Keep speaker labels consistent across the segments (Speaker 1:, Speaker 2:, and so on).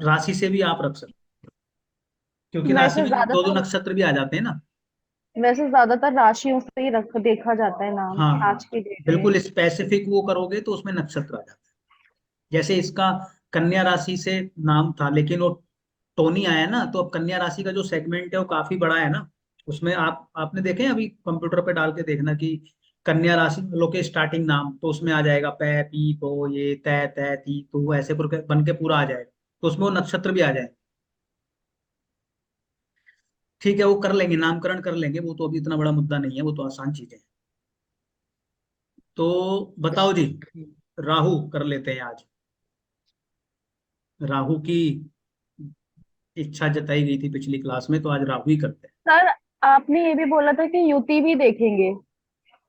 Speaker 1: राशि से भी आप रख सकते हो, क्योंकि राशि
Speaker 2: वैसे
Speaker 1: में दो दो
Speaker 2: ज्यादातर
Speaker 1: नक्षत्र भी आ जाते हैं ना।
Speaker 2: वैसे ज्यादातर राशियों से ही रख देखा जाता है नाम
Speaker 1: हाँ
Speaker 2: आज
Speaker 1: हाँ,
Speaker 2: की डेट में।
Speaker 1: बिल्कुल स्पेसिफिक वो करोगे तो उसमें नक्षत्र आ जाता है। जैसे इसका कन्या राशि से नाम था, लेकिन वो टोनी आया ना, तो अब कन्या राशि का जो सेगमेंट है वो काफी बड़ा है ना। उसमें आपने देखे हैं, अभी कंप्यूटर पे डाल के देखना कि कन्या राशि वालों के स्टार्टिंग नाम, तो उसमें आ जाएगा पै पी पो ये तै तै ती, तो वो ऐसे बन के पूरा आ जाएगा, तो उसमें वो नक्षत्र भी आ जाए। ठीक है, वो कर लेंगे, नामकरण कर लेंगे, वो तो अभी इतना बड़ा मुद्दा नहीं है, वो तो आसान चीजें हैं। तो बताओ जी, राहु कर लेते हैं आज। राहु की इच्छा जताई गई थी पिछली क्लास में, तो आज राहु ही करते हैं।
Speaker 2: सर, आपने ये भी बोला था कि युति भी देखेंगे,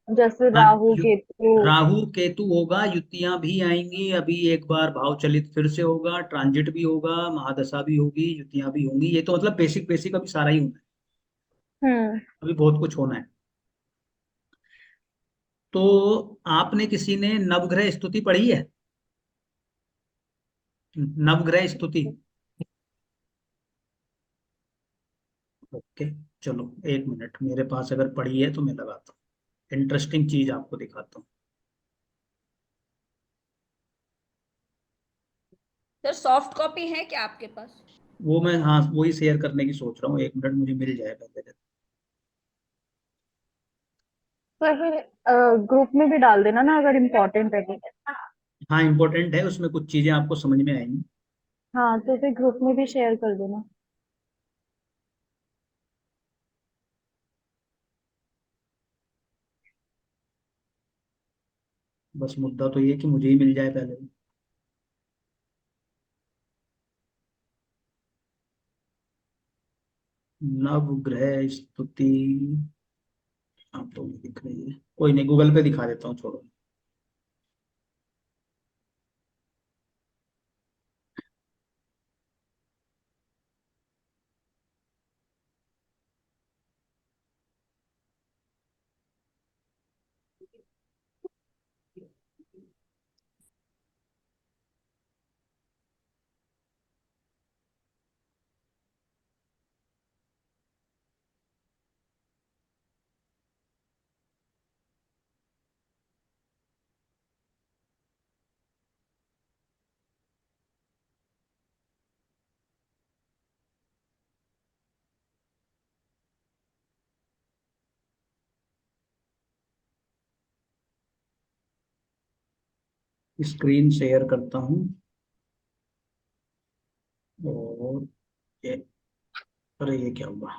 Speaker 2: जैसे
Speaker 1: हाँ,
Speaker 2: राहु केतु।
Speaker 1: राहु केतु होगा, युतियां भी आएंगी, अभी एक बार भाव चलित फिर से होगा, ट्रांजिट भी होगा, महादशा भी होगी, युतियां भी होंगी। ये तो मतलब बेसिक बेसिक अभी सारा ही होना है,
Speaker 2: हम्म।
Speaker 1: अभी बहुत कुछ होना है। तो आपने किसी ने नवग्रह स्तुति पढ़ी है? नवग्रह स्तुति। ओके, चलो एक मिनट, मेरे पास अगर पढ़ी है तो मैं लगाता हूँ, इंटरेस्टिंग चीज आपको दिखाता हूँ।
Speaker 3: सर सॉफ्ट कॉपी है क्या आपके पास?
Speaker 1: वो मैं, हाँ, वही शेयर करने की सोच रहा हूँ, एक मिनट मुझे मिल जाए पहले।
Speaker 2: तो फिर ग्रुप में भी डाल देना ना, अगर इम्पोर्टेंट है तो।
Speaker 1: हाँ, इंपॉर्टेंट है, उसमें कुछ चीजें आपको समझ में आएंगी।
Speaker 2: हाँ, तो फिर ग्रुप में भी शेयर कर देना।
Speaker 1: बस मुद्दा तो ये है कि मुझे ही मिल जाए पहले। नवग्रह स्तुति, आप तो नहीं दिख रही है, कोई नहीं, गूगल पे दिखा देता हूँ, छोड़ो। स्क्रीन शेयर करता हूँ। और ये, अरे ये क्या हुआ?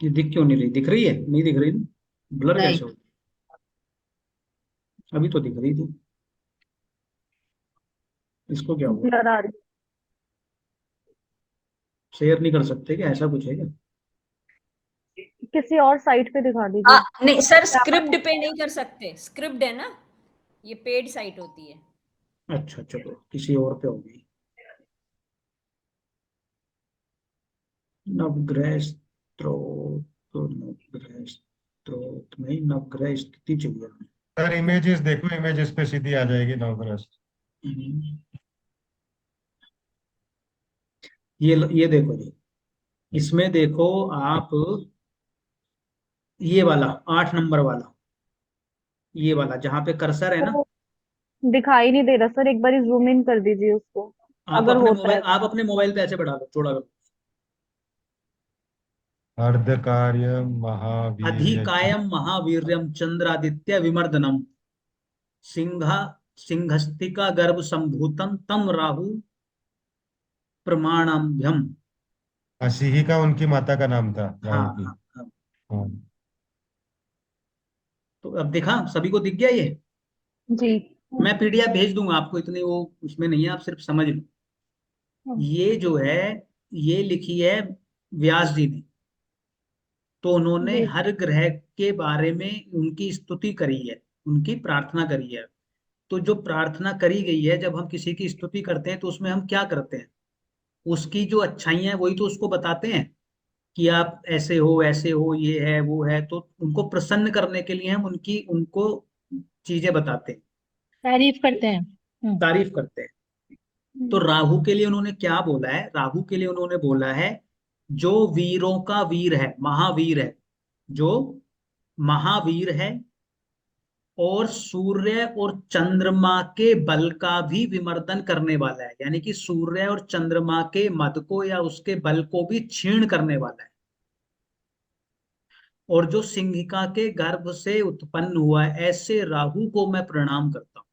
Speaker 1: ये दिख क्यों नहीं रही? दिख रही है? नहीं दिख रही ना, ब्लर
Speaker 3: नहीं।
Speaker 1: कैसे हो? अभी तो दिख रही थी, इसको क्या हुआ?
Speaker 2: ब्लर आ रही
Speaker 1: शेयर नहीं कर सकते क्या, ऐसा कुछ है क्या?
Speaker 2: है। किसी और साइट पे दिखा दीजिए।
Speaker 3: नहीं सर,
Speaker 2: क्या
Speaker 3: स्क्रिप्ट
Speaker 2: पता।
Speaker 3: पे नहीं कर सकते, स्क्रिप्ट है ना, ये पेड साइट होती है।
Speaker 1: अच्छा चलो, किसी और पे होगी। नवग्रह स्त्रोत, नवग्रह स्त्रोत नहीं, नवग्रह स्थिति चाहिए
Speaker 4: सर इमेजेस देखो, इमेजेस पे सीधी आ जाएगी नवग्रह।
Speaker 1: हमें। ये देखो जी, इसमें देखो आप, ये वाला 8 नंबर वाला, ये वाला जहां पे कर्सर है ना।
Speaker 2: वो दिखाई नहीं दे रहा सर, एक बार जूम इन कर दीजिए उसको, अगर होता है।
Speaker 1: आप अपने मोबाइल पे ऐसे बढ़ा लो, थोड़ा करो।
Speaker 4: अर्ध कार्य महावीर।
Speaker 1: अधिकायम महावीर्यम चंद्रादित्य विमर्दनम, सिंह सिंहस्तिका गर्भ संभूतम तम राहु प्रमाणभ्यम।
Speaker 4: सिंह का उनकी माता का नाम था,
Speaker 1: हाँ
Speaker 4: राहु की।
Speaker 1: हाँ हाँ।
Speaker 4: हाँ।
Speaker 1: तो अब देखा, सभी को दिख गया ये।
Speaker 2: जी।
Speaker 1: मैं पीडीएफ भेज दूंगा आपको, इतनी वो उसमें नहीं है, आप सिर्फ समझ लो। ये जो है, ये लिखी है व्यास जी ने, तो उन्होंने
Speaker 2: जी।
Speaker 1: हर ग्रह के बारे में उनकी स्तुति करी है, उनकी प्रार्थना करी है। तो जो प्रार्थना करी गई है, जब हम किसी की स्तुति करते हैं तो उसमें हम क्या करते हैं? उसकी जो अच्छाइयां हैं वही तो उसको बताते हैं, कि आप ऐसे हो, ये है वो है, तो उनको प्रसन्न करने के लिए हम उनकी उनको चीजें बताते हैं,
Speaker 3: तारीफ करते हैं।
Speaker 1: तारीफ करते हैं। तो राहु के लिए उन्होंने क्या बोला है? राहु के लिए उन्होंने बोला है जो वीरों का वीर है, महावीर है, जो महावीर है और सूर्य और चंद्रमा के बल का भी विमर्दन करने वाला है, यानी कि सूर्य और चंद्रमा के मद को या उसके बल को भी क्षीण करने वाला है। और जो सिंहिका के गर्भ से उत्पन्न हुआ है, ऐसे राहु को मैं प्रणाम करता हूं,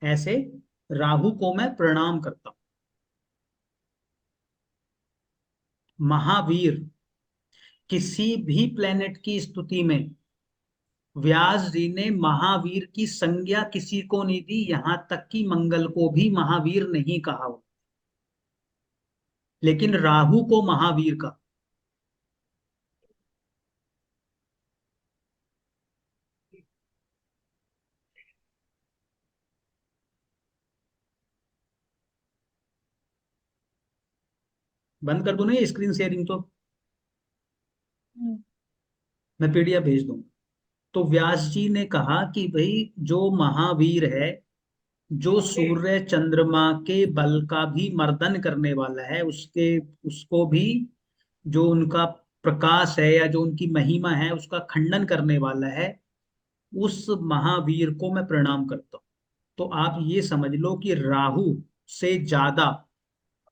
Speaker 1: ऐसे राहु को मैं प्रणाम करता हूं। महावीर, किसी भी प्लेनेट की स्तुति में व्यास जी ने महावीर की संज्ञा किसी को नहीं दी, यहां तक कि मंगल को भी महावीर नहीं कहा हो, लेकिन राहु को महावीर का। बंद कर दूं ना ये स्क्रीन शेयरिंग? तो मैं पीडीएफ भेज दूंगा। तो व्यास जी ने कहा कि भाई जो महावीर है, जो सूर्य चंद्रमा के बल का भी मर्दन करने वाला है, उसके उसको भी, जो उनका प्रकाश है या जो उनकी महिमा है उसका खंडन करने वाला है, उस महावीर को मैं प्रणाम करता हूं। तो आप ये समझ लो कि राहु से ज्यादा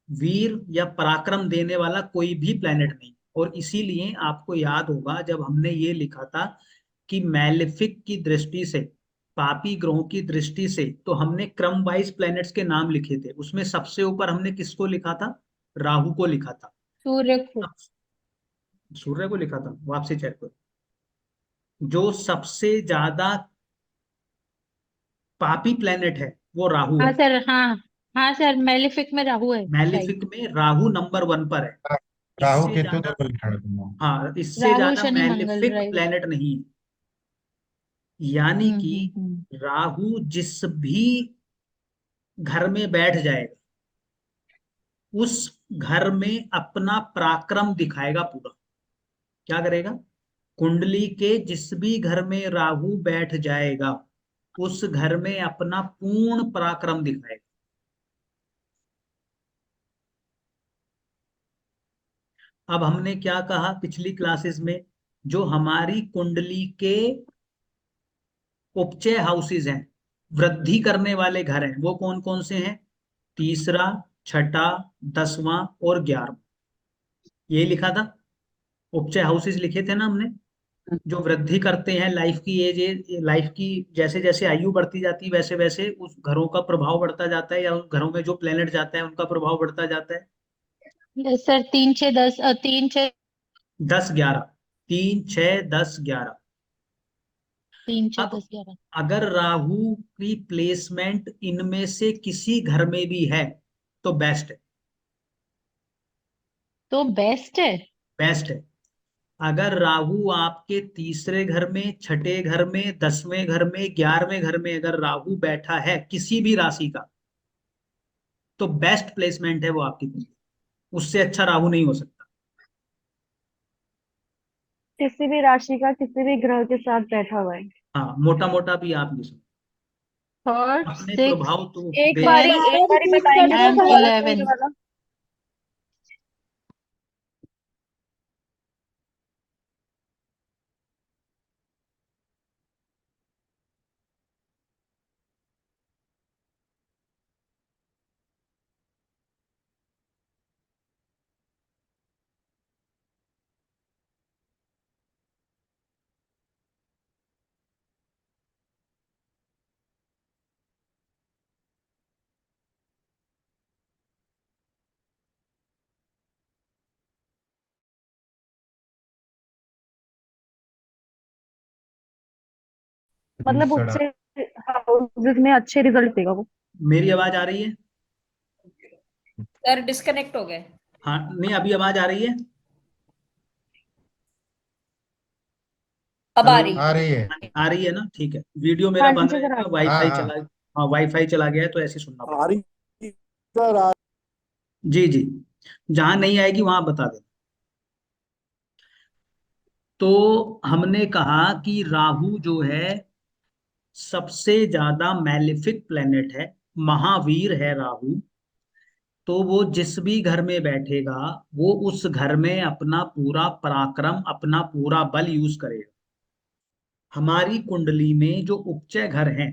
Speaker 1: वीर या पराक्रम देने वाला कोई भी प्लेनेट नहीं। और इसीलिए आपको याद होगा जब हमने ये लिखा था कि मैलेफिक की दृष्टि से, पापी ग्रहों की दृष्टि से, तो हमने क्रम वाइज प्लैनेट्स के नाम लिखे थे। उसमें सबसे ऊपर हमने किसको लिखा था? राहु को लिखा था।
Speaker 2: सूर्य को।
Speaker 1: अब सूर्य को लिखा था, वापसी चेक करो। जो सबसे ज्यादा पापी प्लेनेट है वो राहु
Speaker 5: हाँ
Speaker 1: है।
Speaker 5: सर, हाँ। हाँ सर, मेलिफिक में राहु है,
Speaker 1: मैलेफिक
Speaker 5: राइट।
Speaker 1: में राहु नंबर 1 पर है।
Speaker 4: राहु
Speaker 1: इससे
Speaker 4: केतु
Speaker 1: ज्यादा,
Speaker 4: दोनों लिखा है तुमने।
Speaker 1: हाँ, इससे
Speaker 5: राहु
Speaker 1: ज्यादा
Speaker 5: शनि मंगल,
Speaker 1: मैलेफिक
Speaker 5: राइट।
Speaker 1: प्लेनेट नहीं है। यानी कि
Speaker 5: हम्म।
Speaker 1: राहु जिस भी घर में बैठ जाएगा, उस घर में अपना पराक्रम दिखाएगा पूरा। क्या करेगा? कुंडली के जिस भी घर में राहु बैठ जाएगा, उस घर में अपना पूर्ण पराक्रम दिखाएगा। अब हमने क्या कहा पिछली क्लासेस में? जो हमारी कुंडली के उपचय हाउसेज हैं, वृद्धि करने वाले घर हैं, वो कौन कौन से हैं? तीसरा, छठा, 10वां और 11वां। ये लिखा था, उपचय हाउसेज लिखे थे ना हमने, जो वृद्धि करते हैं लाइफ की एज, लाइफ की जैसे जैसे आयु बढ़ती जाती है वैसे वैसे उस घरों का प्रभाव बढ़ता जाता है, या उस घरों में जो प्लेनेट जाता है उनका प्रभाव बढ़ता जाता है।
Speaker 5: Yes sir, 3 6 10, 3 6।
Speaker 1: 10 11, 3 6 10 11। अब
Speaker 5: 3 6 10 11।
Speaker 1: अगर राहु की प्लेसमेंट इनमें से किसी घर में भी है तो बेस्ट है।
Speaker 5: तो बेस्ट है।
Speaker 1: बेस्ट है। अगर राहु आपके तीसरे घर में, छठे घर में, 10वें घर में, 11वें घर में अगर राहु बैठा है किसी भी राशि का, तो बेस्ट प्लेसमेंट है वो आपकी कुंडली। उससे अच्छा राहु नहीं हो सकता।
Speaker 2: किसी भी राशि का किसी भी ग्रह के साथ बैठा हुआ है।
Speaker 1: हाँ, मोटा मोटा भी आप ये सुनो,
Speaker 5: थर्ड,
Speaker 1: अपने
Speaker 5: सिक्स,
Speaker 1: प्रभाव तो
Speaker 2: एक
Speaker 1: देख।
Speaker 2: बारी,
Speaker 5: 10
Speaker 2: एक बारी बताएंगे तो
Speaker 5: एंड
Speaker 2: पूरा का
Speaker 5: 11।
Speaker 2: पूरा वाला। मतलब
Speaker 4: सड़ा।
Speaker 2: उससे हाउसेस में अच्छे रिजल्ट देगा वो।
Speaker 1: मेरी आवाज आ रही है?
Speaker 3: सर डिस्कनेक्ट हो गए।
Speaker 1: हाँ, नहीं, अभी आवाज आ रही है?
Speaker 3: अब आ
Speaker 1: हेलो?
Speaker 3: रही
Speaker 4: आ रही है।
Speaker 1: आ रही है ना? ठीक है, वीडियो मेरा
Speaker 2: हाँ
Speaker 1: बंद
Speaker 2: जी सर,
Speaker 1: रहेगा,
Speaker 4: हाँ
Speaker 1: वाईफाई
Speaker 4: हाँ।
Speaker 1: चला। हाँ, वाईफाई चला गया है तो ऐसे सुनना पड़ेगा।
Speaker 6: आ रही सर आ
Speaker 1: जी जी, जहां नहीं आएगी वहां बता दे। तो हमने कहा कि राहु जो है सबसे ज्यादा मैलेफिक प्लेनेट है, महावीर है राहु, तो वो जिस भी घर में बैठेगा वो उस घर में अपना पूरा पराक्रम, अपना पूरा बल यूज करेगा। हमारी कुंडली में जो उपचय घर हैं,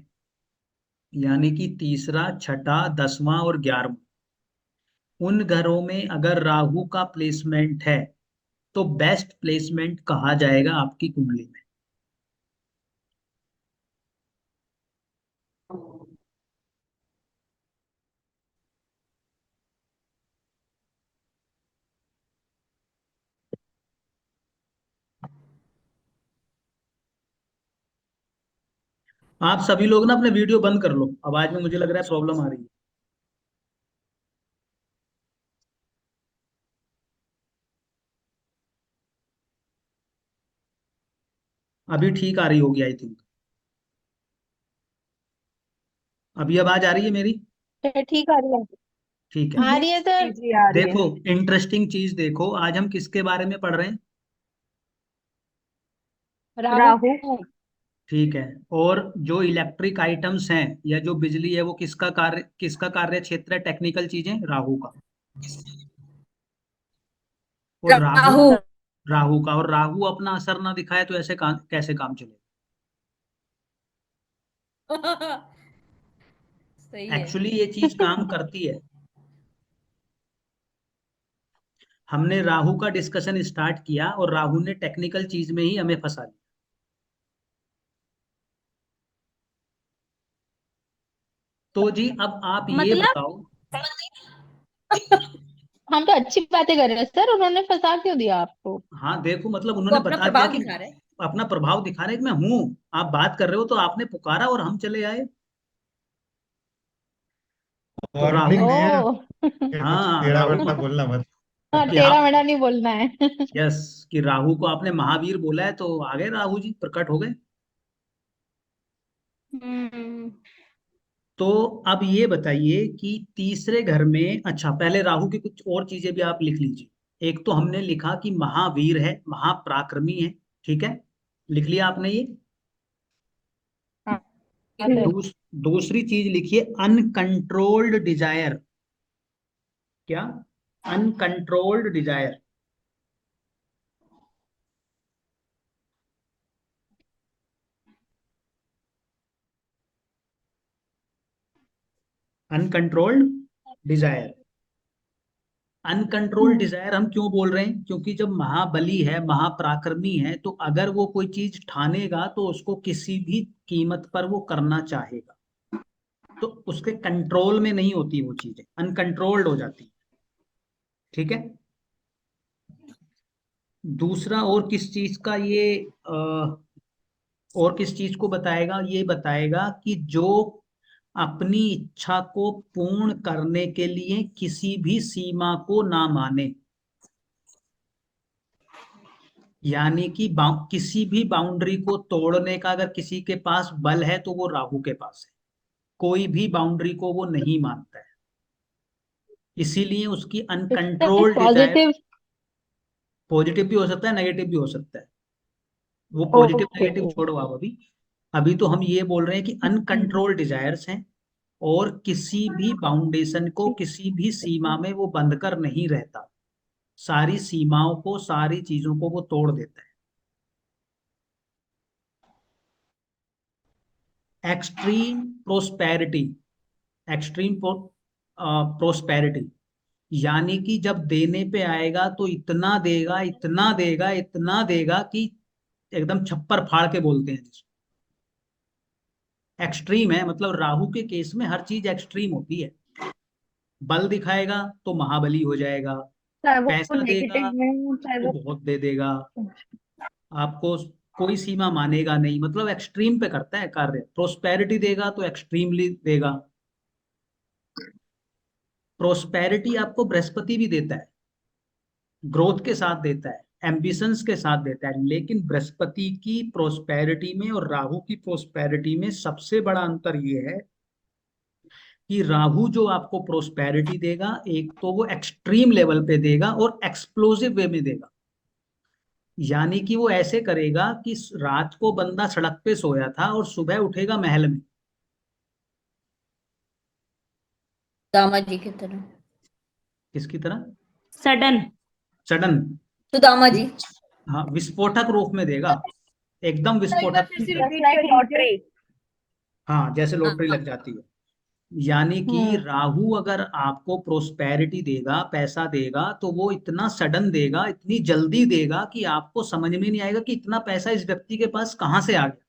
Speaker 1: यानी कि तीसरा, छठा, 10वां और 11वां, उन घरों में अगर राहु का प्लेसमेंट है तो बेस्ट प्लेसमेंट कहा जाएगा आपकी कुंडली में। आप सभी लोग ना अपने वीडियो बंद कर लो, आवाज में मुझे लग रहा है प्रॉब्लम आ रही है। अभी ठीक आ रही होगी आई थिंक। अभी आवाज आ रही है मेरी?
Speaker 5: ठीक आ रही है।
Speaker 1: ठीक है।
Speaker 5: आ रही है
Speaker 2: जी
Speaker 5: सर।
Speaker 2: जी आ रही है।
Speaker 1: देखो, इंटरेस्टिंग चीज देखो, आज हम किसके बारे में पढ़ रहे हैं?
Speaker 5: राहु।
Speaker 2: राहु।
Speaker 1: ठीक है। और जो इलेक्ट्रिक आइटम्स हैं या जो बिजली है वो किसका कार्य क्षेत्र है? टेक्निकल चीजें राहु का। और राहु
Speaker 3: राहु।
Speaker 1: राहु का, और राहु अपना असर ना दिखाए तो ऐसे कैसे काम चलेगा?
Speaker 3: सही है।
Speaker 1: एक्चुअली ये चीज काम करती है। हमने राहु का डिस्कशन स्टार्ट किया और राहु ने टेक्निकल चीज में ही हमें फंसा दिया। तो जी अब आप ये
Speaker 5: मतलब
Speaker 1: बताओ।
Speaker 5: हम तो अच्छी बातें कर रहे हैं सर, उन्होंने फंसा क्यों दिया आपको?
Speaker 1: हाँ देखो, मतलब
Speaker 3: वो
Speaker 1: उन्होंने
Speaker 3: अपना
Speaker 1: बता दिया
Speaker 3: प्रभाव
Speaker 1: कि
Speaker 3: दिखा रहे हैं।
Speaker 1: अपना प्रभाव दिखा रहे हैं कि मैं हूं। आप बात कर रहे हो तो आपने पुकारा और हम चले आए। तो राहु,
Speaker 4: वार्निंग दी है
Speaker 5: ओ
Speaker 4: कि कुछ
Speaker 1: हाँ
Speaker 4: टेढ़ा
Speaker 1: राहु,
Speaker 4: मेढ़ा बोलना मत।
Speaker 5: हाँ,
Speaker 1: कि
Speaker 5: टेढ़ा
Speaker 1: आप,
Speaker 5: मेढ़ा नहीं बोलना है।
Speaker 1: यस, कि राहु को आपने महावीर बोला है तो आ गए राहु जी, प्रकट हो गए।
Speaker 5: हम्म।
Speaker 1: तो अब ये बताइए कि तीसरे घर में, अच्छा पहले राहु की कुछ और चीजें भी आप लिख लीजिए। एक तो हमने लिखा कि महावीर है, महापराक्रमी है, ठीक है, लिख लिया आपने ये।
Speaker 5: हाँ हाँ सर।
Speaker 1: दूसरी चीज लिखिए, अनकंट्रोल्ड डिजायर। क्या? Uncontrolled desire. Uncontrolled desire. Uncontrolled
Speaker 5: hmm.
Speaker 1: Desire हम क्यों बोल रहे हैं? क्योंकि जब महाबली है, महापराक्रमी है, तो अगर वो कोई चीज ठानेगा तो उसको किसी भी कीमत पर वो करना चाहेगा, तो उसके कंट्रोल में नहीं होती वो चीजें, अनकंट्रोल्ड हो जाती है। ठीक है। दूसरा, और किस चीज का ये और किस चीज को बताएगा? ये बताएगा कि जो अपनी इच्छा को पूर्ण करने के लिए किसी भी सीमा को ना माने, यानी कि किसी भी बाउंड्री को तोड़ने का अगर किसी के पास बल है तो वो राहु के पास है। कोई भी बाउंड्री को वो नहीं मानता है, इसीलिए उसकी
Speaker 5: sir
Speaker 1: uncontrolled desire.
Speaker 5: Positive.
Speaker 1: Positive भी हो सकता है, नेगेटिव भी हो सकता है। वो पॉजिटिव
Speaker 5: ओके।
Speaker 1: नेगेटिव छोड़ो आप अभी। अभी तो हम ये बोल रहे हैं कि अनकंट्रोल्ड डिजायर्स हैं, और किसी भी बाउंडेशन को, किसी भी सीमा में वो बंध कर नहीं रहता। सारी सीमाओं को, सारी चीजों को वो तोड़ देता है। Extreme prosperity. एक्सट्रीम प्रोस्पेरिटी, यानी कि जब देने पे आएगा तो इतना देगा, इतना देगा, इतना देगा कि एकदम छप्पर फाड़ के बोलते हैं जिसको। एक्सट्रीम है, मतलब राहु के केस में हर चीज एक्सट्रीम होती है। बल दिखाएगा तो महाबली हो जाएगा,
Speaker 2: चाहे वो
Speaker 1: पैसा देगा
Speaker 2: नेगेटिव में, चाहे
Speaker 1: तो
Speaker 2: वो
Speaker 1: बहुत दे देगा, आपको कोई सीमा मानेगा नहीं, मतलब एक्सट्रीम पे करता है कार्य। प्रोस्पेरिटी देगा तो एक्सट्रीमली देगा। प्रोस्पेरिटी आपको बृहस्पति भी देता है, ग्रोथ के साथ देता है, एम्बिशंस के साथ देता है, लेकिन बृहस्पति की प्रोस्पेरिटी में और राहु की प्रोस्पेरिटी में सबसे बड़ा अंतर ये है कि राहु जो आपको प्रोस्पेरिटी देगा, एक तो वो एक्सट्रीम लेवल पे देगा और एक्सप्लोसिव वे में देगा। यानी कि वो ऐसे करेगा कि रात को बंदा सड़क पे सोया था और सुबह उठेगा महल में।
Speaker 3: सुदामा जी की तरह।
Speaker 1: किसकी तरह?
Speaker 5: सडन।
Speaker 1: सडन।
Speaker 3: सुदामा जी।
Speaker 1: हाँ, विस्फोटक रूप में देगा, एकदम
Speaker 3: एक बार
Speaker 1: विस्फोटक
Speaker 3: फिर
Speaker 1: की
Speaker 3: से
Speaker 1: तरह।
Speaker 2: जस्ट
Speaker 3: रिपीट
Speaker 2: लाइक
Speaker 3: करिए।
Speaker 2: लॉटरी।
Speaker 1: हाँ, जैसे लॉटरी
Speaker 3: हाँ,
Speaker 1: लग जाती है। यानी कि
Speaker 2: हम्म।
Speaker 1: राहु अगर आपको प्रोस्पेरिटी देगा, पैसा देगा, तो वो इतना सडन देगा, इतनी जल्दी देगा कि आपको समझ में नहीं आएगा कि इतना पैसा इस व्यक्ति के पास कहाँ से आ गया।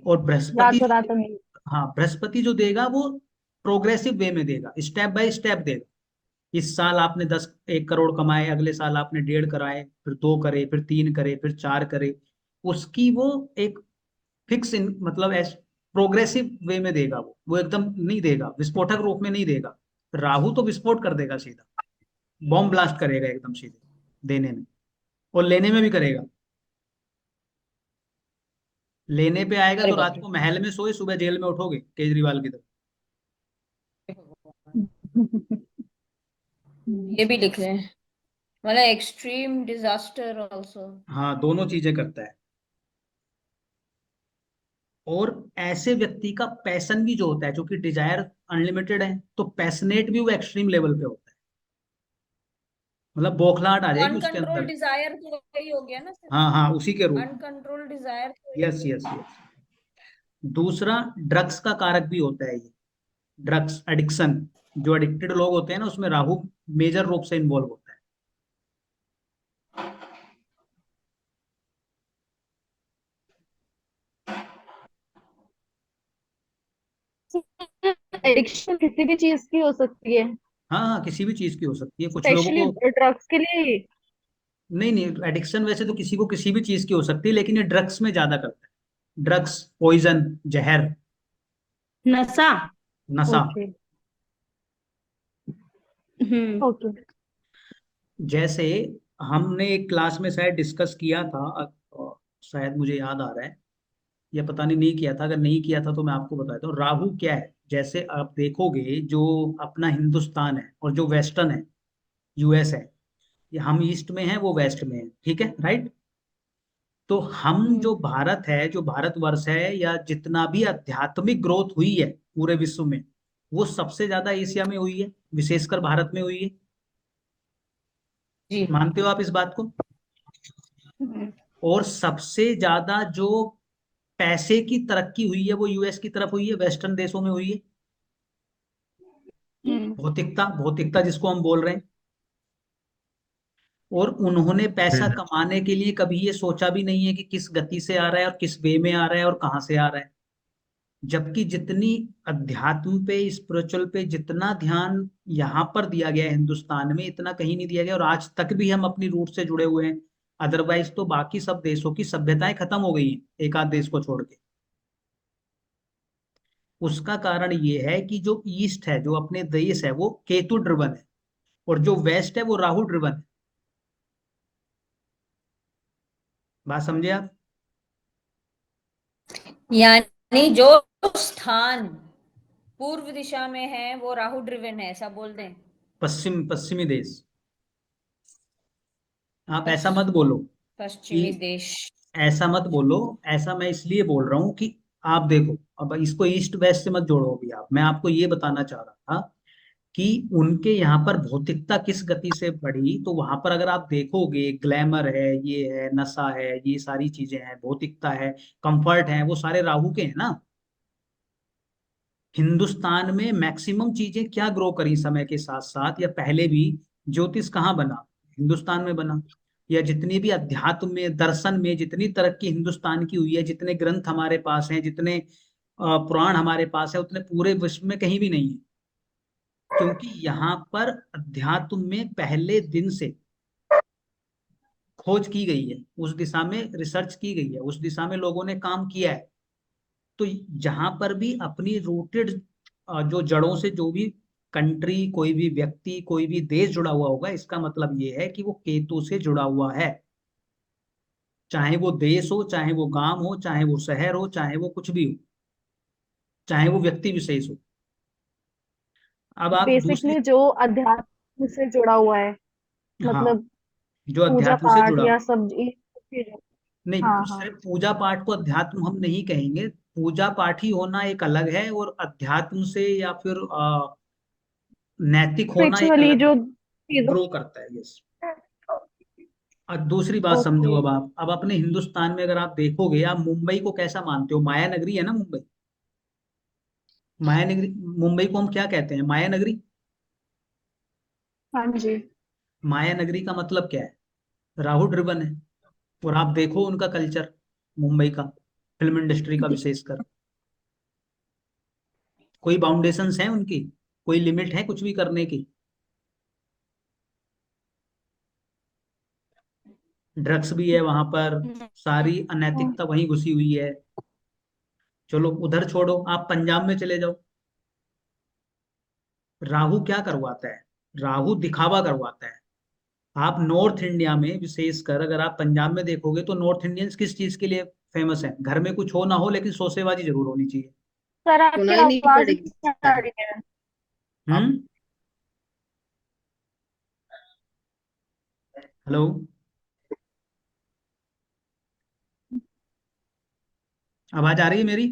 Speaker 1: और बृहस्पति
Speaker 2: रातों
Speaker 1: जो
Speaker 2: रात अमीर।
Speaker 1: हाँ, बृहस्पति जो देगा वो प्रोग्रेसिव वे में देगा, स्टेप बाय स्टेप देगा। इस साल आपने 1 करोड़ कमाए, अगले साल आपने 1.5 कराए, फिर 2 करे, फिर 3 करे, फिर 4 करे। उसकी वो एक फिक्स मतलब प्रोग्रेसिव वे में देगा। वो एकदम नहीं देगा, विस्फोटक रूप में नहीं देगा। राहु तो विस्फोट कर देगा सीधा, बॉम्ब ब्लास्ट करेगा एकदम सीधे देने में, और लेने में भी करेगा। लेने पे आएगा
Speaker 3: अरे
Speaker 1: तो
Speaker 3: बाप
Speaker 1: रात
Speaker 3: रे।
Speaker 1: को महल में सोए, सुबह जेल में उठोगे केजरीवाल की तरह।
Speaker 3: ये भी लिख रहे हैं, मतलब एक्सट्रीम डिजास्टर आल्सो।
Speaker 1: हाँ, दोनों चीजें करता है। और ऐसे व्यक्ति का पैशन भी जो होता है, जो कि डिजायर अनलिमिटेड है, तो पैशनेट भी वो एक्सट्रीम लेवल पे होता है। मतलब बौखलाहट आ जाएगी उसके
Speaker 3: अनकंट्रोल
Speaker 1: अंदर।
Speaker 3: डिजायर तो वही हो गया ना सर।
Speaker 1: हाँ हाँ, उसी के रूप में।
Speaker 3: अनकंट्रोल डिजायर तो वही हो
Speaker 1: यस
Speaker 3: गया।
Speaker 1: Yes yes. दूसरा, ड्रग्स का कारक भी होता है ये। ड्रग्स एडिक्शन, जो एडिक्टेड लोग होते हैं ना, उसमें राहु मेजर रूप से इन्वॉल्व होता है।
Speaker 2: एडिक्शन किसी भी चीज की हो सकती है,
Speaker 1: हाँ हाँ, किसी भी चीज की हो सकती है, कुछ लोगों
Speaker 2: स्पेशली
Speaker 1: को।
Speaker 2: ड्रग्स के लिए।
Speaker 1: नहीं नहीं, एडिक्शन वैसे तो किसी को किसी भी चीज की हो सकती है, लेकिन ये ड्रग्स में ज्यादा करता है। ड्रग्स, पॉइजन, जहर,
Speaker 5: नशा।
Speaker 1: नशा।
Speaker 2: ओके।
Speaker 5: हम्म।
Speaker 2: ओके।
Speaker 1: जैसे हमने एक क्लास में शायद डिस्कस किया था, शायद मुझे याद आ रहा है, या पता नहीं किया था। अगर नहीं किया था तो मैं आपको बताता हूँ राहु क्या है। जैसे आप देखोगे, जो अपना हिंदुस्तान है और जो वेस्टर्न है, यूएस है, ये हम ईस्ट में है, वो वेस्ट में है, ठीक है, राइट। तो हम जो भारत है, जो भारतवर्ष है, या जितना भी आध्यात्मिक ग्रोथ हुई है पूरे विश्व में, वो सबसे ज्यादा एशिया में हुई है, विशेषकर भारत में हुई है।
Speaker 3: जी।
Speaker 1: मानते हो आप इस बात को?
Speaker 5: हम्म।
Speaker 1: और सबसे ज्यादा जो पैसे की तरक्की हुई है वो यूएस की तरफ हुई है, वेस्टर्न देशों में हुई है।
Speaker 5: हम्म।
Speaker 1: भौतिकता, भौतिकता जिसको हम बोल रहे हैं। और उन्होंने पैसा
Speaker 4: फिर
Speaker 1: कमाने के लिए कभी ये सोचा भी नहीं है कि किस गति से आ रहा है और किस वे में आ रहा है और कहाँ से आ रहा है। जबकि जितनी अध्यात्म पे, स्पिरिचुअल पे जितना ध्यान यहाँ पर दिया गया है हिंदुस्तान में, इतना कहीं नहीं दिया गया। और आज तक भी हम अपनी रूट से जुड़े हुए हैं। अदरवाइज तो बाकी सब देशों की सभ्यताएं खत्म हो गई हैं, एक आध देश को छोड़ के। उसका कारण ये है कि जो ईस्ट है, जो अपने देश है, वो केतु ड्रिवन है, और जो वेस्ट है वो राहु ड्रिवन है। बात समझे आप?
Speaker 3: यानी जो स्थान पूर्व दिशा में है वो राहु ड्रिवन है, ऐसा बोल दें।
Speaker 1: पश्चिमी देश। आप ऐसा मत
Speaker 3: पश्च-
Speaker 1: बोलो कि,
Speaker 3: पश्चिमी देश।
Speaker 1: ऐसा मत बोलो। ऐसा मैं इसलिए बोल रहा हूँ कि आप देखो, अब इसको ईस्ट वेस्ट से मत जोड़ो अभी आप। मैं आपको ये बताना चाह रहा था कि उनके यहाँ पर भौतिकता किस गति से बढ़ी। तो वहां पर अगर आप देखोगे, ग्लैमर है, ये है, नशा है, ये सारी चीजें हैं, भौतिकता है, कंफर्ट है, वो सारे राहु के हैं ना। हिंदुस्तान में मैक्सिमम चीजें क्या ग्रो करी समय के साथ साथ, या पहले भी? ज्योतिष कहाँ बना? हिंदुस्तान में बना। या जितनी भी अध्यात्म में, दर्शन में जितनी तरक्की हिंदुस्तान की हुई है, जितने ग्रंथ हमारे पास हैं, जितने पुराण हमारे पास है, उतने पूरे विश्व में कहीं भी नहीं है। क्योंकि यहाँ पर अध्यात्म में पहले दिन से खोज की गई है, उस दिशा में रिसर्च की गई है, उस दिशा में लोगों ने काम किया है। तो जहां पर भी अपनी रूटेड, जो जड़ों से जो भी कंट्री, कोई भी व्यक्ति, कोई भी देश जुड़ा हुआ होगा, इसका मतलब ये है कि वो केतु से जुड़ा हुआ है। चाहे वो देश हो, चाहे वो गांव हो, चाहे वो शहर हो, चाहे वो कुछ भी हो, चाहे वो व्यक्ति विशेष हो। अब आप दूसरी,
Speaker 2: बेसिकली जो अध्यात्म से जुड़ा हुआ है,
Speaker 1: हाँ,
Speaker 2: मतलब
Speaker 1: जो
Speaker 2: पूजा
Speaker 1: अध्यात्म से
Speaker 2: पाठ
Speaker 1: जुड़ा
Speaker 2: या
Speaker 1: हुआ,
Speaker 2: सब ये सब चीजें।
Speaker 1: नहीं
Speaker 2: हाँ हाँ।
Speaker 1: सिर्फ पूजा पाठ को अध्यात्म हम नहीं कहेंगे। पूजा पाठी होना एक अलग है और अध्यात्म से या फिर नैतिक होना एक
Speaker 2: स्पिरिचुअली
Speaker 1: अलग
Speaker 2: जो चीजों।
Speaker 1: ग्रो करता है। यस। और दूसरी बात समझो,
Speaker 2: ओके।
Speaker 1: अब अपने हिंदुस्तान में अगर आप देखोगे, आप मुंबई को कैसा मानते हो? माया नगरी है ना मुंबई। माया नगरी, मुंबई को हम क्या कहते हैं? माया नगरी।
Speaker 2: हाँ जी।
Speaker 1: माया नगरी का मतलब क्या है? राहु ड्रिवन है। और आप देखो उनका कल्चर, मुंबई का फिल्म इंडस्ट्री का विशेषकर, कोई बाउंडेशंस हैं उनकी? कोई लिमिट है कुछ भी करने की? ड्रग्स भी है वहां पर, सारी अनैतिकता वहीं घुसी हुई है। चलो उधर छोड़ो, आप पंजाब में चले जाओ। राहु क्या करवाता है? राहु दिखावा करवाता है। आप नॉर्थ इंडिया में विशेषकर अगर आप पंजाब में देखोगे तो नॉर्थ इंडियंस किस चीज के लिए फेमस है? घर में कुछ हो ना हो लेकिन सौसेबाजी जरूर होनी चाहिए।
Speaker 2: सर आपकी
Speaker 5: सुनाई नहीं
Speaker 2: आवाज
Speaker 5: पड़ेगी
Speaker 2: नहीं आ
Speaker 5: सर।
Speaker 2: रही है।
Speaker 1: हम्म। हेलो। आवाज आ रही है मेरी?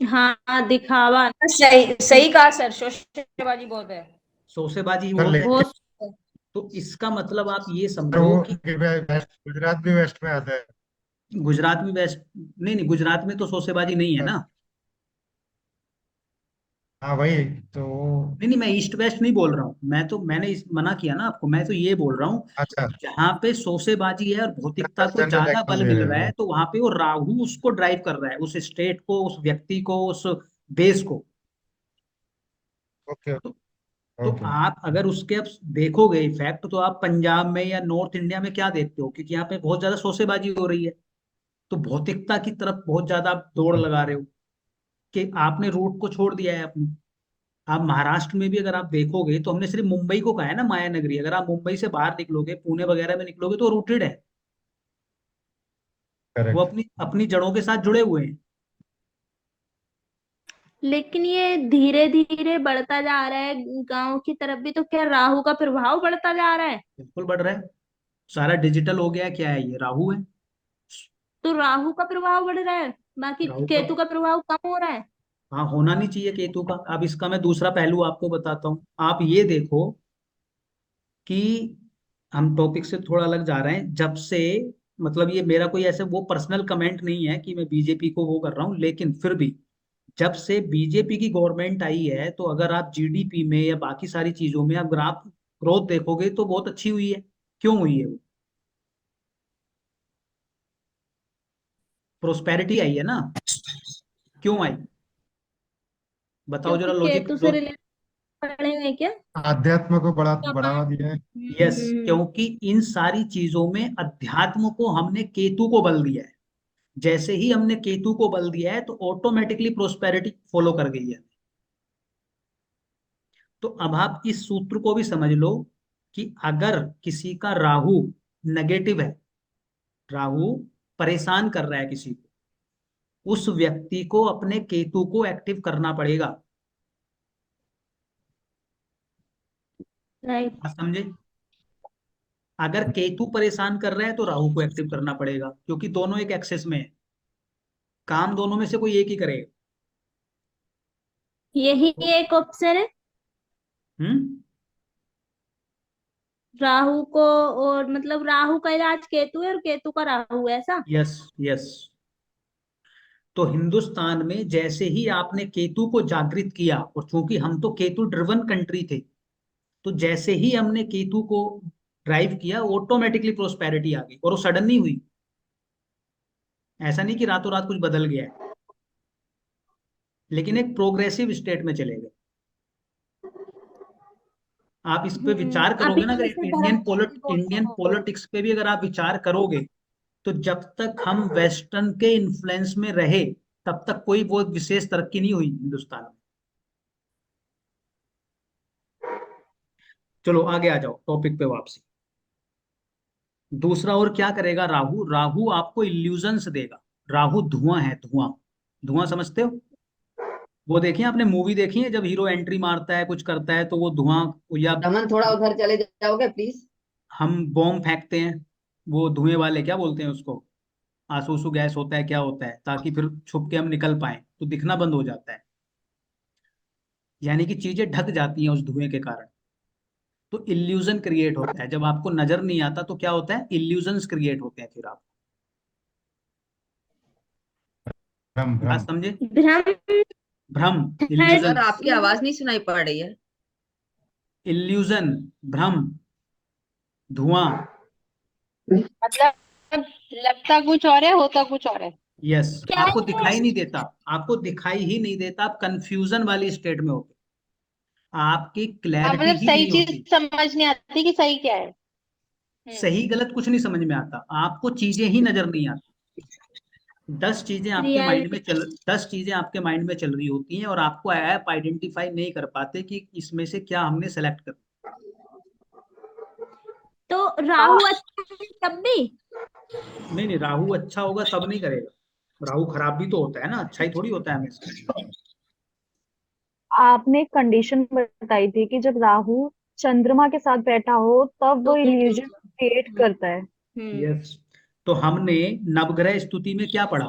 Speaker 5: हाँ, दिखावा।
Speaker 3: सही सही कहा सर, शोषेबाजी बहुत है।
Speaker 1: सौसेबाजी
Speaker 4: सर
Speaker 1: बहुत है।
Speaker 4: लेकिन
Speaker 3: बहुत।
Speaker 1: तो इसका मतलब आप ये
Speaker 4: सर वो
Speaker 1: समझो कि
Speaker 4: वेस्ट, गुजरात भी वेस्ट में आता है।
Speaker 1: गुजरात में वेस्ट, नहीं नहीं, गुजरात में तो सौसेबाजी नहीं है ना।
Speaker 4: हाँ भाई, तो
Speaker 1: नहीं नहीं, मैं ईस्ट वेस्ट नहीं बोल रहा हूँ। मैंने मना किया ना आपको। मैं तो ये बोल रहा हूँ
Speaker 4: अच्छा,
Speaker 1: जहाँ पे शोसेबाजी है और भौतिकता को
Speaker 4: जनरल
Speaker 1: ज्यादा बल
Speaker 4: एक्सपोजर
Speaker 1: मिल
Speaker 4: है
Speaker 1: रहा है,
Speaker 4: वो।
Speaker 1: तो वहां पे वो राहु उसको ड्राइव कर रहा है, उस स्टेट को, उस व्यक्ति को, उस देश को।
Speaker 4: ओके
Speaker 1: तो, तो
Speaker 4: ओके।
Speaker 1: आप अगर उसके अब देखोगे इफेक्ट, तो आप पंजाब में या नॉर्थ इंडिया में क्या देखते हो? क्योंकि यहाँ पे बहुत ज्यादा शोसेबाजी हो रही है, तो भौतिकता की तरफ बहुत ज्यादा आप दौड़ लगा रहे हो कि आपने रूट को छोड़ दिया है अपनी। आप महाराष्ट्र में भी अगर आप देखोगे तो हमने सिर्फ मुंबई को कहा है ना माया नगरी। अगर आप मुंबई से बाहर निकलोगे, पुणे वगैरह में निकलोगे, तो रूटेड है। वो
Speaker 4: करेक्ट।
Speaker 1: अपनी अपनी जड़ों के साथ जुड़े हुए हैं।
Speaker 5: लेकिन ये धीरे धीरे बढ़ता जा रहा है गांव की तरफ भी, तो क्या राहु का प्रभाव बढ़ता जा रहा है?
Speaker 1: बिल्कुल बढ़ रहा है। सारा डिजिटल हो गया है। क्या है ये? राहु है।
Speaker 5: तो राहु का प्रभाव बढ़ रहा है, बाकी
Speaker 1: राहु का,
Speaker 5: केतु का प्रभाव कम हो रहा है।
Speaker 1: हाँ, होना नहीं चाहिए केतु का। अब इसका मैं दूसरा पहलू आपको बताता हूँ। आप ये देखो कि हम टॉपिक से थोड़ा अलग जा रहे हैं। जब से, मतलब ये मेरा कोई ऐसे वो पर्सनल कमेंट नहीं है कि मैं बीजेपी को वो कर रहा हूँ, लेकिन फिर भी जब से बीजेपी की गवर्नमेंट आई है, तो अगर आप जीडीपी में या बाकी सारी चीजों में अगर आप ग्रोथ देखोगे तो बहुत अच्छी हुई है। क्यों हुई है वो? प्रोस्पेरिटी आई है ना। क्यों आई? बताओ जरा,
Speaker 5: क्योंकि
Speaker 1: लॉजिक।
Speaker 5: केतु से रिलेटेड पढ़े हुए हैं क्या?
Speaker 4: आध्यात्म को बढ़ावा
Speaker 5: कमांड।
Speaker 4: दिया है।
Speaker 1: यस, क्योंकि इन सारी चीजों में अध्यात्म को हमने केतु को बल दिया है। जैसे ही हमने केतु को बल दिया है तो ऑटोमेटिकली प्रोस्पेरिटी फॉलो कर गई है। तो अब आप इस सूत्र को भी समझ लो कि अगर किसी का राहु नेगेटिव है, राहु परेशान कर रहा है किसी को, उस व्यक्ति को अपने केतु को एक्टिव करना पड़ेगा।
Speaker 5: राइट।
Speaker 1: आप समझे? अगर केतु परेशान कर रहा है तो राहु को एक्टिव करना पड़ेगा, क्योंकि दोनों एक एक्सेस में है। काम दोनों में से कोई एक ही करेगा।
Speaker 5: यही
Speaker 1: तो
Speaker 5: एक ऑप्शन है
Speaker 1: हम्म।
Speaker 5: राहु को। और मतलब राहु का इलाज केतु है और केतु का राहु है, ऐसा?
Speaker 1: Yes yes. तो हिंदुस्तान में जैसे ही आपने केतु को जागृत किया, और चूंकि हम तो केतु ड्रिवन कंट्री थे, तो जैसे ही हमने केतु को ड्राइव किया, ऑटोमेटिकली प्रोस्पेरिटी आ गई। और वो सडन नहीं हुई। ऐसा नहीं कि रातों रात कुछ बदल गया है, लेकिन एक प्रोग्रेसिव स्टेट में चले गए। आप इस पे विचार
Speaker 5: अभी
Speaker 1: करोगे ना, अगर
Speaker 5: जैसे धर्म भी
Speaker 1: इंडियन
Speaker 5: बहुत है।
Speaker 1: पॉलिटिक्स पे भी अगर आप विचार करोगे, तो जब तक हम वेस्टर्न के इन्फ्लुएंस में रहे, तब तक कोई वो विशेष तरक्की नहीं हुई हिंदुस्तान में। चलो आगे आ जाओ, टॉपिक पे वापसी। दूसरा और क्या करेगा राहु? राहु आपको इल्यूजन्स देगा। राहु धुआं है, धुआं। धुआं समझते हो? वो देखिए, आपने मूवी देखी है, जब हीरो एंट्री मारता है, कुछ करता है, तो वो धुआं, या
Speaker 7: रमन थोड़ा उधर चले जाओगे प्लीज।
Speaker 1: हम बॉम्ब फेंकते हैं, वो धुएं वाले क्या बोलते हैं उसको? आंसू आंसू गैस होता है, क्या होता है, ताकि फिर छुप के हम निकल पाए, तो दिखना बंद हो जाता है। यानी कि चीजें ढक जाती हैं उस धुएं के कारण। तो इल्यूजन क्रिएट होता है। जब आपको नजर नहीं आता तो क्या होता है, इल्यूजन्स क्रिएट होते हैं। फिर आप
Speaker 4: भ्रम
Speaker 1: बात
Speaker 4: भ्रम।
Speaker 1: समझे?
Speaker 5: भ्रम
Speaker 1: भ्रम,
Speaker 5: है।
Speaker 7: सर
Speaker 1: इल्यूजन,
Speaker 7: आपकी आवाज नहीं सुनाई पड़ रही है।
Speaker 1: इल्यूजन, भ्रम, धुआं।
Speaker 8: मतलब लगता कुछ और है, होता कुछ और है।
Speaker 1: यस,
Speaker 5: क्या
Speaker 1: आपको
Speaker 5: है?
Speaker 1: दिखाई नहीं देता, आपको दिखाई ही नहीं देता, आप कंफ्यूजन वाली स्टेट में होते, आपकी
Speaker 8: हाँ,
Speaker 1: क्लैरिटी
Speaker 8: मतलब
Speaker 1: ही
Speaker 8: सही
Speaker 1: नहीं
Speaker 8: चीज
Speaker 1: होती।
Speaker 8: समझ नहीं आती कि सही क्या है।
Speaker 1: सही गलत कुछ नहीं समझ में आता, आपको चीजें ही नजर नहीं आती।
Speaker 5: रियलिटी।
Speaker 1: 10 चीजें आपके माइंड में चल रही होती हैं, और आपको ऐप आइडेंटिफाई नहीं कर पाते कि इसमें से क्या हमने सेलेक्ट कर।
Speaker 5: तो राहु अच्छा है तब भी?
Speaker 1: नहीं नहीं, राहु अच्छा होगा तब नहीं करेगा। राहु खराब भी तो होता है ना, अच्छा ही थोड़ी होता है हमेशा।
Speaker 2: आपने कंडीशन बताई थी कि जब राहु चंद्रमा के साथ बैठा हो तब
Speaker 5: तो
Speaker 2: वो इल्यूजन क्रिएट करता है।
Speaker 1: यस, तो हमने नवग्रह स्तुति में क्या पढ़ा?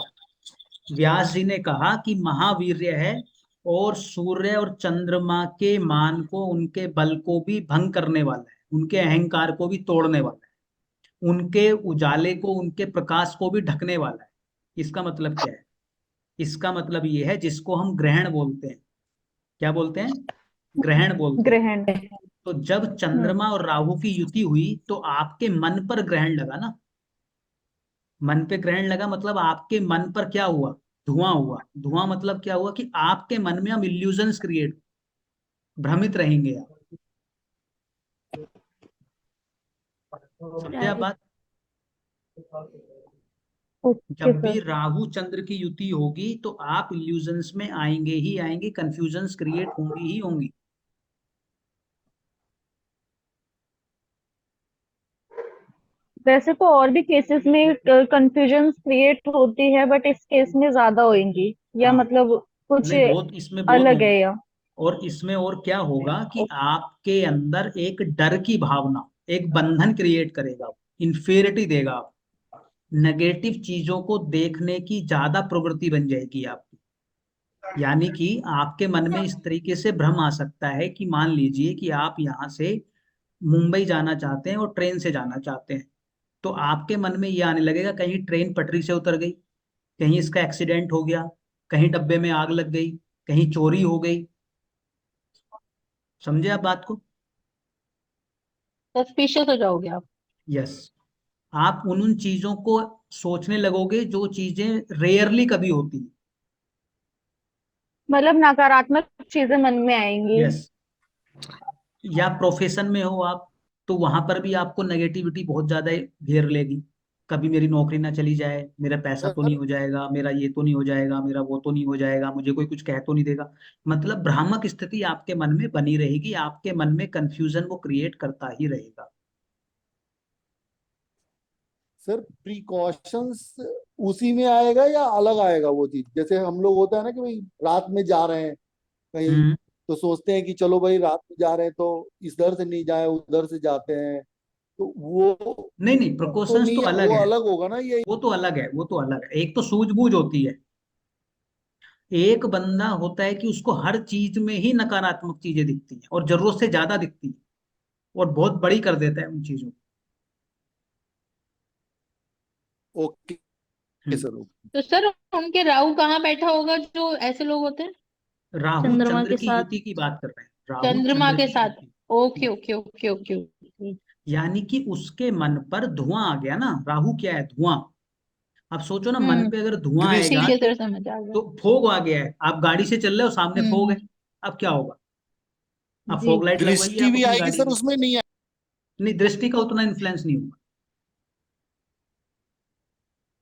Speaker 1: व्यास जी ने कहा कि महावीर्य है, और सूर्य और चंद्रमा के मान को, उनके बल को भी भंग करने वाला है, उनके अहंकार को भी तोड़ने वाला है, उनके उजाले को, उनके प्रकाश को भी ढकने वाला है। इसका मतलब क्या है? इसका मतलब ये है, जिसको हम ग्रहण बोलते हैं। क्या बोलते हैं? ग्रहण बोलते हैं।
Speaker 2: ग्रहण।
Speaker 1: तो जब चंद्रमा और राहु की युति हुई तो आपके मन पर ग्रहण लगा ना। मन पे ग्रहण लगा मतलब आपके मन पर क्या हुआ? धुआं हुआ। धुआं मतलब क्या हुआ कि आपके मन में हम इल्यूजन्स क्रिएट, भ्रमित रहेंगे आप। समझे आप
Speaker 5: राइट।
Speaker 1: बात?
Speaker 2: ओके
Speaker 1: जब भी
Speaker 2: सर।
Speaker 1: राहु चंद्र की युति होगी तो आप इल्यूजन्स में आएंगे ही आएंगे, कंफ्यूजन्स क्रिएट होंगी ही होंगी।
Speaker 2: वैसे तो और भी केसेस में कंफ्यूजन क्रिएट होती है, बट इस केस में ज्यादा होंगी, या
Speaker 1: हाँ,
Speaker 2: मतलब कुछ
Speaker 1: नहीं बहुत, इसमें बहुत
Speaker 2: अलग है
Speaker 1: होंगी।
Speaker 2: या?
Speaker 1: और इसमें और क्या होगा कि आपके अंदर एक डर की भावना, एक बंधन क्रिएट करेगा, इन्फेरिटी देगा आप, नेगेटिव चीजों को देखने की ज्यादा प्रवृत्ति बन जाएगी आपकी। यानी कि आपके मन में इस तरीके से भ्रम आ सकता है कि मान लीजिए कि आप यहाँ से मुंबई जाना चाहते हैं और ट्रेन से जाना चाहते हैं, तो आपके मन में ये आने लगेगा कहीं ट्रेन पटरी से उतर गई, कहीं इसका एक्सीडेंट हो गया, कहीं डब्बे में आग लग गई, कहीं चोरी हो गई। समझे आप बात को?
Speaker 8: सस्पिशियस हो जाओगे आप।
Speaker 1: यस, आप उन चीजों को सोचने लगोगे जो चीजें रेयरली कभी होती हैं।
Speaker 2: मतलब नकारात्मक चीजें मन में आएंगी।
Speaker 1: यस, या प्रोफेशन में हो आप, तो वहां पर भी आपको नेगेटिविटी बहुत ज्यादा घेर लेगी। कभी मेरी नौकरी ना चली जाए, मेरा पैसा तो नहीं
Speaker 6: सर
Speaker 1: हो जाएगा, मेरा ये तो नहीं हो जाएगा, मेरा वो तो नहीं हो जाएगा, मुझे कोई कुछ कह तो नहीं देगा। मतलब भ्रामक स्थिति आपके मन में बनी रहेगी, आपके मन में कंफ्यूजन वो क्रिएट करता ही रहेगा।
Speaker 6: सर प्रिकॉशंस उसी में आएगा या अलग आएगा वो चीज? जैसे हम लोग होता है ना कि भाई रात में जा रहे हैं कहीं,
Speaker 1: हम्म।
Speaker 6: तो सोचते हैं कि चलो भाई रात में जा रहे हैं तो इधर से नहीं जाए उधर से जाते हैं, तो वो
Speaker 1: नहीं नहीं,
Speaker 6: तो
Speaker 1: प्रिकॉशंस तो
Speaker 6: नहीं,
Speaker 1: अलग
Speaker 6: वो
Speaker 1: है।
Speaker 6: अलग होगा ना ये?
Speaker 1: वो तो अलग है, वो तो अलग है। एक तो सूझबूझ होती है। एक बंदा होता है कि उसको हर चीज में ही नकारात्मक चीजें दिखती हैं, और जरूरत से ज्यादा दिखती है, और बहुत बड़ी कर देता है उन चीजों को।
Speaker 6: Okay
Speaker 1: hmm.
Speaker 6: Sir, okay.
Speaker 8: तो सर उनके राहु कहाँ बैठा होगा जो ऐसे लोग होते हैं?
Speaker 1: राहु
Speaker 5: चंद्रमा
Speaker 1: चंद्र
Speaker 5: के
Speaker 1: की
Speaker 5: साथ।
Speaker 1: युति की बात कर रहे हैं, राहु
Speaker 8: चंद्रमा
Speaker 1: चंद्र
Speaker 8: के
Speaker 1: की
Speaker 8: साथ।
Speaker 1: युति।
Speaker 8: Okay okay okay okay okay.
Speaker 1: यानी कि उसके मन पर धुआं आ गया ना। राहु क्या है? धुआं। अब सोचो ना, मन
Speaker 8: हम्म।
Speaker 1: पे अगर धुआं
Speaker 6: दृष्टि।
Speaker 1: आएगा
Speaker 8: ठीक है
Speaker 1: तो
Speaker 8: सर, समझ आ गया।
Speaker 1: तो फोग आ गया है, आप गाड़ी से चल रहे हो, सामने फोग है,
Speaker 8: हम्म।
Speaker 1: अब क्या होगा? आप
Speaker 5: जी।
Speaker 1: फोग लाइट लगवाइए
Speaker 6: दृष्टि
Speaker 1: आप
Speaker 6: भी
Speaker 1: अपनी
Speaker 6: आएगी
Speaker 1: गाड़ी
Speaker 6: सर
Speaker 1: में।
Speaker 6: उसमें, नहीं
Speaker 1: नहीं, दृष्टि का उतना इन्फ्लुएंस नहीं होगा।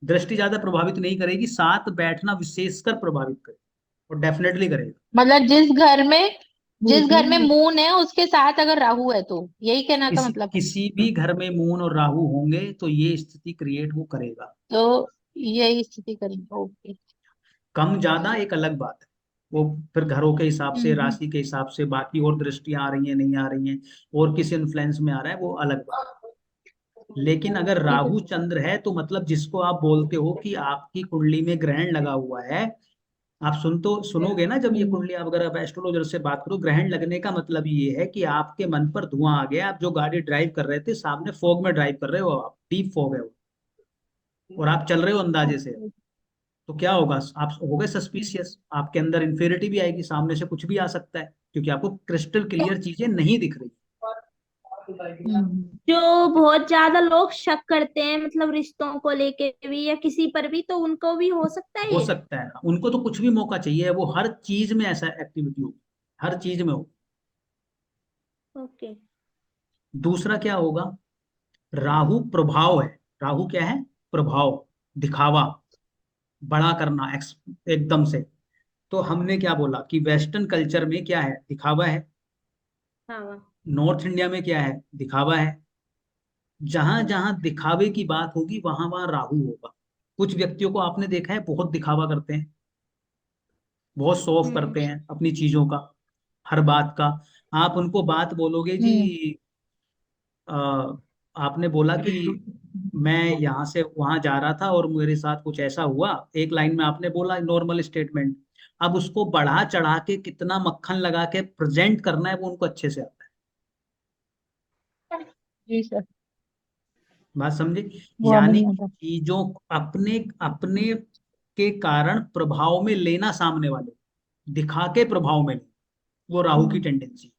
Speaker 1: दृष्टि ज्यादा प्रभावित नहीं करेगी, साथ बैठना विशेषकर प्रभावित करेगा, और डेफिनेटली करेगा।
Speaker 8: मतलब जिस घर में मून है उसके साथ अगर राहु है, तो यही कहना का मतलब है।
Speaker 1: किसी भी घर में मून और राहु होंगे तो ये स्थिति क्रिएट वो करेगा।
Speaker 8: तो यही स्थिति करेंगे। ओके।
Speaker 1: कम ज्यादा एक अलग बात है, वो फिर घरों के हिसाब से,
Speaker 8: हम्म।
Speaker 1: राशि के हिसाब से, बाकी और दृष्टियां आ रही हैं नहीं आ रही हैं, और किस इन्फ्लुएंस में आ रहा है, वो अलग बात लेकिन अगर राहु चंद्र है तो मतलब जिसको आप बोलते हो कि आपकी कुंडली में ग्रहण लगा हुआ है, आप सुनोगे ना जब ये कुंडली, आप अगर आप एस्ट्रोलॉजर से बात करो, ग्रहण लगने का मतलब ये है कि आपके मन पर धुआं आ गया, आप जो गाड़ी ड्राइव कर रहे थे सामने फॉग में ड्राइव कर रहे हो, आप डीप फॉग है वो, और आप चल रहे हो अंदाजे से, तो क्या होगा, आप हो गए सस्पिशियस, आपके अंदर इंफिनिटी भी आएगी, सामने से कुछ भी आ सकता है क्योंकि आपको क्रिस्टल क्लियर चीजें नहीं दिख रही।
Speaker 5: जो बहुत ज्यादा लोग शक करते हैं मतलब रिश्तों को लेके भी या किसी पर भी, तो उनको भी हो सकता है
Speaker 1: हो
Speaker 5: ये।
Speaker 1: सकता है, उनको तो कुछ भी मौका चाहिए, वो हर चीज में ऐसा एक्टिविटी होगी, हर चीज में हो।
Speaker 5: ओके।
Speaker 1: दूसरा क्या होगा, राहु प्रभाव है, राहु क्या है, प्रभाव, दिखावा, बड़ा करना, एकदम से। तो हमने क्या बोला कि वेस्टर्न कल्चर में क्या है, दिखावा है,
Speaker 5: हाँ।
Speaker 1: नॉर्थ इंडिया में क्या है, दिखावा है। जहां जहां दिखावे की बात होगी वहां वहां राहु होगा। कुछ व्यक्तियों को आपने देखा है बहुत दिखावा करते हैं, बहुत शो ऑफ करते हैं अपनी चीजों का, हर बात का। आप उनको बात बोलोगे जी, अ, आपने बोला कि मैं यहाँ से वहां जा रहा था और मेरे साथ कुछ ऐसा हुआ, एक लाइन में आपने बोला नॉर्मल स्टेटमेंट, अब उसको बढ़ा चढ़ा के कितना मक्खन लगा के प्रेजेंट करना है वो उनको अच्छे से आता है।
Speaker 8: जी सर,
Speaker 1: बात समझे?
Speaker 8: वो हमें
Speaker 1: यानी
Speaker 8: नहीं
Speaker 1: कि
Speaker 8: आता।
Speaker 1: चीजों अपने अपने के कारण प्रभाव में लेना, सामने वाले दिखा के प्रभाव में लेना, वो राहु की टेंडेंसी।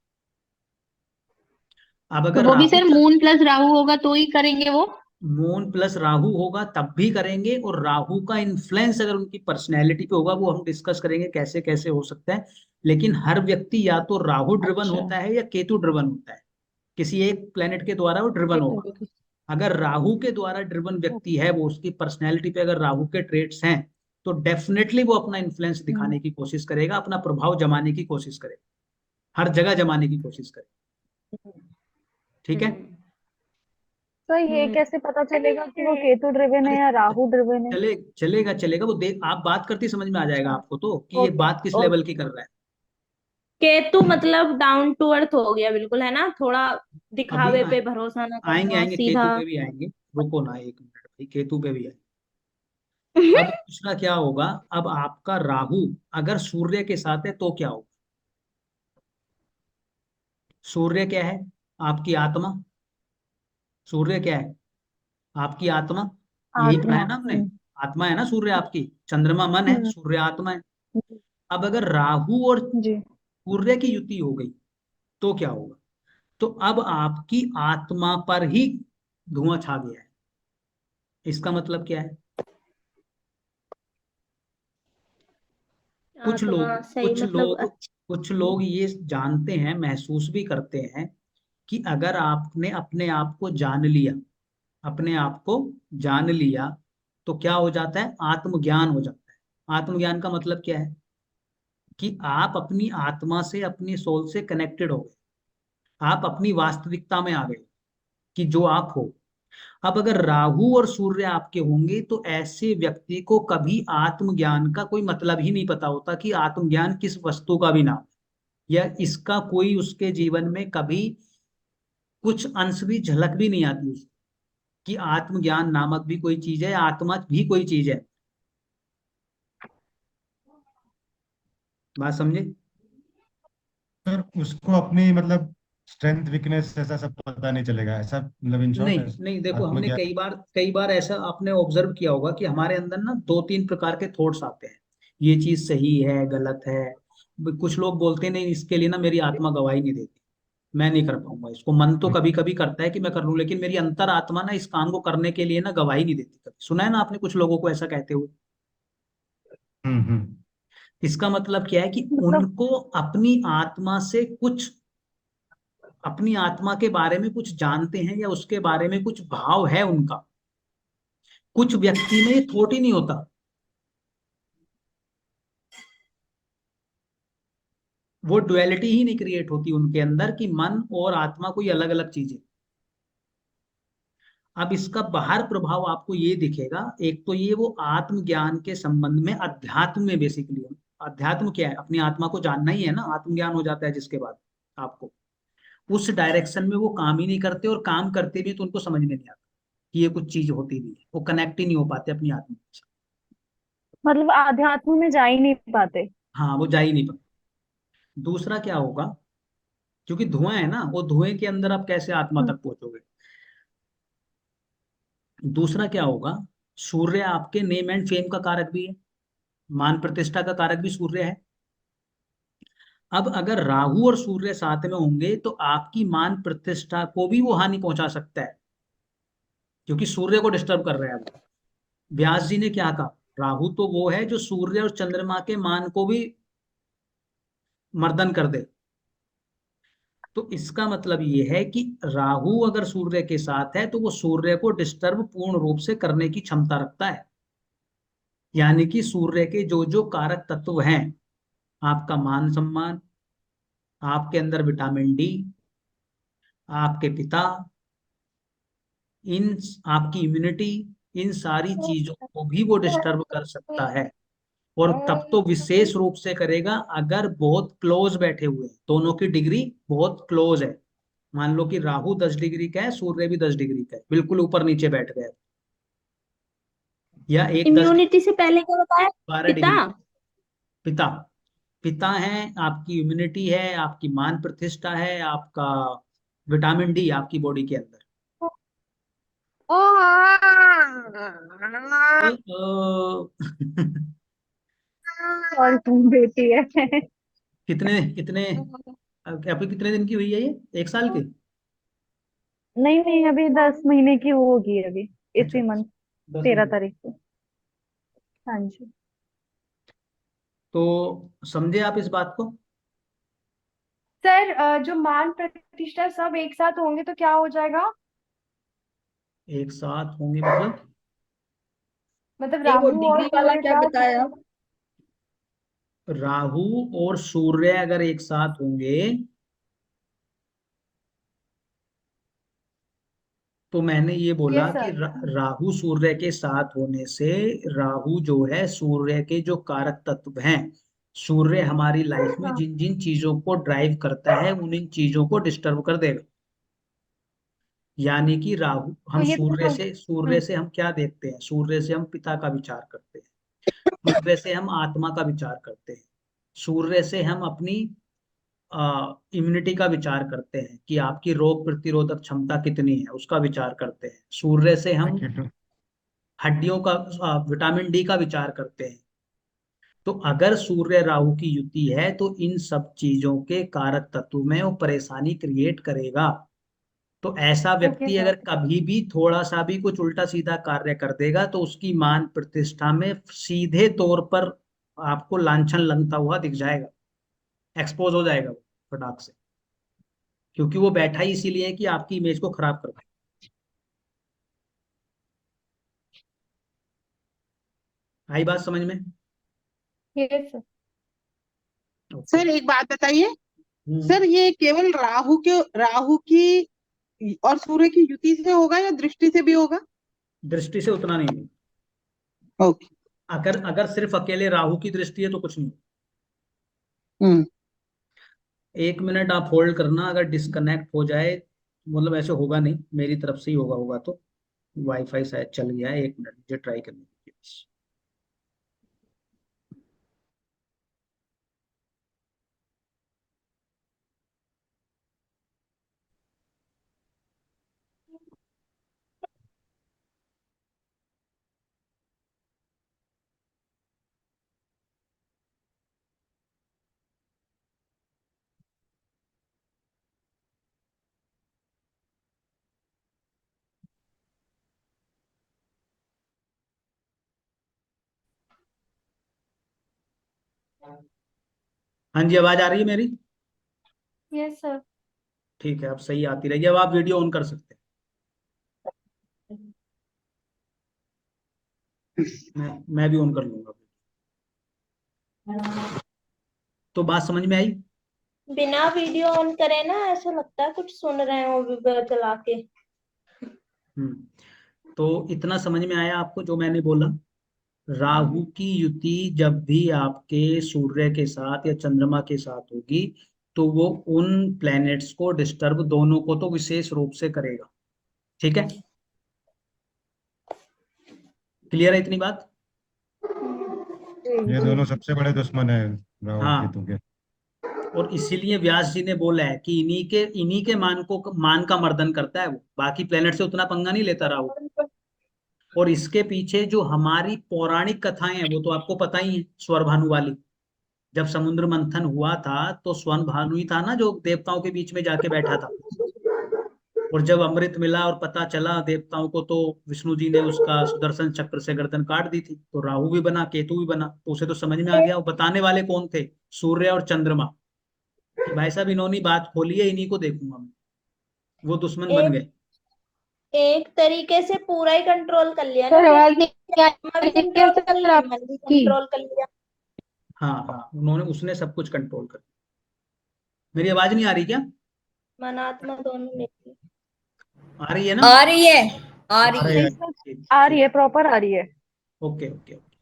Speaker 1: अब
Speaker 8: तो
Speaker 1: अगर
Speaker 8: वो भी
Speaker 1: Rahu
Speaker 8: sir moon plus Rahu होगा तो ही करेंगे वो?
Speaker 1: मून प्लस राहु होगा तब भी करेंगे, और राहु का इन्फ्लुएंस अगर उनकी पर्सनैलिटी पे होगा वो हम डिस्कस करेंगे कैसे कैसे हो सकता है। लेकिन हर व्यक्ति या तो राहु ड्रिवन
Speaker 8: अच्छा।
Speaker 1: होता है या केतु ड्रिवन होता है, किसी एक प्लेनेट के द्वारा वो ड्रिवन होगा। अगर राहु के द्वारा ड्रिवन व्यक्ति है, वो उसकी पर्सनैलिटी पे अगर राहु के ट्रेट्स हैं, तो डेफिनेटली वो अपना इन्फ्लुएंस दिखाने की कोशिश करेगा, अपना प्रभाव जमाने की कोशिश करेगा, हर जगह जमाने की कोशिश करेगा। ठीक है?
Speaker 2: तो ये कैसे पता चलेगा कि वो केतु ड्रिवन है
Speaker 1: अरे
Speaker 2: या राहु ड्रिवन है?
Speaker 1: चलेगा चलेगा, वो देख आप बात करते समझ में आ जाएगा
Speaker 2: अच्छा।
Speaker 1: आपको तो कि ये
Speaker 2: ओके।
Speaker 1: बात किस
Speaker 2: ओके।
Speaker 1: लेवल की कर रहा है।
Speaker 5: केतु मतलब डाउन टू अर्थ हो गया बिल्कुल, है ना, थोड़ा
Speaker 1: अभी
Speaker 5: दिखावे पे भरोसा ना
Speaker 1: आएंगे
Speaker 5: करना,
Speaker 1: आएंगे
Speaker 5: सीधा।
Speaker 1: केतु पे भी आएंगे, रुको ना एक मिनट भाई, केतु पे भी आएंगे। अब दूसरा क्या होगा, अब आपका राहु अगर सूर्य के साथ है तो क्या होगा। सूर्य क्या है, आपकी आत्मा। सूर्य क्या है, आपकी आत्मा। यही पढ़ा
Speaker 2: आत्मा।
Speaker 1: है ना हमने, आत्मा है ना सूर्य आपकी, चंद्रमा मन है,
Speaker 2: हम्म।
Speaker 1: सूर्य आत्मा है। अब अगर राहु और
Speaker 2: जी।
Speaker 1: सूर्य की युति हो गई तो क्या होगा, तो अब आपकी आत्मा पर ही धुआं छा गया है। इसका मतलब क्या है, कुछ लोग
Speaker 5: आत्मा सही
Speaker 1: कुछ
Speaker 5: मतलब
Speaker 1: लोग
Speaker 5: अच्छा।
Speaker 1: कुछ लोग ये जानते हैं, महसूस भी करते हैं कि अगर आपने अपने आप को जान लिया, अपने आप को जान लिया, तो क्या हो जाता है, आत्मज्ञान हो जाता है। आत्मज्ञान का मतलब क्या है कि आप अपनी आत्मा से, अपनी सोल से कनेक्टेड हो गए, आप अपनी वास्तविकता में आ गए कि जो आप हो। अब अगर राहु और सूर्य आपके होंगे तो ऐसे व्यक्ति को कभी आत्मज्ञान का कोई मतलब ही नहीं पता होता कि आत्मज्ञान किस वस्तु का भी नाम है, या इसका कोई उसके जीवन में कभी कुछ अंश भी, झलक भी नहीं आती उसकी, कि आत्मज्ञान नामक भी कोई चीज है, आत्मा भी कोई चीज है। बात समझे?
Speaker 4: सर उसको अपनी मतलब स्ट्रेंथ वीकनेस ऐसा सब पता नहीं चलेगा, ऐसा मतलब इन शॉर्ट
Speaker 1: नहीं नहीं, देखो हमने
Speaker 4: आत्मज्ञान।
Speaker 1: कई बार ऐसा आपने ऑब्जर्व किया होगा कि हमारे अंदर ना दो तीन प्रकार के थॉट्स आते हैं, ये चीज सही है गलत है। कुछ लोग बोलते नहीं, इसके लिए ना मेरी आत्मा गवाही नहीं देती, मैं नहीं कर पाऊंगा इसको। मन तो कभी कभी करता है कि मैं कर लूं, लेकिन मेरी अंतर आत्मा ना इस काम को करने के लिए ना गवाही नहीं देती। कभी सुना है ना आपने कुछ लोगों को ऐसा कहते हुए?
Speaker 4: हम्म।
Speaker 1: इसका मतलब क्या है कि
Speaker 2: मतलब
Speaker 1: उनको अपनी आत्मा से कुछ, अपनी आत्मा के बारे में कुछ जानते हैं या उसके बारे में कुछ भाव है उनका। कुछ व्यक्ति में ये थॉट ही नहीं होता, वो डुअलिटी ही नहीं क्रिएट होती उनके अंदर कि मन और आत्मा कोई अलग अलग चीजें। अब इसका बाहर प्रभाव आपको ये दिखेगा, एक तो ये वो आत्मज्ञान के संबंध में, अध्यात्म में बेसिकली। अध्यात्म क्या है, अपनी आत्मा को जानना ही है ना, आत्मज्ञान हो जाता है जिसके बाद आपको, उस डायरेक्शन में वो काम ही नहीं करते, और काम करते भी तो उनको समझ में नहीं आता। कि ये कुछ चीज होती भी है, वो कनेक्ट ही नहीं हो पाते अपनी आत्मा से।
Speaker 2: मतलब आध्यात्म में जा ही नहीं पाते।
Speaker 1: हाँ, वो जा ही नहीं पाते। दूसरा क्या होगा, क्योंकि धुआं है ना, वो धुएं के अंदर आप कैसे आत्मा
Speaker 2: हम्म।
Speaker 1: तक पहुंचोगे। दूसरा क्या होगा, सूर्य आपके नेम एंड फेम का कारक भी है, मान प्रतिष्ठा का कारक भी सूर्य है। अब अगर राहु और सूर्य साथ में होंगे तो आपकी मान प्रतिष्ठा को भी वो हानि पहुंचा सकता है, क्योंकि सूर्य को डिस्टर्ब कर रहा है वो। व्यास जी ने क्या कहा, राहु तो वो है जो सूर्य और चंद्रमा के मान को भी मर्दन कर दे। तो इसका मतलब ये है कि राहु अगर सूर्य के साथ है तो वो सूर्य को डिस्टर्ब पूर्ण रूप से करने की क्षमता रखता है। यानी कि सूर्य के जो जो कारक तत्व हैं, आपका मान सम्मान, आपके अंदर विटामिन डी, आपके पिता, इन आपकी इम्यूनिटी, इन सारी चीजों को भी वो डिस्टर्ब कर सकता है। और तब तो विशेष रूप से करेगा अगर बहुत क्लोज बैठे हुए हैं, दोनों की डिग्री बहुत क्लोज है। मान लो कि राहु 10 डिग्री का है, सूर्य भी 10 डिग्री का है, बिल्कुल ऊपर नीचे बैठ गए, या एक 10 डिग्री,
Speaker 5: इम्यूनिटी से पहले क्या बताया?
Speaker 1: 12 डिग्री।
Speaker 5: पिता।
Speaker 1: पिता, पिता है, आपकी इम्यूनिटी है, आपकी मान प्रतिष्ठा है, आपका विटामिन डी आपकी बॉडी के अंदर। तो,
Speaker 2: और तुम बेटी है।
Speaker 1: कितने कितने अभी कितने दिन की हुई है ये, 1 साल की?
Speaker 2: नहीं नहीं, अभी 10 महीने की होगी अभी,
Speaker 1: अच्छा,
Speaker 2: इसी मंथ
Speaker 1: 10
Speaker 2: 13
Speaker 1: महीने
Speaker 2: तारीख को। हाँ जी।
Speaker 1: तो समझे आप इस बात को?
Speaker 9: सर जो मान प्रतिष्ठा सब एक साथ होंगे तो क्या हो जाएगा?
Speaker 1: एक साथ होंगे मतलब?
Speaker 9: मतलब
Speaker 7: नहीं, वो
Speaker 9: राहु और
Speaker 7: डिग्री वाला
Speaker 9: सूर्य
Speaker 7: क्या
Speaker 9: का
Speaker 7: बताया?
Speaker 1: राहु और सूर्य अगर एक साथ होंगे तो मैंने ये बोला
Speaker 9: यस
Speaker 1: कि
Speaker 9: सर।
Speaker 1: राहु सूर्य के साथ होने से, राहु जो है सूर्य के जो कारक तत्व हैं, सूर्य हमारी लाइफ में जिन जिन चीजों को ड्राइव करता है उन इन चीजों को डिस्टर्ब कर देगा। यानी कि राहु,
Speaker 9: तो
Speaker 1: हम
Speaker 9: ये तो
Speaker 1: सूर्य से हम क्या देखते हैं, सूर्य से हम पिता का विचार करते हैं, सूर्य से हम आत्मा का विचार करते हैं, सूर्य से हम अपनी इम्यूनिटी का विचार करते हैं कि आपकी रोग प्रतिरोधक क्षमता कितनी है, उसका विचार करते हैं। सूर्य से हम
Speaker 4: किटू।
Speaker 1: हड्डियों का, विटामिन डी का विचार करते हैं। तो अगर सूर्य राहु की युति है तो इन सब चीजों के कारक तत्व में वो परेशानी क्रिएट करेगा। तो ऐसा
Speaker 9: ओके
Speaker 1: व्यक्ति
Speaker 9: सर।
Speaker 1: अगर कभी भी थोड़ा सा भी कुछ उल्टा सीधा कार्य कर देगा तो उसकी मान प्रतिष्ठा में सीधे तौर पर आपको लांछन लगता हुआ दिख जाएगा, एक्सपोज हो जाएगा वो फटाक से, क्योंकि वो बैठा ही इसीलिए है कि आपकी इमेज को खराब कर पाए। आई बात समझ में?
Speaker 9: Yes sir.
Speaker 1: ओके।
Speaker 10: सर एक बात बताइए,
Speaker 1: हम्म।
Speaker 10: सर ये केवल राहु की और सूर्य की युति से होगा या दृष्टि से भी होगा?
Speaker 1: दृष्टि से उतना नहीं है।
Speaker 10: ओके।
Speaker 1: अगर अगर सिर्फ अकेले राहु की दृष्टि है तो कुछ नहीं।
Speaker 10: हम्म।
Speaker 1: 1 मिनट आप होल्ड करना, अगर डिस्कनेक्ट हो जाए, मतलब ऐसे होगा नहीं, मेरी तरफ से ही होगा तो वाईफाई शायद चल गया है, 1 मिनट मुझे ट्राई करने दीजिए बस। हाँ जी, आवाज आ रही है मेरी?
Speaker 9: Yes sir.
Speaker 1: ठीक है, अब सही आती रहेगी। अब आप वीडियो ऑन कर सकते हैं, मैं भी ऑन कर लूंगा। तो बात समझ में आई?
Speaker 5: बिना वीडियो ऑन करे ना ऐसा लगता है कुछ सुन रहे हो वीडियो चला के।
Speaker 1: तो इतना समझ में आया आपको जो मैंने बोला? राहु की युति जब भी आपके सूर्य के साथ या चंद्रमा के साथ होगी तो वो उन प्लैनेट्स को डिस्टर्ब, दोनों को तो विशेष रूप से करेगा। ठीक है? क्लियर है इतनी बात?
Speaker 4: ये दोनों सबसे बड़े दुश्मन है राहु
Speaker 1: हाँ,
Speaker 4: केतु के।
Speaker 1: और इसीलिए व्यास जी ने बोला है कि इन्हीं के मान का मर्दन करता है वो, बाकी प्लेनेट से उतना पंगा नहीं लेता राहु। और इसके पीछे जो हमारी पौराणिक कथाएं हैं वो तो आपको पता ही है, स्वर भानु वाली। जब समुद्र मंथन हुआ था तो स्वर्ण भानु ही था ना जो देवताओं के बीच में जाके बैठा था। और जब अमृत मिला और पता चला देवताओं को, तो विष्णु जी ने उसका सुदर्शन चक्र से गर्दन काट दी थी। तो राहु भी बना, केतु भी बना, तो उसे तो समझ में आ गया। वो बताने वाले कौन थे? सूर्य और चंद्रमा, कि भाई साहब इन्होंने बात खोली है, इन्हीं को देखूंगा मैं। वो दुश्मन बन गए।
Speaker 5: एक तरीके से पूरा ही कंट्रोल कर लिया ना,
Speaker 8: सर आवाज
Speaker 5: जैसे
Speaker 8: नहीं आ
Speaker 5: आत्मा भी
Speaker 8: रही है
Speaker 5: कंट्रोल कर
Speaker 8: सर
Speaker 5: ली, मन भी
Speaker 8: आपकी।
Speaker 5: कंट्रोल कर लिया।
Speaker 1: हाँ हाँ, उसने सब कुछ कंट्रोल कर लिया। मेरी आवाज नहीं आ रही क्या?
Speaker 5: मन आत्मा दोनों लेती।
Speaker 1: आ रही है ना?
Speaker 3: आ रही है, आ
Speaker 1: आ
Speaker 3: रही
Speaker 1: रही
Speaker 3: है।
Speaker 1: है।
Speaker 2: सर
Speaker 1: ठीक
Speaker 2: आ
Speaker 1: ठीक।
Speaker 2: रही है, प्रॉपर आ रही है।
Speaker 1: ओके ओके ओके,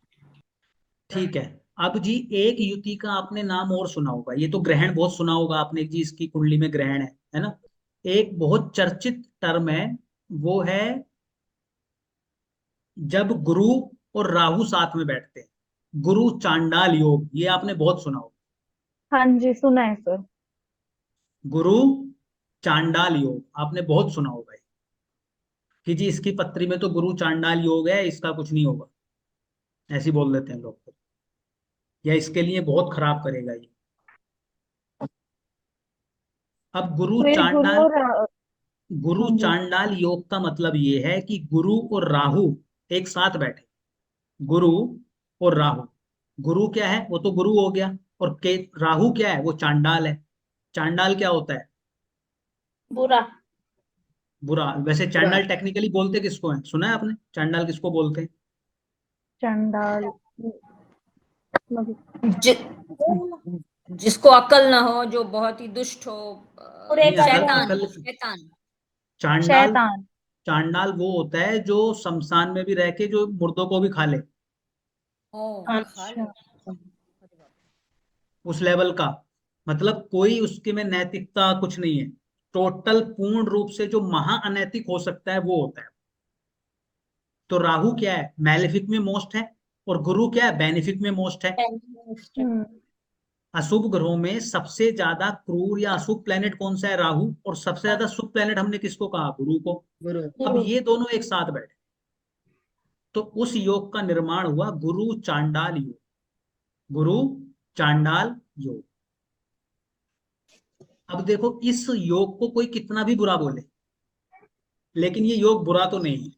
Speaker 1: ठीक है। अब जी एक युति का आपने नाम और सुना होगा, ये तो ग्रहण बहुत सुना होगा आपने जी, इसकी कुंडली में ग्रहण है ना? एक बहुत चर्चित टर्म है, वो है जब गुरु और राहु साथ में बैठते हैं, गुरु चांडाल योग, ये आपने बहुत सुना होगा।
Speaker 2: हाँ जी, सुना है सर।
Speaker 1: गुरु चांडाल योग आपने बहुत सुना होगा ये, कि जी इसकी पत्री में तो गुरु चांडाल योग है, इसका कुछ नहीं होगा, ऐसे ही बोल देते हैं लोग, या इसके लिए बहुत खराब करेगा ये। अब
Speaker 2: तो ये गुरु और
Speaker 1: गुरु
Speaker 2: हाँ जी।
Speaker 1: चांडाल योग का मतलब ये है कि गुरु और राहु एक साथ बैठे। गुरु और राहु, गुरु क्या है? वो तो गुरु हो गया। और के राहु क्या है? वो चांडाल है। चांडाल क्या होता है?
Speaker 5: बुरा।
Speaker 1: बुरा। वैसे चांडाल टेक्निकली बोलते किसको है, सुना है आपने चांडाल किसको बोलते हैं?
Speaker 2: चंडाल मतलब
Speaker 3: जिसको अकल ना हो, जो बहुत ही दुष्ट हो,
Speaker 5: बुरे
Speaker 1: नहीं, अकल
Speaker 5: कर्म।
Speaker 1: अकल
Speaker 3: शैतान।
Speaker 1: चांडाल,
Speaker 2: शैतान।
Speaker 1: चांडाल वो होता है जो शमशान में भी रह के जो मुर्दों को भी खा ले,
Speaker 3: ओ, खा
Speaker 2: अच्छा।
Speaker 3: ले।
Speaker 1: उस लेवल का। मतलब कोई उसके में नैतिकता कुछ नहीं है, टोटल पूर्ण रूप से जो महा अनैतिक हो सकता है वो होता है। तो राहु क्या है? मैलेफिक में मोस्ट है। और गुरु क्या है? बेनिफिक में मोस्ट है।
Speaker 2: हम्म।
Speaker 1: अशुभ ग्रहों में सबसे ज्यादा क्रूर या अशुभ प्लेनेट कौन सा है? राहु। और सबसे ज्यादा शुभ प्लेनेट हमने किसको कहा? गुरु को। अब ये दोनों एक साथ बैठे, तो उस योग का निर्माण हुआ गुरु चांडाल योग। गुरु चांडाल योग। अब देखो, इस योग को कोई कितना भी बुरा बोले, लेकिन ये योग बुरा तो नहीं है।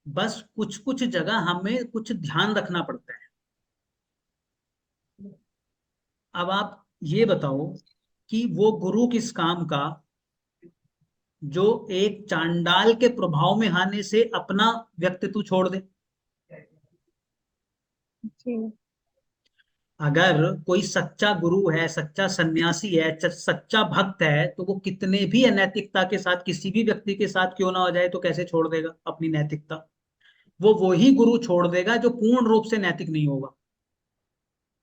Speaker 1: बस कुछ कुछ जगह हमें कुछ ध्यान रखना पड़ता है। अब आप ये बताओ कि वो गुरु किस काम का जो एक चांडाल के प्रभाव में आने से अपना व्यक्तित्व छोड़ दे।
Speaker 2: जी।
Speaker 1: अगर कोई सच्चा गुरु है, सच्चा सन्यासी है, सच्चा भक्त है, तो वो कितने भी अनैतिकता के साथ किसी भी व्यक्ति के साथ क्यों ना हो जाए, तो कैसे छोड़ देगा अपनी नैतिकता? वो वही गुरु छोड़ देगा जो पूर्ण रूप से नैतिक नहीं होगा,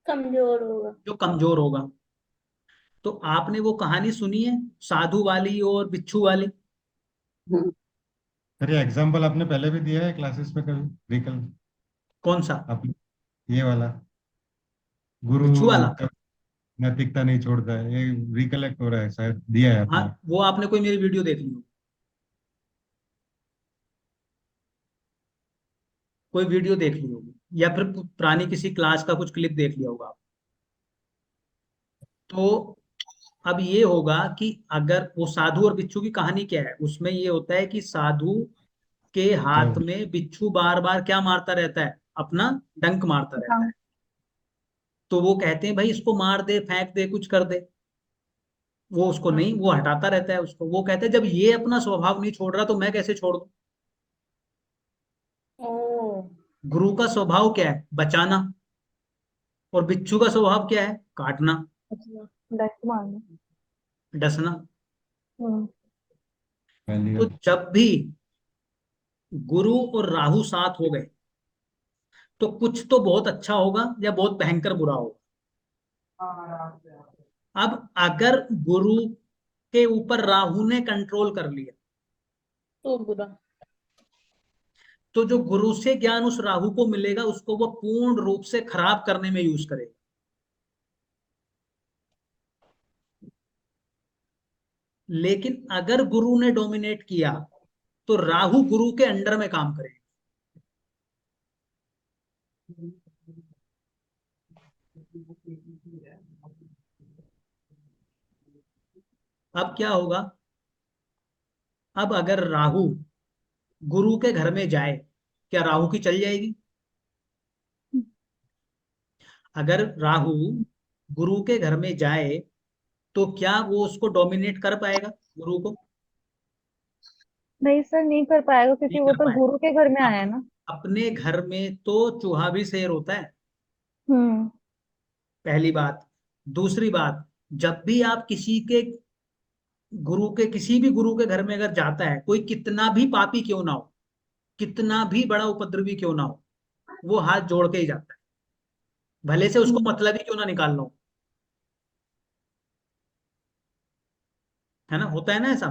Speaker 5: कमजोर होगा।
Speaker 1: जो कमजोर होगा। तो आपने वो कहानी सुनी है साधु वाली और बिच्छू वाली?
Speaker 4: सर ये एग्जाम्पल आपने पहले भी दिया है क्लासेस में कभी रिकल?
Speaker 1: कौन सा?
Speaker 4: आप ये वाला गुरु
Speaker 1: बिच्छू वाला?
Speaker 4: का नैतिकता नहीं छोड़ता है, ये रिकलेक्ट हो रहा है, शायद दिया है
Speaker 1: हाँ,
Speaker 4: आपने।
Speaker 1: वो आपने कोई मेरी वीडियो देख ली हो, कोई वीडियो देख ली होगी, या फिर पुरानी किसी क्लास का कुछ क्लिप देख लिया होगा आप। तो अब ये होगा कि अगर वो साधु और बिच्छू की कहानी क्या है, उसमें ये होता है कि साधु के हाथ
Speaker 4: जब
Speaker 1: में बिच्छू बार बार क्या मारता रहता है? अपना डंक मारता रहता
Speaker 2: हाँ।
Speaker 1: है। तो वो कहते हैं भाई इसको मार दे, फेंक दे, कुछ कर दे। वो उसको नहीं, वो हटाता रहता है उसको। वो कहते हैं जब ये अपना स्वभाव नहीं छोड़ रहा तो मैं कैसे छोड़ दूं?
Speaker 5: ओ।
Speaker 1: गुरु का स्वभाव क्या है? बचाना। और बिच्छू का स्वभाव क्या है? काटना,
Speaker 2: दस मारना।
Speaker 1: डसना।
Speaker 2: हम्म।
Speaker 4: पहली
Speaker 1: तो
Speaker 4: बार
Speaker 1: जब भी गुरु और राहु साथ हो गए तो कुछ तो बहुत अच्छा होगा या बहुत भयंकर बुरा होगा। अब अगर गुरु के ऊपर राहु ने कंट्रोल कर लिया
Speaker 5: तो बुरा।
Speaker 1: तो जो गुरु से ज्ञान उस राहु को मिलेगा उसको वो पूर्ण रूप से खराब करने में यूज करेगा। लेकिन अगर गुरु ने डोमिनेट किया तो राहु गुरु के अंडर में काम करेगा। अब क्या होगा, अब अगर राहु गुरु के घर में जाए, क्या राहु की चल जाएगी? अगर राहु गुरु के घर में जाए तो क्या वो उसको डोमिनेट कर पाएगा, गुरु को?
Speaker 2: नहीं सर, नहीं कर पाएगा क्योंकि
Speaker 1: नहीं
Speaker 2: वो
Speaker 1: कर
Speaker 2: तो
Speaker 1: पाएगा।
Speaker 2: गुरु के घर में आया है ना।
Speaker 1: अपने घर में तो चूहा भी शेर होता है,
Speaker 2: हम्म।
Speaker 1: पहली बात। दूसरी बात, जब भी आप किसी के गुरु के, किसी भी गुरु के घर में अगर जाता है कोई, कितना भी पापी क्यों ना हो, कितना भी बड़ा उपद्रवी क्यों ना हो, वो हाथ जोड़ के ही जाता है, भले से उसको मतलब ही क्यों ना निकालना हो। है ना, होता है ना ऐसा।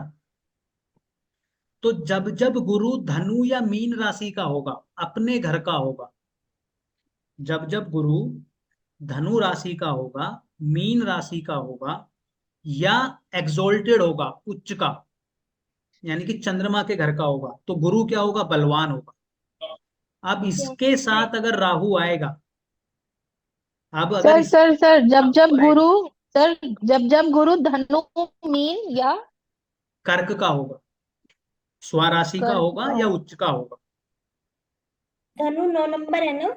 Speaker 1: तो जब जब गुरु धनु या मीन राशि का होगा, अपने घर का होगा, जब जब गुरु धनु राशि का होगा, मीन राशि का होगा, या एक्सोल्टेड होगा, उच्च का, यानी कि चंद्रमा के घर का होगा, तो गुरु क्या होगा, बलवान होगा। अब इसके साथ अगर राहु आएगा, अब अगर
Speaker 8: सर
Speaker 1: इस
Speaker 8: सर सर जब जब
Speaker 1: राहु आएगा,
Speaker 8: गुरु सर जब जब गुरु धनु मीन या
Speaker 1: कर्क का होगा, स्वराशि का
Speaker 8: कर्क
Speaker 1: होगा
Speaker 8: का
Speaker 1: या
Speaker 8: हो।
Speaker 1: उच्च का होगा।
Speaker 5: धनु 9 नंबर है ना?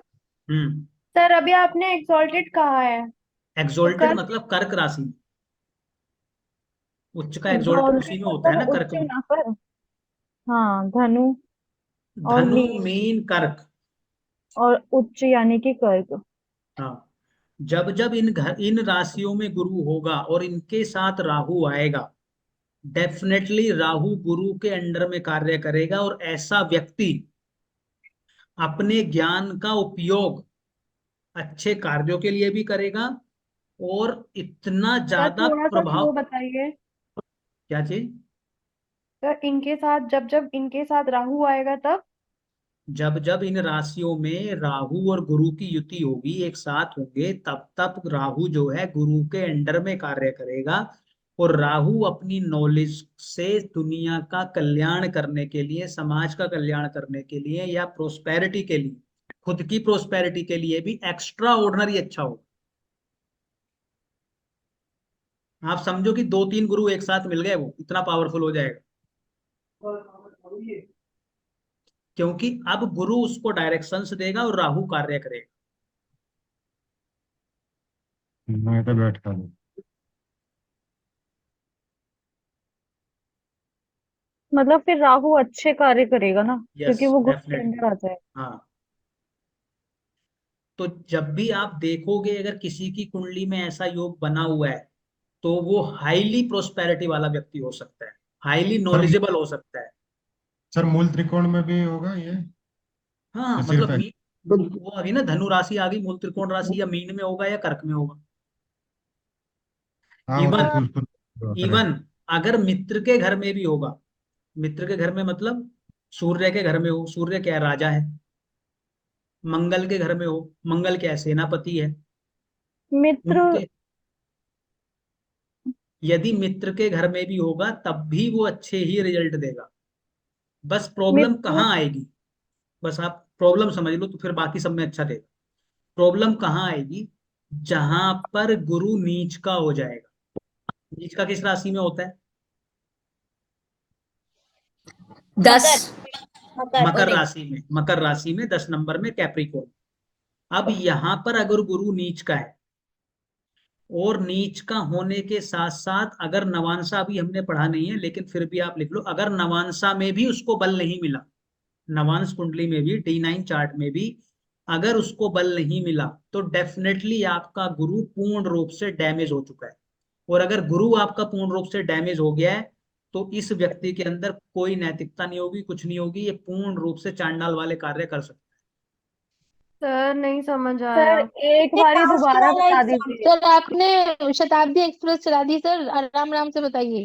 Speaker 1: हम्म।
Speaker 9: सर अभी आपने एक्सॉल्टेड कहा है तो
Speaker 1: एक्सोल्टेड
Speaker 9: कर्क
Speaker 1: मतलब कर्क राशि में, उच्च का एक्सोल्टेड
Speaker 2: exalted
Speaker 1: उसी में होता है ना,
Speaker 2: मतलब
Speaker 1: कर्क
Speaker 2: उच्च
Speaker 1: में।
Speaker 2: ना पर। हाँ, धनु और
Speaker 1: धनु
Speaker 2: मीन
Speaker 1: मीन कर्क।
Speaker 2: और उच्च यानी कि कर्क।
Speaker 1: हाँ, जब जब इन राशियों में गुरु होगा और इनके साथ राहु आएगा, डेफिनेटली राहु गुरु के अंडर में कार्य करेगा, और ऐसा व्यक्ति अपने ज्ञान का उपयोग अच्छे कार्यों के लिए भी करेगा, और इतना
Speaker 9: सर
Speaker 1: ज्यादा
Speaker 9: थोड़ा सा
Speaker 1: प्रभाव।
Speaker 9: स्लो बताइए।
Speaker 1: क्या चीज?
Speaker 9: सर इनके साथ, जब जब इनके साथ राहु आएगा तब?
Speaker 1: जब जब इन राशियों में राहु और गुरु की युति होगी, एक साथ होंगे, तब तब राहु जो है गुरु के अंडर में कार्य करेगा, और राहु अपनी नॉलेज से दुनिया का कल्याण करने के लिए, समाज का कल्याण करने के लिए, या प्रोस्पेरिटी के लिए, खुद की प्रोस्पेरिटी के लिए भी एक्स्ट्रा ऑर्डिनरी अच्छा हो। आप समझो कि दो तीन गुरु एक साथ मिल गए, वो इतना पावरफुल हो जाएगा, क्योंकि अब गुरु उसको डायरेक्शंस देगा और राहु कार्य करेगा।
Speaker 4: मैं तो बैठा हूँ।
Speaker 2: मतलब फिर राहु अच्छे कार्य करेगा ना,
Speaker 1: यस,
Speaker 2: क्योंकि वो गुरु के
Speaker 1: डेफिनेटली।
Speaker 2: अंदर आ जाएगा।
Speaker 1: हाँ, तो जब भी आप देखोगे अगर किसी की कुंडली में ऐसा योग बना हुआ है, तो वो हाईली प्रोस्पेरिटी वाला व्यक्ति हो सकता है, हाईली
Speaker 4: सर
Speaker 1: नॉलेजेबल हो सकता है।
Speaker 4: सर मूल त्रिकोण में भी होगा ये,
Speaker 1: हाँ,
Speaker 4: या
Speaker 1: मतलब
Speaker 4: सिर्फ है?
Speaker 1: वो आ गई ना, धनु राशि आ गई, मूल त्रिकोण राशि या मीन में होगा या कर्क में होगा।
Speaker 4: हाँ वो
Speaker 1: इवन
Speaker 4: तो उसको
Speaker 1: इवन
Speaker 4: करेक्ट।
Speaker 1: अगर मित्र के घर में भी होगा, मित्र के घर में मतलब सूर्य के घर में हो, सूर्य क्या है, राजा है। मंगल के घर में हो, मंगल क्या है, सेनापति है।
Speaker 2: मित्र।
Speaker 1: उनके, यदि मित्र के घर में भी होगा तब भी वो अच्छे ही रिजल्ट देगा। बस प्रॉब्लम
Speaker 2: मित्र।
Speaker 1: कहाँ आएगी, बस आप प्रॉब्लम समझ लो तो फिर बाकी सब में अच्छा देगा। प्रॉब्लम कहाँ आएगी, जहां पर गुरु नीच का हो जाएगा। नीच का किस राशि में होता है?
Speaker 3: 10।
Speaker 1: मकर राशि में, मकर राशि में 10 नंबर में कैप्रिकॉर्न। अब यहां पर अगर गुरु नीच का है, और नीच का होने के साथ साथ अगर नवांशा, अभी हमने पढ़ा नहीं है लेकिन फिर भी आप लिख लो, अगर नवांशा में भी उसको बल नहीं मिला, नवांश कुंडली में भी, D9 चार्ट में भी अगर उसको बल नहीं मिला, तो डेफिनेटली आपका गुरु पूर्ण रूप से डैमेज हो चुका है। और अगर गुरु आपका पूर्ण रूप से डैमेज हो गया है, तो इस व्यक्ति के अंदर कोई नैतिकता नहीं होगी, कुछ नहीं होगी, ये पूर्ण रूप से चांडाल वाले कार्य कर सकता
Speaker 9: सर नहीं समझ
Speaker 2: सर
Speaker 9: आया।
Speaker 2: एक बारी दोबारा बता दीजिए।
Speaker 8: सर आपने शताब्दी एक्सप्रेस चला दी सर, आराम आराम से बताइए।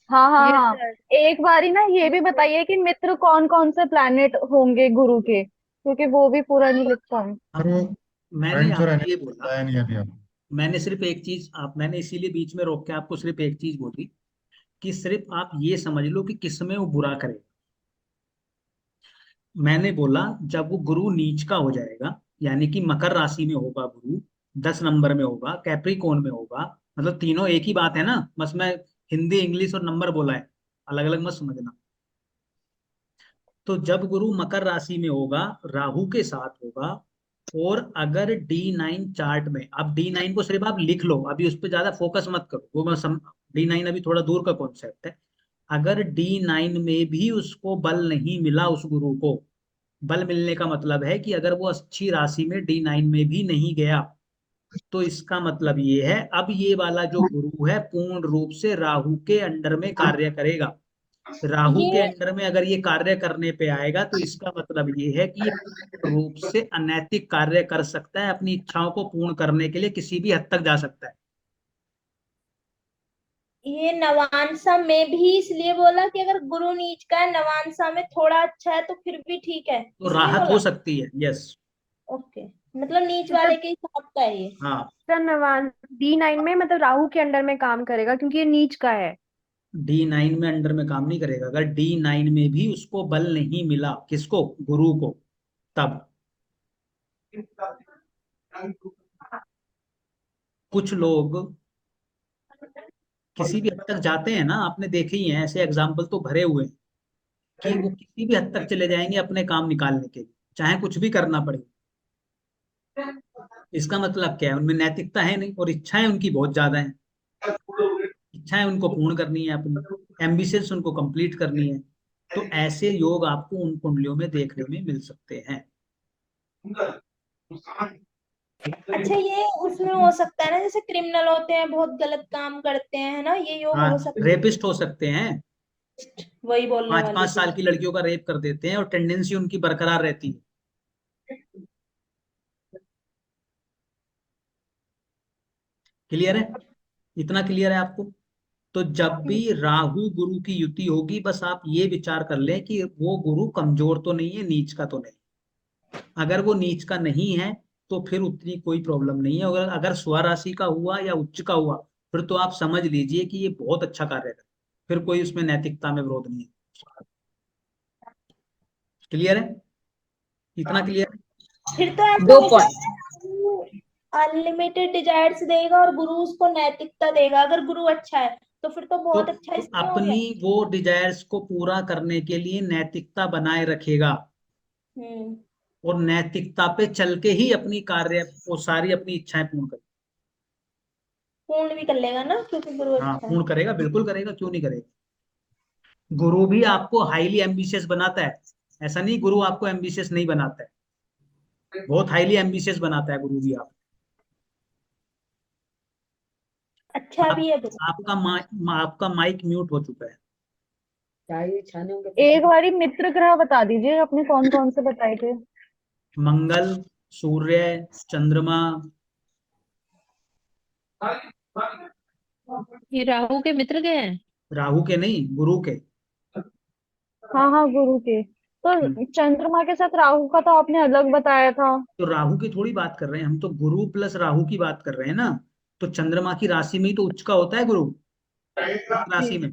Speaker 2: हाँ हाँ
Speaker 5: यस
Speaker 2: हाँ,
Speaker 5: सर।
Speaker 2: एक बारी ना ये भी बताइए कि मित्र कौन कौन से प्लैनेट होंगे गुरु के, क्योंकि वो भी पूरा नहीं लिख पाए।
Speaker 4: और वो
Speaker 1: मैंने
Speaker 4: फ्रेंड्स और
Speaker 1: आपको ये
Speaker 4: एनिमीज
Speaker 1: बोला,
Speaker 4: बताया नहीं अभी आपको।
Speaker 1: मैंने सिर्फ एक चीज मैंने इसीलिए बीच में रोक के आपको सिर्फ एक चीज बोली कि सिर्फ आप ये समझ लो कि किसमें वो बुरा करेगा। मैंने बोला जब वो गुरु नीच का हो जाएगा, यानी कि मकर राशि में होगा गुरु, 10 नंबर में होगा, कैप्रिकॉर्न में होगा, मतलब तीनों एक ही बात है ना, बस मैं हिंदी इंग्लिश और नंबर बोला है, अलग अलग मत समझना। तो जब गुरु मकर राशि में होगा, राहु के साथ होगा, और अगर D9 चार्ट में, अब D9 को सिर्फ आप लिख लो, अभी उस पर ज्यादा फोकस मत करो, वो D9 अभी थोड़ा दूर का कॉन्सेप्ट है। अगर D9 में भी उसको बल नहीं मिला, उस गुरु को बल मिलने का मतलब है कि अगर वो अच्छी राशि में D9 में भी नहीं गया, तो इसका मतलब ये है अब ये वाला जो गुरु है पूर्ण रूप से राहु के अंडर में कार्य करेगा। राहु के
Speaker 3: ये
Speaker 1: अंडर में अगर ये कार्य करने पे आएगा, तो इसका मतलब ये है कि ये पूर्ण रूप से अनैतिक कार्य कर सकता है, अपनी इच्छाओं को पूर्ण करने के लिए किसी भी हद तक जा सकता है।
Speaker 5: ये नवांशा में भी इसलिए बोला कि अगर गुरु नीच का है, नवांशा में थोड़ा अच्छा है तो फिर भी ठीक है,
Speaker 1: तो
Speaker 5: इसलिए
Speaker 1: राहत हो
Speaker 5: बोला।
Speaker 1: सकती है, यस।
Speaker 5: ओके, मतलब नीच
Speaker 9: मतलब
Speaker 5: वाले के हिसाब का है ये।
Speaker 1: हाँ,
Speaker 9: सर नवान D9 में मतलब राहु के अंडर में काम करेगा क्योंकि ये नीच का है।
Speaker 1: D9 में अंडर में काम नहीं करेगा, अगर D9 में भी उसको बल नहीं मिला, किसको, गुरु को, तब कुछ लोग किसी भी हद तक जाते हैं ना, आपने देखे ही हैं, ऐसे एग्जाम्पल तो भरे हुए हैं कि वो किसी भी हद तक चले जाएंगे अपने काम निकालने के लिए, चाहे कुछ भी करना पड़े। इसका मतलब क्या है, उनमें नैतिकता है नहीं, और इच्छाएं उनकी बहुत ज्यादा हैं, इच्छाएं उनको पूर्ण करनी है, अपनी एम्बिशंस उनको कंप्लीट करनी है। तो ऐसे योग आपको उन कुंडलियों में देखने में मिल सकते हैं।
Speaker 5: अच्छा, ये उसमें हो सकता है ना, जैसे क्रिमिनल होते हैं, बहुत गलत काम करते हैं, है ना, ये योग
Speaker 1: हाँ,
Speaker 5: हो सकता
Speaker 1: रेपिस्ट हो सकते हैं,
Speaker 5: है। वही बोलने
Speaker 1: पांच
Speaker 5: वाली
Speaker 1: पांच
Speaker 5: थी।
Speaker 1: साल की लड़कियों का रेप कर देते हैं और टेंडेंसी उनकी बरकरार रहती है। क्लियर है, इतना क्लियर है आपको? तो जब भी राहु गुरु की युति होगी, बस आप ये विचार कर लें कि वो गुरु कमजोर तो नहीं है, नीच का तो नहीं। अगर वो नीच का नहीं है तो फिर उतनी कोई प्रॉब्लम नहीं है, अगर अगर स्वराशि का हुआ या उच्च का हुआ, फिर तो आप समझ लीजिए कि ये बहुत अच्छा कार्य है, फिर कोई उसमें नैतिकता में विरोध नहीं है। क्लियर है, इतना क्लियर है?
Speaker 5: फिर तो ऐसा
Speaker 3: दो
Speaker 5: हो
Speaker 3: पॉइंट।
Speaker 5: सकता है, अनलिमिटेड डिजायर्स देगा और गुरु उसको नैतिकता देगा, अगर गुरु अच्छा है तो फिर तो बहुत अच्छा
Speaker 1: तो
Speaker 5: इसमें हो गया।
Speaker 1: अपनी वो डिजायर्स को पूरा करने के लिए नैतिकता बनाए रखेगा,
Speaker 5: हम्म।
Speaker 1: और नैतिकता पे चल के ही अपनी कार्य, वो सारी अपनी इच्छाएं पूर्ण करेगा।
Speaker 5: पूर्ण भी कर लेगा ना, क्योंकि गुरु
Speaker 1: हाँ,
Speaker 5: अच्छा है।
Speaker 1: पूर्ण करेगा, बिल्कुल करेगा, क्यों नहीं करेगा। गुरु भी आपको हाईली एम्बिशियस बनाता है, ऐसा नहीं गुरु आपको एम्बिशियस नहीं बनाता है, बहुत हाईली एम्बिशियस बनाता है गुरु भी आप।
Speaker 5: अच्छा भी है गुरु।
Speaker 1: आपका माइक म्यूट हो चुका है।
Speaker 2: एक बारी मित्र ग्रह बता दीजिए अपने कौन कौन से बताए थे।
Speaker 1: मंगल, सूर्य, चंद्रमा।
Speaker 8: ये राहु के मित्र गए हैं।
Speaker 1: राहु के नहीं, गुरु के।
Speaker 2: हाँ हाँ, गुरु के।
Speaker 1: हम्म,
Speaker 2: तो चंद्रमा के साथ राहु का तो आपने अलग बताया था।
Speaker 1: तो राहु की थोड़ी बात कर रहे हैं हम, तो गुरु प्लस राहु की बात कर रहे हैं ना। तो चंद्रमा की राशि में ही तो उच्च का होता है गुरु, राशि में।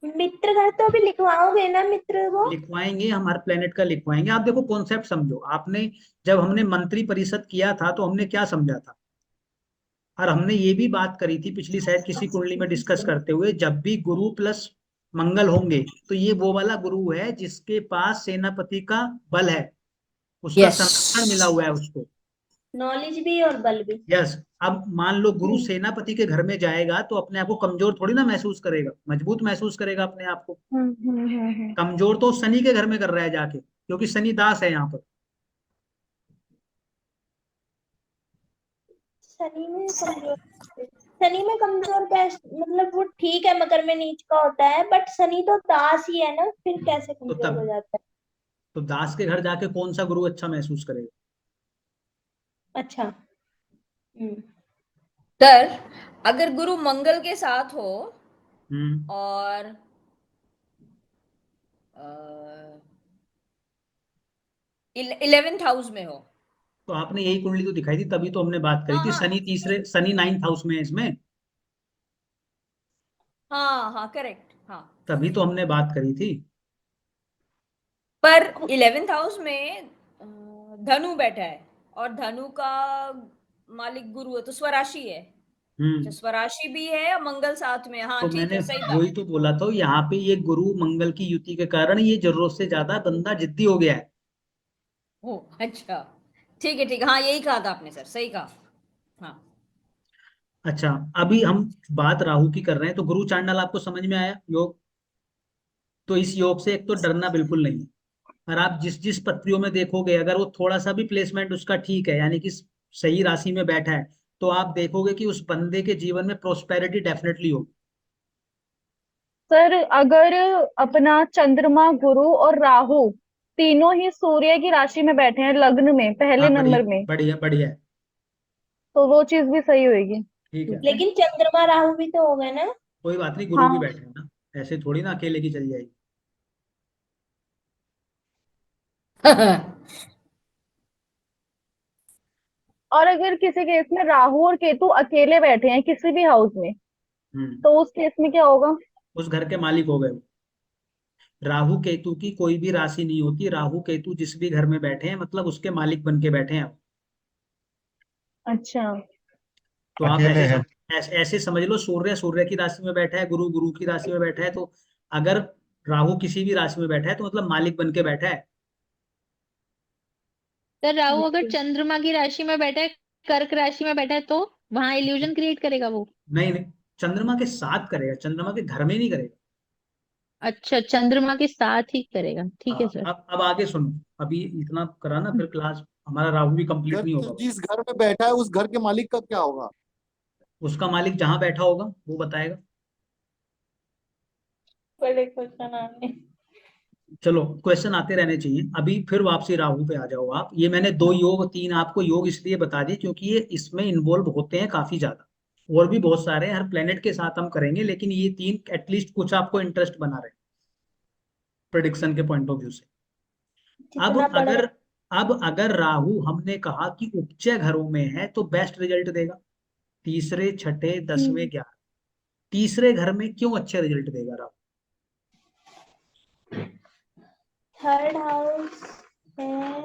Speaker 5: मित्र घर तो अभी लिखवाओगे ना मित्र को?
Speaker 1: लिखवाएंगे, हम हर प्लेनेट का लिखवाएंगे। आप देखो कॉन्सेप्ट समझो, आपने जब हमने मंत्री परिषद किया था तो हमने क्या समझा था, और हमने ये भी बात करी थी पिछली शायद किसी कुंडली में डिस्कस करते हुए, जब भी गुरु प्लस मंगल होंगे तो ये वो वाला गुरु है जिसके पास सेनापति का बल है, उसका
Speaker 3: यस।
Speaker 1: संरक्षण मिला हुआ है उसको।
Speaker 5: नॉलेज भी और बल भी।
Speaker 1: यस। अब मान लो गुरु सेनापति के घर में जाएगा तो अपने आप को कमजोर थोड़ी ना महसूस करेगा, मजबूत महसूस करेगा अपने आप को।
Speaker 2: हम्म।
Speaker 1: कमजोर तो शनि के घर में कर रहा है जाके, क्योंकि शनि दास है यहाँ पर।
Speaker 5: शनि में कमजोर, शनि में कमजोर कैसे, मतलब वो ठीक है मकर में नीच का होता है, बट शनि तो दास ही है ना, फिर कैसे
Speaker 1: तो
Speaker 5: कमजोर हो
Speaker 1: तब
Speaker 5: जाता
Speaker 1: तो दास के घर जाके कौन सा गुरु अच्छा महसूस करेगा?
Speaker 5: है। अच्छा।
Speaker 3: तर अगर गुरु मंगल के साथ हो और 11th हाउस में हो।
Speaker 1: तो आपने यही कुंडली तो दिखाई थी, तभी तो हमने बात करी थी।
Speaker 3: हाँ
Speaker 1: शनि 9th हाउस में है इसमें,
Speaker 3: हाँ हाँ करेक्ट हाँ।
Speaker 1: तभी तो हमने बात करी थी।
Speaker 3: पर 11th हाउस में धनु बैठा है और धनु का मालिक गुरु है तो स्वराशि है। अच्छा, स्वराशि भी है और मंगल साथ में। हाँ
Speaker 1: तो
Speaker 3: ठीक
Speaker 1: मैंने
Speaker 3: है, सही
Speaker 1: वही
Speaker 3: बात।
Speaker 1: तो बोला था, यहाँ पे ये गुरु मंगल की युति के कारण ये जरूरत से ज्यादा बंदा जिद्दी हो गया है।
Speaker 3: ओ अच्छा, ठीक है ठीक है, हाँ यही कहा था आपने सर, सही कहा। हाँ
Speaker 1: अच्छा, अभी हम बात राहु की कर रहे हैं, तो गुरु चांडाल आपको समझ में आया योग? तो इस योग से एक तो डरना बिल्कुल नहीं है। और आप जिस जिस पत्रियों में देखोगे, अगर वो थोड़ा सा भी प्लेसमेंट उसका ठीक है, यानी कि सही राशि में बैठा है, तो आप देखोगे कि उस बंदे के जीवन में प्रोस्पेरिटी डेफिनेटली होगी।
Speaker 2: सर अगर अपना चंद्रमा, गुरु और राहु तीनों ही सूर्य की राशि में बैठे हैं लग्न में पहले
Speaker 1: हाँ, बढ़िया
Speaker 2: नंबर में,
Speaker 1: बढ़िया बढ़िया है,
Speaker 2: तो वो चीज भी सही होगी।
Speaker 1: ठीक है।
Speaker 5: लेकिन चंद्रमा राहु भी तो हो गए ना।
Speaker 1: कोई बात नहीं, गुरु भी
Speaker 2: हाँ
Speaker 1: बैठे हैं ना, ऐसे थोड़ी ना अकेले की चली जाएगी।
Speaker 2: और अगर किसी केस में राहु और केतु अकेले बैठे हैं किसी भी हाउस में,
Speaker 1: हम्म
Speaker 2: तो उस केस में क्या होगा?
Speaker 1: उस घर के मालिक हो गए वो। राहु केतु की कोई भी राशि नहीं होती, राहु केतु जिस भी घर में बैठे हैं मतलब उसके मालिक बन के बैठे हैं।
Speaker 2: अच्छा।
Speaker 1: तो आप
Speaker 4: अकेले है।
Speaker 1: ऐसे समझ लो, सूर्य सूर्य की राशि में बैठा है, गुरु गुरु की राशि में बैठा है, तो अगर राहु किसी भी राशि में बैठा है तो मतलब मालिक बन के बैठा है।
Speaker 8: तो राहु अगर चंद्रमा की राशि में बैठा है, कर्क राशि में बैठा है, तो वहां इल्यूजन क्रिएट करेगा वो?
Speaker 1: नहीं नहीं, चंद्रमा के साथ करेगा, चंद्रमा के घर में नहीं करेगा।
Speaker 8: अच्छा, चंद्रमा के साथ ही करेगा, ठीक है
Speaker 1: हाँ,
Speaker 8: सर।
Speaker 1: अब आगे सुनो, अभी इतना करा ना, फिर क्लास हमारा राहु भी कंप्लीट नहीं
Speaker 6: अगर
Speaker 1: होगा।
Speaker 6: जिस घर में बैठा है उस घर के मालिक का क्या होगा?
Speaker 1: उसका मालिक जहां बैठा होगा वो बताएगा।
Speaker 5: बड़े क्वेश्चन आने।
Speaker 1: चलो, क्वेश्चन आते रहने चाहिए। अभी फिर वापसी राहु पे आ जाओ आप। ये मैंने दो योग, तीन आपको योग इसलिए बता दिए क्योंकि ये इसमें इन्वॉल्व होते हैं काफी ज्यादा। और भी बहुत सारे हैं, हर प्लेनेट के साथ हम करेंगे, लेकिन ये तीन एटलीस्ट कुछ आपको इंटरेस्ट बना रहे प्रेडिक्शन के पॉइंट ऑफ व्यू से। अब
Speaker 5: जितना पढ़
Speaker 1: अगर अब अगर राहु हमने कहा कि उपचय घरों में है तो बेस्ट रिजल्ट देगा, तीसरे, छठे, 10वें, 11। तीसरे घर में क्यों अच्छे रिजल्ट देगा राहु?
Speaker 5: थर्ड हाउस है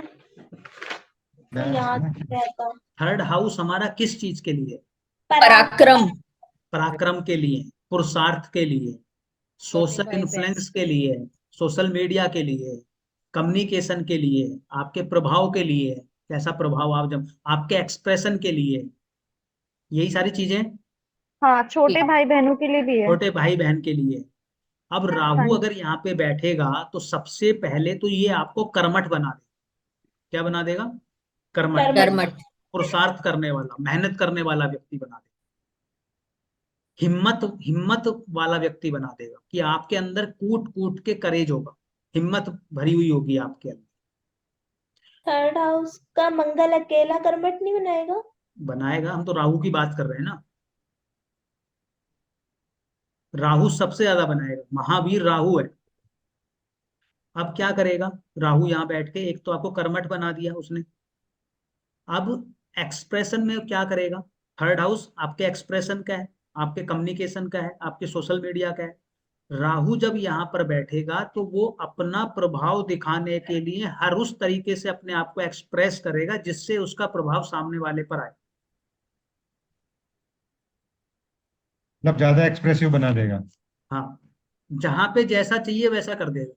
Speaker 5: तो याद रहता।
Speaker 1: थर्ड हाउस हमारा किस चीज के लिए?
Speaker 3: पराक्रम।
Speaker 1: पराक्रम के लिए, पुरुषार्थ के लिए, सोशल
Speaker 3: भाई बहन।
Speaker 1: इन्फ्लुएंस के लिए, सोशल मीडिया के लिए, कम्युनिकेशन के लिए, आपके प्रभाव के लिए, कैसा प्रभाव आप जब आपके एक्सप्रेशन के लिए, यही सारी चीजें
Speaker 2: हाँ, छोटे भाई बहनों के लिए भी है।
Speaker 1: छोटे भाई बहन के लिए। अब
Speaker 2: हाँ
Speaker 1: राहु अगर यहाँ पे बैठेगा तो सबसे पहले तो ये आपको कर्मठ बना देगा। क्या बना देगा? कर्मठ।
Speaker 3: कर्मठ।
Speaker 1: पुरुषार्थ करने वाला, मेहनत करने वाला व्यक्ति बना देगा। हिम्मत हिम्मत वाला व्यक्ति बना देगा कि आपके अंदर कूट कूट के करेज होगा, हिम्मत भरी हुई होगी आपके अंदर।
Speaker 5: थर्ड हाउस का मंगल अकेला कर्मठ नहीं बनाएगा?
Speaker 1: बनाएगा, हम तो राहु की बात कर रहे हैं ना। राहु सबसे ज्यादा बनाएगा, महावीर राहु है। अब क्या करेगा राहु यहाँ बैठ के? एक तो आपको कर्मठ बना दिया उसने। अब एक्सप्रेशन में क्या करेगा? थर्ड हाउस आपके एक्सप्रेशन का है, आपके कम्युनिकेशन का है, आपके सोशल मीडिया का है। राहु जब यहाँ पर बैठेगा तो वो अपना प्रभाव दिखाने के लिए हर उस तरीके से अपने आप को एक्सप्रेस करेगा जिससे उसका प्रभाव सामने वाले पर आए।
Speaker 4: मतलब ज्यादा एक्सप्रेसिव बना देगा।
Speaker 1: हाँ, जहां पे जैसा चाहिए वैसा कर देगा,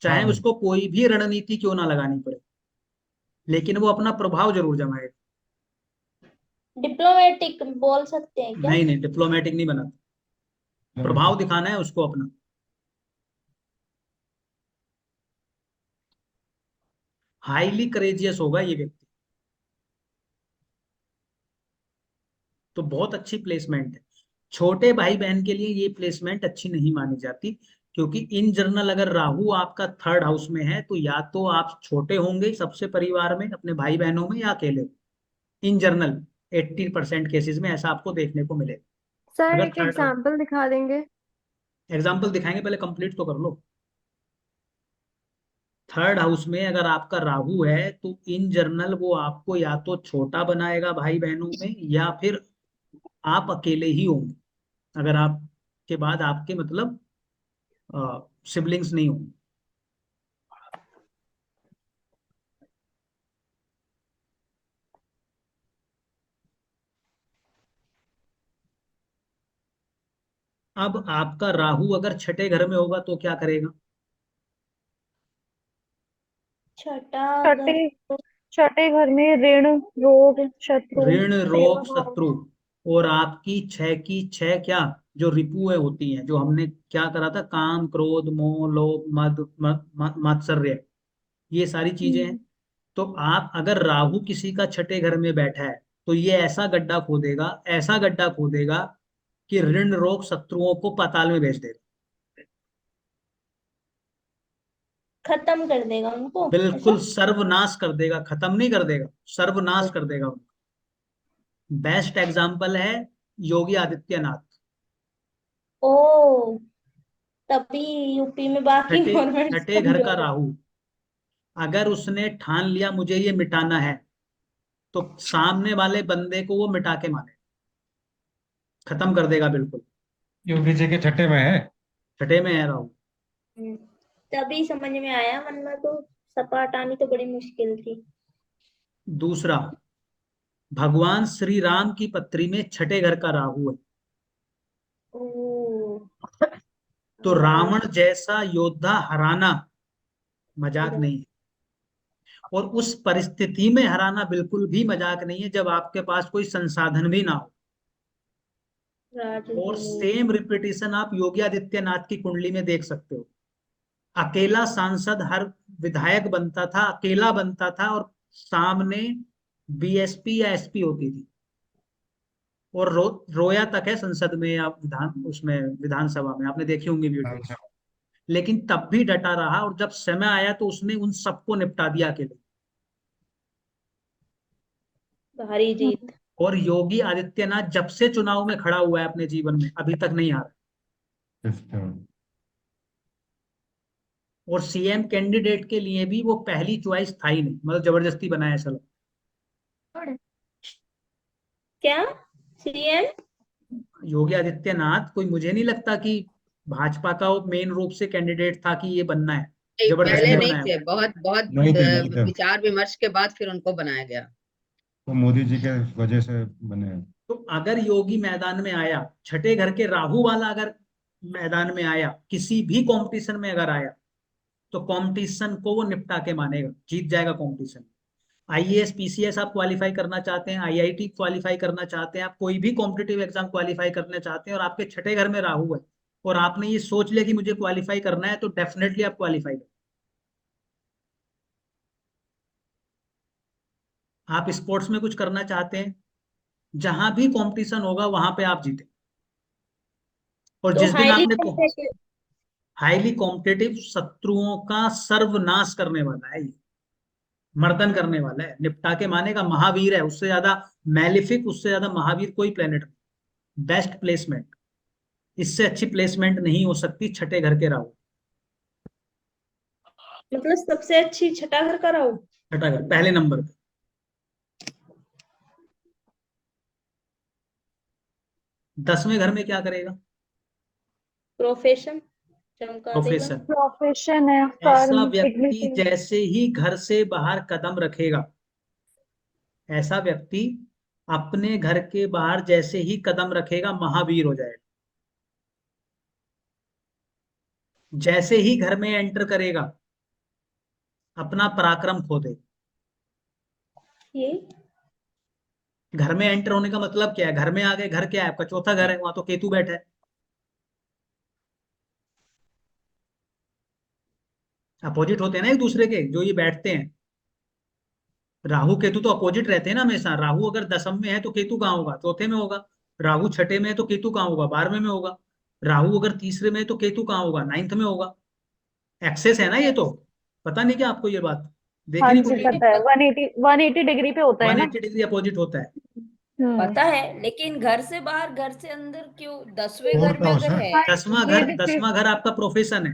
Speaker 1: चाहे
Speaker 4: हाँ।
Speaker 1: उसको कोई भी रणनीति क्यों ना लगानी पड़े, लेकिन वो अपना प्रभाव जरूर जमाएगा।
Speaker 5: डिप्लोमेटिक बोल सकते हैं क्या?
Speaker 1: नहीं नहीं, डिप्लोमेटिक नहीं बनाता, प्रभाव दिखाना है उसको अपना। हाईली करेजियस होगा ये व्यक्ति, तो बहुत अच्छी प्लेसमेंट है। छोटे भाई बहन के लिए ये प्लेसमेंट अच्छी नहीं मानी जाती, क्योंकि इन जनरल अगर राहु आपका थर्ड हाउस में है तो या तो आप छोटे होंगे सबसे परिवार में अपने भाई बहनों में, या अकेले। इन जनरल 80% केसेस में ऐसा आपको देखने को मिलेगा।
Speaker 9: सर
Speaker 1: अगर
Speaker 9: एक
Speaker 1: थर्ड
Speaker 9: एग्जांपल दिखा देंगे?
Speaker 1: एग्जाम्पल दिखाएंगे, पहले कंप्लीट तो कर लो। थर्ड हाउस में अगर आपका राहु है तो इन जनरल वो आपको या तो छोटा बनाएगा भाई बहनों में, या फिर आप अकेले ही होंगे, अगर आपके बाद आपके मतलब सिबलिंग्स नहीं होंगे। अब आपका राहु अगर छठे घर में होगा तो क्या करेगा?
Speaker 5: छठा
Speaker 2: छठे
Speaker 5: घर तो
Speaker 2: छठे घर में ऋण, रोग, शत्रु,
Speaker 1: ऋण
Speaker 2: सेवा
Speaker 1: रोग
Speaker 2: भाव।
Speaker 1: शत्रु, और आपकी छह की छह क्या जो रिपुएं होती हैं, जो हमने क्या करा था, काम क्रोध मोह लोभ मद मात्सर्य, ये सारी चीजें हैं। तो आप अगर राहु किसी का छठे घर में बैठा है तो ये ऐसा गड्ढा खोदेगा, ऐसा गड्ढा खोदेगा कि ऋण रोग शत्रुओं को पाताल में भेज देगा।
Speaker 5: खत्म कर देगा उनको ऐसा।
Speaker 1: बिल्कुल सर्वनाश कर देगा, खत्म नहीं कर देगा, सर्वनाश कर देगा उनका। बेस्ट एग्जाम्पल है योगी आदित्यनाथ।
Speaker 5: ओ, तभी यूपी में बाकी
Speaker 1: छठे
Speaker 5: गवर्नमेंट
Speaker 1: छठे घर का
Speaker 5: कमजोर है।
Speaker 1: राहु, अगर उसने ठान लिया मुझे ये मिटाना है, तो सामने वाले बंदे को वो मिटा के माने, खत्म कर देगा बिल्कुल।
Speaker 4: योगी जी के छठे में है।
Speaker 1: छठे में है राहु।
Speaker 5: हम्म, तभी समझ में आया, वरना तो सपा हटानी तो बड़ी मुश्किल थी।
Speaker 1: दूसरा, भगवान श्री राम की पत्री में छठे घर का राहु है,
Speaker 5: ओ,
Speaker 1: तो रावण जैसा योद्धा हराना मजाक नहीं है। और उस परिस्थिति में हराना बिल्कुल भी मजाक नहीं है जब आपके पास कोई संसाधन भी ना हो। और
Speaker 5: राजदूत।
Speaker 1: सेम रिपीटिशन आप योगी आदित्यनाथ की कुंडली में देख सकते हो। अकेला सांसद हर विधायक बनता था, अकेला बनता था, और सामने बीएसपी या एसपी होती थी, और रोया तक है संसद में या विधानसभा में, आपने देखी होंगी वीडियो।
Speaker 4: अच्छा।
Speaker 1: लेकिन तब भी डटा रहा, और जब समय आया तो उसने उन सबको निपटा दिया अकेले।
Speaker 5: भारी जीत।
Speaker 1: और योगी आदित्यनाथ जब से चुनाव में खड़ा हुआ है अपने जीवन में अभी तक नहीं हारा। और सीएम कैंडिडेट के लिए भी वो पहली चॉइस था ही नहीं, मतलब जबरदस्ती बनाया ऐसा लगा।
Speaker 5: क्या सीएम?
Speaker 1: योगी आदित्यनाथ कोई, मुझे नहीं लगता कि भाजपा का वो मेन रूप से कैंडिडेट था कि ये बनना है,
Speaker 7: नहीं, पहले
Speaker 1: जबरदस्ती
Speaker 7: नहीं
Speaker 1: बनाया।
Speaker 7: थे, बहुत बहुत
Speaker 4: नहीं थे, नहीं थे।
Speaker 7: विचार विमर्श के बाद फिर उनको बनाया गया।
Speaker 4: वो मोदी जी के वजह से बने हैं।
Speaker 1: तो अगर योगी मैदान में आया, छठे घर के राहु वाला अगर मैदान में आया, किसी भी कंपटीशन में अगर आया, तो कंपटीशन को वो निपटा के मानेगा, जीत जाएगा कंपटीशन। आईएएस पीसीएस आप क्वालिफाई करना चाहते हैं, आईआईटी क्वालिफाई करना चाहते हैं, आप कोई भी कॉम्पिटिटिव एग्जाम क्वालिफाई करना चाहते हैं, और आपके छठे घर में राहु है, और आपने ये सोच लिया कि मुझे क्वालिफाई करना है, तो डेफिनेटली आप क्वालिफाई करें। आप स्पोर्ट्स में कुछ करना चाहते हैं, जहां भी कंपटीशन होगा वहां पे आप जीते। और
Speaker 5: तो
Speaker 1: जिस दिन
Speaker 5: हाईली
Speaker 1: आपने
Speaker 5: कॉम्पिटिटिव।
Speaker 1: हाईली कॉम्पिटिटिव, शत्रुओं का सर्वनाश करने वाला है ये, मर्दन करने वाला है, निपटा के मानेगा, महावीर है, उससे ज्यादा मैलिफिक, उससे ज्यादा महावीर कोई प्लेनेट नहीं। बेस्ट प्लेसमेंट, इससे अच्छी प्लेसमेंट नहीं हो सकती छठे घर के राहु।
Speaker 5: मतलब सबसे अच्छी छठा घर का राहु।
Speaker 1: छठा घर पहले नंबर पे। 10वें घर में क्या करेगा?
Speaker 5: प्रोफेशन चमका देगा।
Speaker 1: प्रोफेशन।
Speaker 2: प्रोफेशन है,
Speaker 1: ऐसा
Speaker 2: कर्म,
Speaker 1: व्यक्ति
Speaker 2: डिग्निटी।
Speaker 1: जैसे ही घर से बाहर कदम रखेगा, ऐसा व्यक्ति अपने घर के बाहर जैसे ही कदम रखेगा महावीर हो जाएगा। जैसे ही घर में एंटर करेगा अपना पराक्रम खो देगा।
Speaker 5: ये
Speaker 1: घर में एंटर होने का मतलब क्या है? घर में आ गए, घर क्या है आपका? चौथा घर है, वहां तो केतु बैठा है। अपोजिट होते हैं ना एक दूसरे के, जो ये बैठते हैं। राहु केतु तो अपोजिट रहते हैं ना हमेशा। राहु अगर दसम में है तो केतु कहाँ होगा? चौथे में होगा। राहु छठे में है तो केतु कहाँ होगा? 12वें में होगा। राहु अगर तीसरे में है तो केतु कहाँ होगा? 9th में होगा। एक्सेस है ना ये तो। पता नहीं क्या आपको ये बात? देखी
Speaker 2: हाँ
Speaker 1: नहीं
Speaker 2: जी
Speaker 1: कुंडली?
Speaker 2: पता है, 180 डिग्री पे होता है ना।
Speaker 1: 180 डिग्री अपोजिट होता है।
Speaker 3: पता है, लेकिन घर से बाहर घर से अंदर क्यों? 10वें घर
Speaker 4: फोर्थ
Speaker 3: में
Speaker 4: हाउस
Speaker 3: अगर
Speaker 4: है।
Speaker 3: है,
Speaker 1: दसवां घर आपका प्रोफेशन है।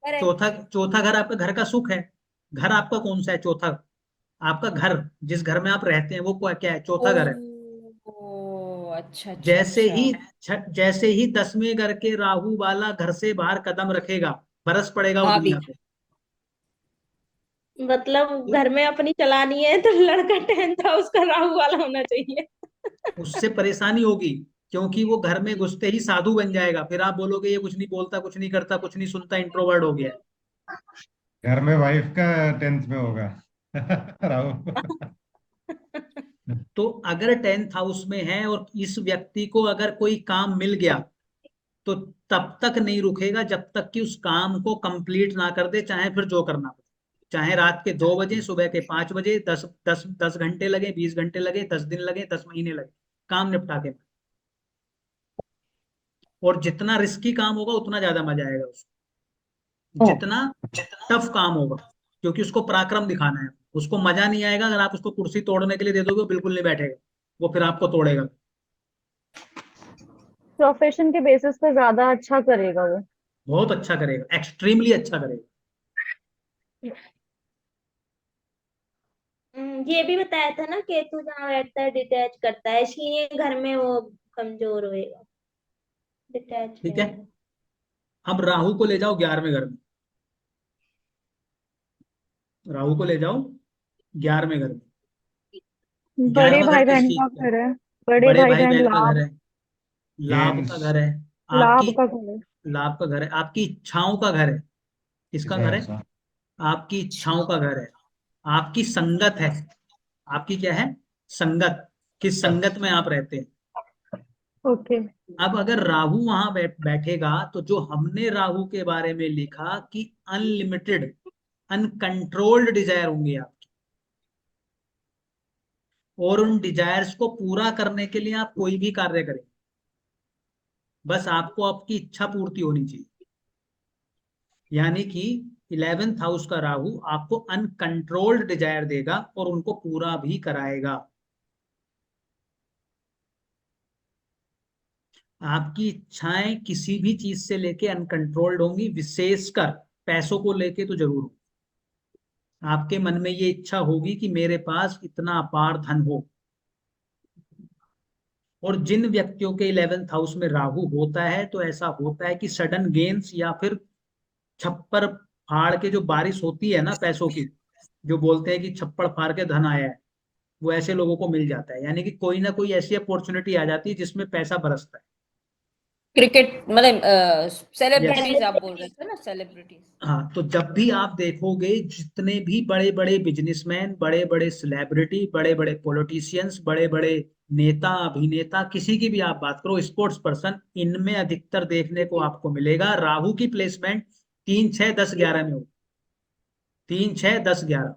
Speaker 3: करेक्ट।
Speaker 1: चौथा घर आपका घर का सुख है। घर आपका कौन सा है? चौथा। आपका घर, जिस घर में आप रहते हैं, वो क्या है? चौथा घर है।
Speaker 3: ओ अच्छा अच्छा
Speaker 1: जैसे
Speaker 3: अच्छा।
Speaker 1: ही जैसे ही 10वें घर के राहु वाला घर से बाहर कदम रखेगा, बरस पड़ेगा वो
Speaker 3: भाभी।
Speaker 1: दुनिया पे।
Speaker 5: मतलब
Speaker 1: तो
Speaker 5: घर में अपनी चलानी है तो लड़का 10th हाउस का राहु वाला होना चाहिए।
Speaker 1: उससे परेशानी होगी, क्योंकि वो घर में घुसते ही साधु बन जाएगा। फिर आप बोलोगे ये कुछ नहीं बोलता, कुछ नहीं करता, कुछ नहीं सुनता, इंट्रोवर्ट हो गया है।
Speaker 4: घर में वाइफ का 10th में होगा राहु।
Speaker 1: तो अगर 10th हाउस में है और इस व्यक्ति को अगर कोई काम मिल गया, तो तब तक नहीं रुकेगा जब तक कि उस काम को कंप्लीट ना कर दे, चाहे फिर जो करना पड़े। चाहे रात के 2 बजे, सुबह के 5 बजे, 10 घंटे लगे, 20 घंटे लगे, 10 दिन लगे, 10 महीने लगे, काम निपटा के। और जितना रिस्की काम होगा उतना ज्यादा मजा आएगा उसको। जितना टफ काम होगा, क्योंकि उसको पराक्रम दिखाना है। उसको मजा नहीं आएगा अगर आप उसको कुर्सी तोड़ने के लिए दे दोगे, वो बिल्कुल नहीं बैठेगा, वो फिर आपको तोड़ेगा।
Speaker 2: प्रोफेशन के बेसिस पे ज्यादा अच्छा करेगा वो।
Speaker 1: बहुत अच्छा करेगा, एक्सट्रीमली अच्छा करेगा।
Speaker 5: ये भी बताया था ना, केतु जहाँ बैठता है डिटैच करता है, इसलिए घर में वो कमजोर होएगा, डिटैच
Speaker 1: ठीक है।
Speaker 5: रहेगा।
Speaker 1: अब राहु को ले जाओ 11वें घर में। राहु को ले जाओ 11वें घर में।
Speaker 2: बड़े
Speaker 1: 11वां घर
Speaker 2: भाई
Speaker 1: किस
Speaker 2: बहन
Speaker 1: चीज
Speaker 2: का
Speaker 1: का है?
Speaker 2: घर है। बड़े
Speaker 1: बड़े
Speaker 2: भाई
Speaker 1: भाई
Speaker 2: बहन
Speaker 1: बहन का घर
Speaker 2: लाभ।
Speaker 1: है, लाभ का
Speaker 4: गेम्स।
Speaker 1: घर है, आपकी
Speaker 2: लाभ का घर है।
Speaker 1: लाभ का घर है, आपकी इच्छाओं का घर है। किसका घर है?
Speaker 4: अच्छा।
Speaker 1: आपकी इच्छाओं का घर है। आपकी संगत है। आपकी क्या है? संगत। किस संगत में आप रहते हैं?
Speaker 2: ओके।
Speaker 1: अब अगर राहु वहां बैठेगा, तो जो हमने राहु के बारे में लिखा कि अनलिमिटेड, अनकंट्रोल्ड डिजायर होंगे आपकी, और उन डिजायर्स को पूरा करने के लिए आप कोई भी कार्य करें, बस आपको आपकी इच्छा पूर्ति होनी चाहिए। यानी कि 11th हाउस का राहु आपको अनकंट्रोल्ड डिजायर देगा और उनको पूरा भी कराएगा। आपकी इच्छाएं किसी भी चीज से लेके अनकंट्रोल्ड होंगी, विशेषकर पैसों को लेके तो जरूर हो। आपके मन में ये इच्छा होगी कि मेरे पास इतना अपार धन हो। और जिन व्यक्तियों के 11th हाउस में राहु होता है, तो ऐसा होता है कि सडन गेन्स, या फिर छप्पर फाड़ के जो बारिश होती है ना पैसों की, जो बोलते हैं कि छप्पड़ फाड़ के धन आया है, वो ऐसे लोगों को मिल जाता है। यानी कि कोई ना कोई ऐसी अपॉर्चुनिटी आ जाती है जिसमें पैसा बरसता है।
Speaker 3: क्रिकेट मतलब
Speaker 1: यस।
Speaker 3: सेलिब्रिटीज आप बोल रहे थे ना, सेलिब्रिटीज।
Speaker 1: हाँ, तो जब भी आप देखोगे जितने भी बड़े बड़े बिजनेसमैन, बड़े बड़े सेलिब्रिटी, बड़े बड़े पॉलिटिशियंस, बड़े बड़े नेता, अभिनेता, किसी की भी आप बात करो, स्पोर्ट्स पर्सन, इनमें अधिकतर देखने को आपको मिलेगा राहु की प्लेसमेंट 3, 6, 10, 11 में हो। 3, 6, 10, 11।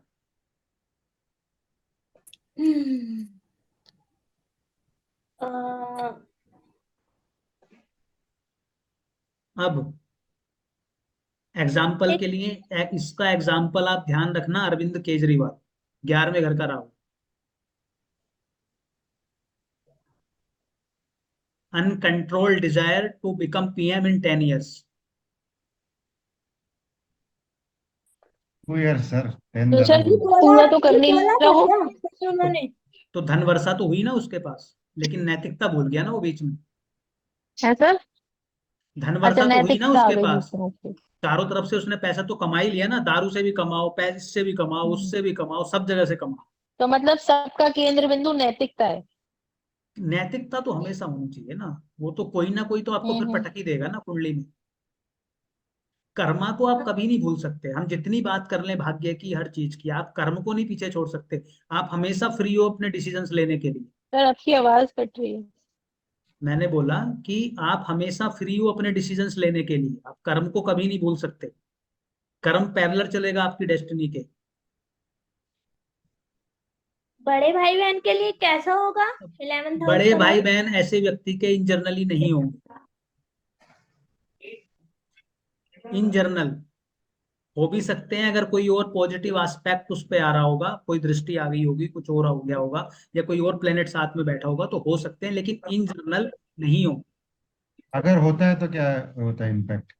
Speaker 1: अब एग्जाम्पल के लिए इसका एग्जाम्पल आप ध्यान रखना, अरविंद केजरीवाल, 11वें घर का Rahu. Uncontrolled desire to become PM in 10 years।
Speaker 4: 2 years sir,
Speaker 8: तो
Speaker 4: 10
Speaker 8: सर
Speaker 4: राहु।
Speaker 8: पूरा तो कर नहीं
Speaker 5: बोला
Speaker 8: रहा
Speaker 5: था
Speaker 8: हो।
Speaker 5: क्या
Speaker 1: तो,
Speaker 5: उन्होंने?
Speaker 1: तो धन वर्षा तो हुई ना उसके पास, लेकिन नैतिकता भूल गया ना वो बीच में।
Speaker 8: है सर।
Speaker 1: धन
Speaker 8: अच्छा,
Speaker 1: वर्षा तो हुई ना
Speaker 8: नैतिकता आ
Speaker 1: उसके
Speaker 8: गई बीच
Speaker 1: पास।
Speaker 8: में उसकी।
Speaker 1: चारों तरफ से उसने पैसा तो कमा ही लिया ना, दारू से भी कमाओ, पैसे से भी कमाओ,
Speaker 8: हम्म।
Speaker 1: उससे भी कमाओ, सब जगह से कमाओ।
Speaker 8: तो मतलब सबका केंद्र बिंदु नैतिकता है।
Speaker 1: नैतिकता तो हमेशा होनी चाहिए ना। वो तो कोई ना कोई तो आपको फिर
Speaker 8: हम्म।
Speaker 1: पटक ही देगा ना कुंडली में। कर्मा को आप कभी नहीं भूल सकते। हम जितनी बात कर लें भाग्य की, हर चीज की, आप कर्म को नहीं पीछे छोड़ सकते। आप हमेशा फ्री हो अपने डिसीजंस लेने के लिए।
Speaker 8: सर आपकी आवाज कट रही है।
Speaker 1: मैंने बोला कि आप हमेशा फ्री हो अपने डिसीजंस लेने के लिए, आप कर्म को कभी नहीं भूल सकते। कर्म पैरेलल चलेगा आपकी डेस्टिनी के।
Speaker 5: बड़े भाई बहन के लिए कैसा होगा 11th हाउस
Speaker 1: बड़े
Speaker 5: का
Speaker 1: भाई
Speaker 5: राहु?
Speaker 1: बहन ऐसे व्यक्ति के इन जनरली नहीं होंगे। इन जनरल हो भी सकते हैं, अगर कोई और पॉजिटिव एस्पेक्ट उस पे आ रहा होगा, कोई दृष्टि आ गई होगी, कुछ और हो गया होगा, या कोई और प्लेनेट साथ में बैठा होगा तो हो सकते हैं, लेकिन इन जनरल नहीं हो।
Speaker 4: अगर होता है तो क्या होता है इम्पैक्ट?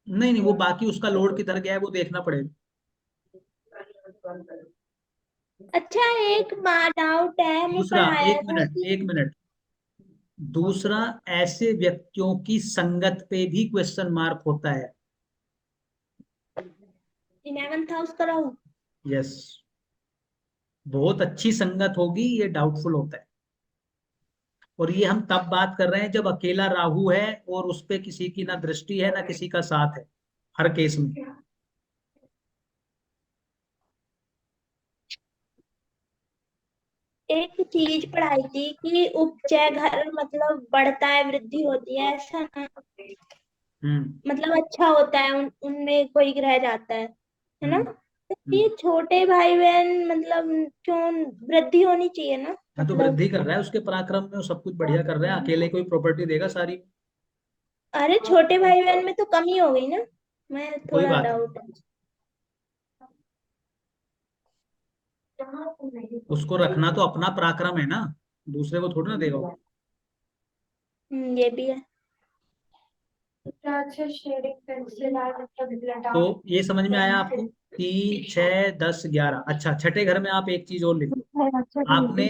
Speaker 1: नहीं नहीं, वो बाकी उसका लोड किधर गया है वो देखना पड़ेगा।
Speaker 5: अच्छा, एक बात डाउट है, हमें
Speaker 1: दूसरा,
Speaker 5: पढ़ाया
Speaker 1: एक
Speaker 5: था
Speaker 1: मिनट
Speaker 5: कि
Speaker 1: एक मिनट, दूसरा, ऐसे व्यक्तियों की संगत पे भी क्वेश्चन मार्क होता है।
Speaker 5: 11th हाउस का राहु।
Speaker 1: यस, बहुत अच्छी संगत होगी ये डाउटफुल होता है। और ये हम तब बात कर रहे हैं जब अकेला राहु है और उस पे किसी की ना दृष्टि है ना किसी का साथ है, हर केस में।
Speaker 5: एक चीज पढ़ाई थी कि उपचय घर मतलब बढ़ता है, वृद्धि होती है, ऐसा ना? मतलब अच्छा होता है, उनमें कोई रह जाता है ना? तो ये छोटे भाई बहन मतलब क्यों वृद्धि होनी चाहिए ना?
Speaker 1: हाँ, तो
Speaker 5: मतलब
Speaker 1: वृद्धि कर रहा है उसके पराक्रम में, वो सब कुछ बढ़िया कर रहे हैं, अकेले कोई प्रॉपर्टी देगा सारी?
Speaker 5: अरे छोटे भाई बहन में तो कमी हो गई ना, मैं
Speaker 1: कोई
Speaker 5: थोड़ा
Speaker 1: बात
Speaker 5: डाउट
Speaker 1: नहीं, उसको रखना तो अपना पराक्रम है ना, दूसरे को थोड़ी ना देगा वो।
Speaker 5: है। ये भी है।
Speaker 1: तो ये समझ में आया आपको? 3, 6, 10, 11। अच्छा, छठे घर में आप एक चीज और लिखो। आपने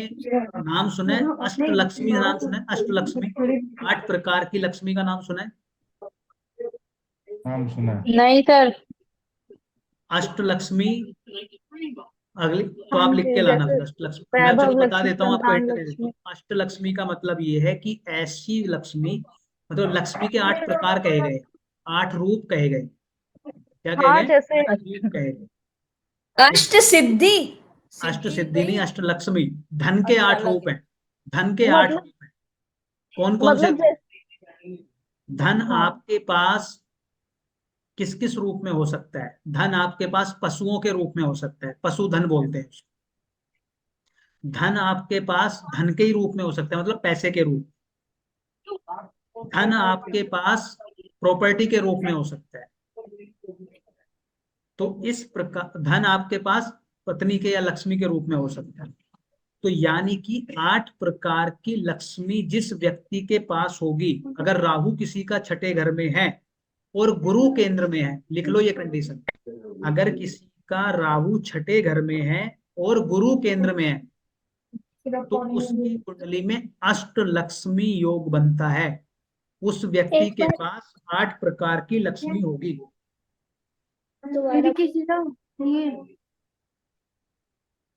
Speaker 1: नाम सुना है अष्टलक्ष्मी का नाम सुना है? अष्टलक्ष्मी, 8 प्रकार की लक्ष्मी का नाम सुना है?
Speaker 4: नाम सुना है।
Speaker 8: नहीं सर।
Speaker 1: अष्टलक्ष्मी, अगली तो
Speaker 9: हाँ
Speaker 1: आप लिख
Speaker 9: जी,
Speaker 1: के लाना
Speaker 9: जैसे
Speaker 1: फिर अष्टलक्ष्मी। मैं चलो
Speaker 9: वैभव
Speaker 1: बता
Speaker 9: लक्ष्मी,
Speaker 1: देता हूँ आपको,
Speaker 9: संतान
Speaker 1: हिंट दे देता
Speaker 9: लक्ष्मी।
Speaker 1: हूँ। अष्टलक्ष्मी का मतलब ये है कि ऐसी लक्ष्मी, मतलब लक्ष्मी के 8 प्रकार कहे गए, 8 रूप कहे गए। क्या कहे
Speaker 9: हाँ,
Speaker 1: गए?
Speaker 9: जैसे
Speaker 1: 8 रूप कहे गए।
Speaker 3: अष्ट सिद्धि।
Speaker 1: अष्ट
Speaker 3: सिद्धि
Speaker 1: सिद्धि नहीं,
Speaker 3: वही।
Speaker 1: अष्ट लक्ष्मी। धन के
Speaker 3: अच्छा,
Speaker 1: 8
Speaker 3: अलग
Speaker 1: रूप
Speaker 3: है।
Speaker 1: हैं। धन के 8
Speaker 9: मतलब
Speaker 1: रूप हैं। कौन कौन से?
Speaker 9: जैसे
Speaker 1: धन
Speaker 9: हाँ,
Speaker 1: आपके पास किस किस रूप में हो सकता है? धन आपके पास पशुओं के रूप में हो सकता है, पशुधन बोलते हैं उसको। धन आपके पास धन के ही रूप में हो सकता है, मतलब पैसे के रूप। धन आपके पास प्रॉपर्टी के रूप में हो सकता है। तो इस प्रकार धन आपके पास पत्नी के या लक्ष्मी के रूप में हो सकता है। तो यानी कि 8 प्रकार की लक्ष्मी जिस व्यक्ति के पास होगी, अगर राहु किसी का छठे घर में है और गुरु केंद्र में है, लिख लो ये कंडीशन, अगर किसी का राहु छठे घर में है और गुरु केंद्र में है तो उसकी कुंडली में अष्ट लक्ष्मी योग बनता है। उस व्यक्ति
Speaker 5: एक
Speaker 1: के
Speaker 5: बार
Speaker 1: पास 8 प्रकार की लक्ष्मी होगी।
Speaker 5: दोबारा
Speaker 9: किसी का ये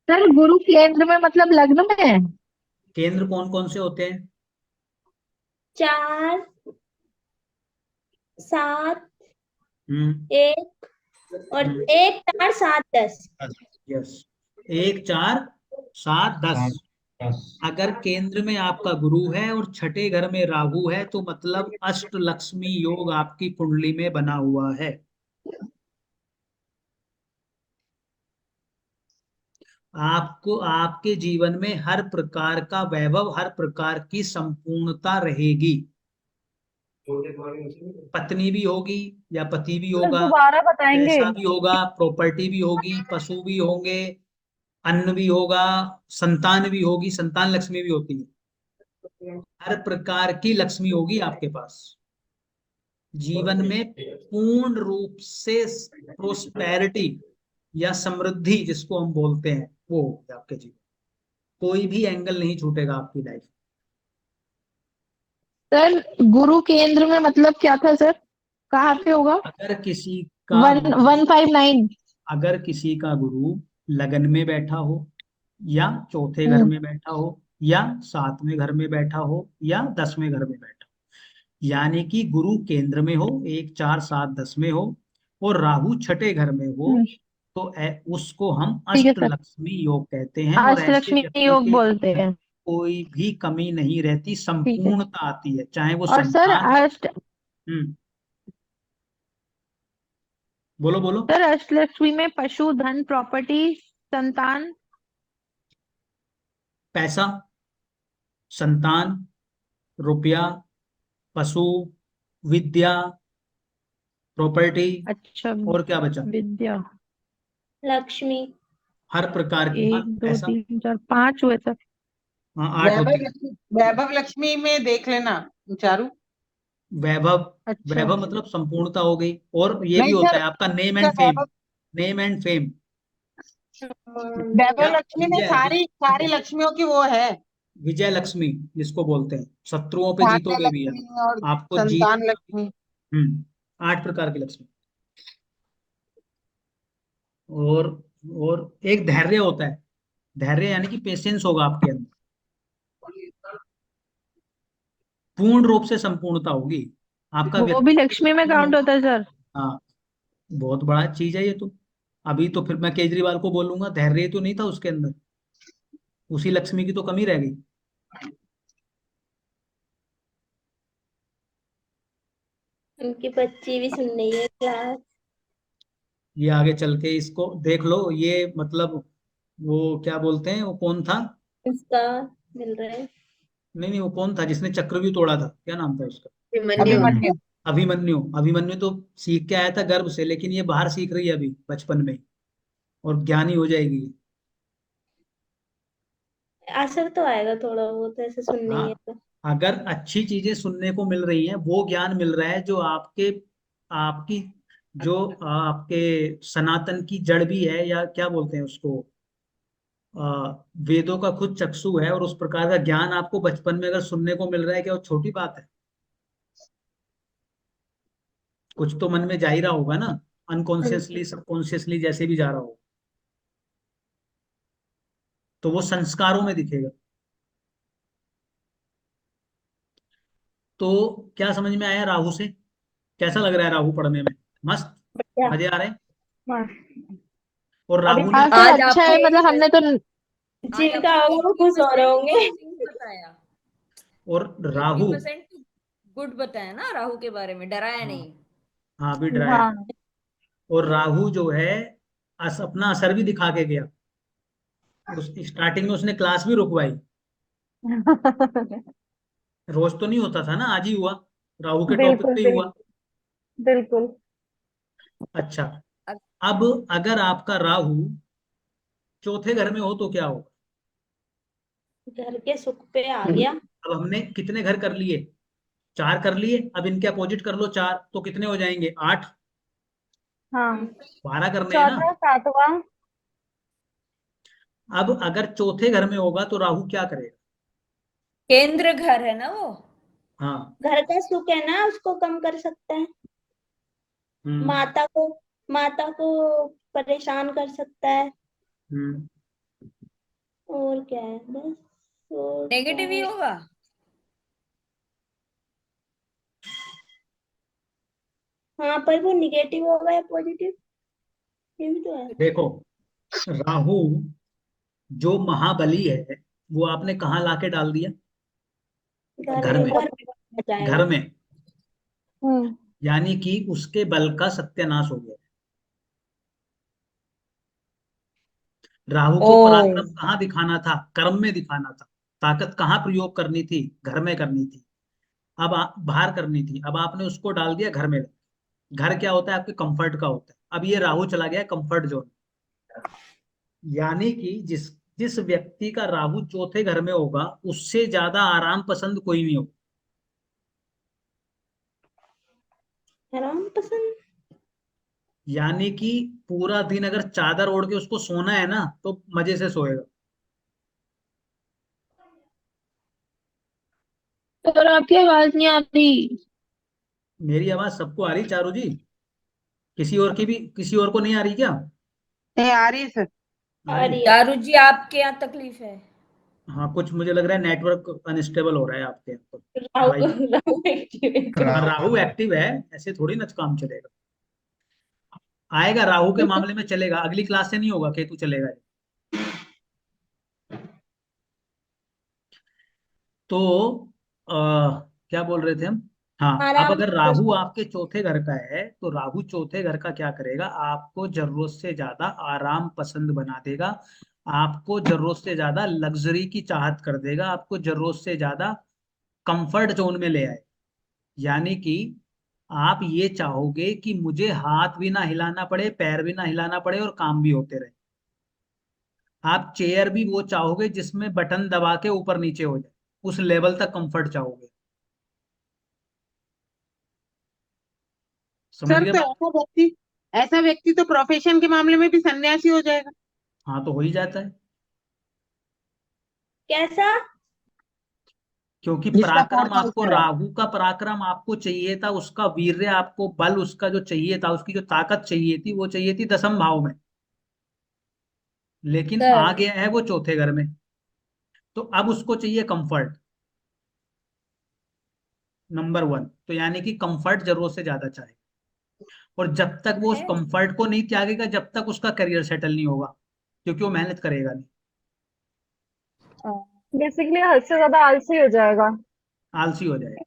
Speaker 9: सर गुरु केंद्र में मतलब लग्न में है।
Speaker 1: केंद्र कौन कौन से होते हैं?
Speaker 5: 4, 7,
Speaker 1: हम्म
Speaker 5: 1 और 1, 4, 7, 10।
Speaker 1: यस, 1, 4, 7, 10।
Speaker 4: 10।
Speaker 1: अगर केंद्र में आपका गुरु है और छठे घर में राहु है तो मतलब अष्ट लक्ष्मी योग आपकी कुंडली में बना हुआ है। आपको आपके जीवन में हर प्रकार का वैभव, हर प्रकार की संपूर्णता रहेगी। पत्नी भी होगी या पति भी
Speaker 2: सर
Speaker 1: होगा,
Speaker 2: दोबारा बताएंगे?
Speaker 1: पैसा भी होगा, प्रॉपर्टी भी होगी, पशु भी होंगे, अन्न भी होगा, संतान भी होगी, संतान लक्ष्मी भी होती है। हर प्रकार की लक्ष्मी होगी आपके पास। जीवन में पूर्ण रूप से प्रोस्पेरिटी या समृद्धि जिसको हम बोलते हैं वो होगी आपके जीवन। कोई भी एंगल नहीं छूटेगा आपकी लाइफ।
Speaker 8: सर गुरु केंद्र में मतलब क्या था सर? कहाँ पे होगा?
Speaker 1: अगर किसी का
Speaker 8: 159।
Speaker 1: अगर किसी का गुरु लगन में बैठा हो या चौथे घर
Speaker 8: हम्म।
Speaker 1: में बैठा हो या 7वें घर में बैठा हो या 10वें घर में बैठा हो, यानी कि गुरु केंद्र में हो, 1, 4, 7, 10 में हो और राहु छठे घर में हो,
Speaker 8: हम्म,
Speaker 1: तो उसको हम
Speaker 8: ठीक है
Speaker 1: अष्ट
Speaker 8: सर।
Speaker 1: लक्ष्मी योग कहते हैं। और ऐसे
Speaker 8: अष्टलक्ष्मी
Speaker 1: व्यक्ति
Speaker 8: योग
Speaker 1: के
Speaker 8: बोलते
Speaker 1: जीवन में
Speaker 8: हैं।
Speaker 1: कोई भी कमी नहीं रहती,
Speaker 8: ठीक है।
Speaker 1: संपूर्णता आती है, चाहे वो
Speaker 8: और सर
Speaker 1: संतान। हम्म बोलो बोलो।
Speaker 8: सर अष्टलक्ष्मी में पशु, धन, प्रॉपर्टी, संतान।
Speaker 1: पैसा, संतान, रुपया, पशु, विद्या, प्रॉपर्टी,
Speaker 9: अच्छा,
Speaker 1: और क्या बचा?
Speaker 9: विद्या।
Speaker 5: लक्ष्मी।
Speaker 1: हर प्रकार की,
Speaker 9: 1 2
Speaker 1: ऐसा
Speaker 9: 3 4 5 हुए सर।
Speaker 1: हाँ 8 होती है।
Speaker 10: वैभव लक्ष्मी में देख लेना चारू।
Speaker 1: वैभव,
Speaker 9: अच्छा,
Speaker 1: वैभव मतलब संपूर्णता हो गई। और ये भी
Speaker 10: नहीं
Speaker 1: होता
Speaker 10: सर,
Speaker 1: है आपका name
Speaker 10: sir
Speaker 1: and fame, name and fame.
Speaker 10: Vaibhav Lakshmi में सारी सारी लक्ष्मियों की वो है।
Speaker 1: विजय लक्ष्मी जिसको बोलते हैं, शत्रुओं पे
Speaker 10: भाग्य
Speaker 1: जीतोगे भी आप,
Speaker 10: लक्ष्मी और
Speaker 1: आपको जीत।
Speaker 10: संतान लक्ष्मी।
Speaker 1: 8 प्रकार की लक्ष्मी। और और एक धैर्य होता है, धैर्य यानी कि पेशेंस होगा आपके अंदर, पूर्ण रूप से संपूर्णता होगी आपका
Speaker 9: वो भी लक्ष्मी में
Speaker 1: व्यक्तित्व
Speaker 9: काउंट
Speaker 1: होगा।
Speaker 9: होता है सर?
Speaker 1: हाँ, बहुत बड़ा चीज है ये तो। अभी तो फिर मैं केजरीवाल को बोलूंगा धैर्य तो नहीं था उसके अंदर, उसी लक्ष्मी की तो कमी रह गई।
Speaker 5: उनकी बच्ची भी सुन रही है क्लास।
Speaker 1: ये आगे चल के इसको देख लो, ये मतलब वो क्या बोलते हैं, वो कौन था?
Speaker 5: उसका मिल रहा है।
Speaker 1: नहीं नहीं, वो कौन था जिसने चक्रव्यूह तोड़ा था, क्या नाम था उसका?
Speaker 7: अभिमन्यु।
Speaker 10: अभिमन्यु।
Speaker 1: अभिमन्यु। अभिमन्यु तो सीख के आया था गर्भ से, लेकिन ये बाहर सीख रही है अभी बचपन में, और ज्ञानी हो जाएगी।
Speaker 5: असर तो आएगा थोड़ा बहुत, ऐसे सुन
Speaker 1: हाँ,
Speaker 5: रही है तो।
Speaker 1: अगर अच्छी चीजें सुनने को मिल रही हैं, वो ज्ञान मिल रहा है जो आपके, आपकी जो आपके सनातन की जड़ भी है, या क्या बोलते हैं उसको, वेदों का खुद चक्षु है, और उस प्रकार का ज्ञान आपको बचपन में अगर सुनने को मिल रहा है, क्या वो छोटी बात है? कुछ तो मन में जा ही रहा होगा ना, अनकॉन्शियसली सबकॉन्शियसली जैसे भी जा रहा हो, तो वो संस्कारों में दिखेगा। तो क्या समझ में आया राहु से? कैसा लग रहा है राहु पढ़ने में? मस्त,
Speaker 5: बढ़िया।
Speaker 1: मजे आ रहे हैं?
Speaker 9: हाँ
Speaker 1: और
Speaker 5: अभी
Speaker 1: राहु ने
Speaker 8: हाँ सर,
Speaker 7: आज
Speaker 8: अच्छा है,
Speaker 7: आपने
Speaker 8: मतलब हमने तो
Speaker 5: जिनका होगा वो खुश हो रहे होंगे।
Speaker 3: बताया,
Speaker 1: और राहु,
Speaker 3: 50% गुड बताया ना राहु के बारे में, डराया
Speaker 1: हाँ
Speaker 3: नहीं।
Speaker 1: हाँ अभी डराया।
Speaker 9: हाँ
Speaker 1: और राहु जो है अपना असर भी दिखा के गया। उस स्टार्टिंग में उसने क्लास भी रुकवाई। रोज तो नहीं होता था ना, आज ही हुआ, राहु के टॉपिक
Speaker 9: बिल्कुल
Speaker 1: पे ही
Speaker 9: बिल्कुल
Speaker 1: हुआ।
Speaker 9: बिल्कुल।
Speaker 1: अच्छा, अब अगर आपका राहु चौथे घर में हो तो क्या होगा?
Speaker 5: घर के सुख पे आ गया।
Speaker 1: अब हमने कितने घर कर लिए? 4 कर लिए। अब इनके अपोजिट कर लो 4, तो कितने हो जाएंगे? 8।
Speaker 9: हाँ,
Speaker 1: 12 करने हैं ना।
Speaker 9: चौथा सातवां।
Speaker 1: अब अगर चौथे घर में होगा तो राहु क्या करेगा?
Speaker 3: केंद्र घर है ना वो।
Speaker 1: हाँ।
Speaker 5: घर का सुख है ना, उसको कम कर सकता है।
Speaker 1: हम्म
Speaker 5: माता को, माता को परेशान कर सकता है।
Speaker 1: हम्म
Speaker 5: और क्या है, बस और क्या
Speaker 3: नेगेटिव ही
Speaker 5: है?
Speaker 3: होगा।
Speaker 5: हाँ, पर वो निगेटिव होगा या पॉजिटिव, ये भी तो है।
Speaker 1: देखो, राहु जो महाबली है, वो आपने कहाँ लाके डाल दिया?
Speaker 5: घर
Speaker 1: घर
Speaker 5: में,
Speaker 1: में।
Speaker 5: घर में बचाएगा।
Speaker 1: घर में,
Speaker 9: हम्म
Speaker 1: यानी कि उसके बल का सत्यानाश हो गया। राहु
Speaker 3: ओ,
Speaker 1: को पराक्रम कहाँ दिखाना था? कर्म में दिखाना था। ताकत कहाँ प्रयोग करनी थी? घर में करनी थी। अब बाहर करनी थी, अब आपने उसको डाल दिया घर में। घर क्या होता है? आपके कंफर्ट का होता है। अब ये राहु चला गया कंफर्ट जोन। यानी कि जिस जिस व्यक्ति का राहु चौथे घर में होगा, उससे ज्यादा आराम पसंद कोई नहीं होगा।
Speaker 5: आराम पसंद।
Speaker 1: यानी कि पूरा दिन अगर चादर ओढ़ के उसको सोना है ना, तो मजे से सोएगा।
Speaker 8: सर आपकी आवाज नहीं आती।
Speaker 1: मेरी आवाज सबको आ रही चारू जी? किसी और को नहीं आ रही क्या?
Speaker 10: नहीं आ रही है सर।
Speaker 1: आ रही है?
Speaker 5: अरे
Speaker 3: दारू जी आपके यहाँ तकलीफ है।
Speaker 1: हाँ, कुछ मुझे लग रहा है नेटवर्क अनस्टेबल हो रहा है आपके यहाँ पर।
Speaker 5: राहु,
Speaker 1: भाई,
Speaker 5: राहु एक्टिव है तो।
Speaker 1: हाँ, राहु एक्टिव है, ऐसे थोड़ी ना काम चलेगा। आएगा राहु के मामले में चलेगा, अगली क्लास से नहीं होगा, केतु चलेगा। तो क्या बोल रहे थे हम? हाँ, अब
Speaker 5: आराम
Speaker 1: अगर
Speaker 5: पसंद।
Speaker 1: राहु आपके चौथे घर का है, तो राहु चौथे घर का क्या करेगा? आपको जरूरत से ज्यादा आराम पसंद बना देगा। आपको जरूरत से ज्यादा लग्जरी की चाहत कर देगा। आपको जरूरत से ज्यादा कंफर्ट जोन में ले आए। यानी कि आप ये चाहोगे कि मुझे हाथ भी ना हिलाना पड़े, पैर भी ना हिलाना पड़े और काम भी होते रहे। आप चेयर भी वो चाहोगे जिसमें बटन दबा के ऊपर नीचे हो जाए, उस लेवल तक कंफर्ट चाहोगे। समझ
Speaker 10: सर
Speaker 1: गए
Speaker 10: तो
Speaker 1: बात?
Speaker 10: ऐसा व्यक्ति तो प्रोफेशन के मामले में भी सन्यासी हो जाएगा।
Speaker 1: हाँ, तो हो ही जाता है,
Speaker 5: कैसा?
Speaker 1: क्योंकि
Speaker 10: जिसका
Speaker 1: पराक्रम
Speaker 10: फोर्थ हाउस
Speaker 1: आपको,
Speaker 10: में है।
Speaker 1: राहु का पराक्रम आपको चाहिए था, उसका वीर्य आपको, बल उसका जो चाहिए था, उसकी जो ताकत चाहिए थी, वो चाहिए थी 10th भाव में, लेकिन आ
Speaker 3: सर
Speaker 1: गया है वो 4थे घर में। तो अब उसको चाहिए कंफर्ट, नंबर 1। तो यानी कि कंफर्ट जरूरत से ज्यादा चाहिए, और जब तक वो उस
Speaker 3: है
Speaker 1: कंफर्ट को नहीं त्यागेगा, जब तक उसका करियर सेटल नहीं होगा, क्योंकि वो मेहनत करेगा नहीं,
Speaker 2: बेसिकली हद से ज्यादा आलसी हो जाएगा।
Speaker 1: आलसी हो जाएगा।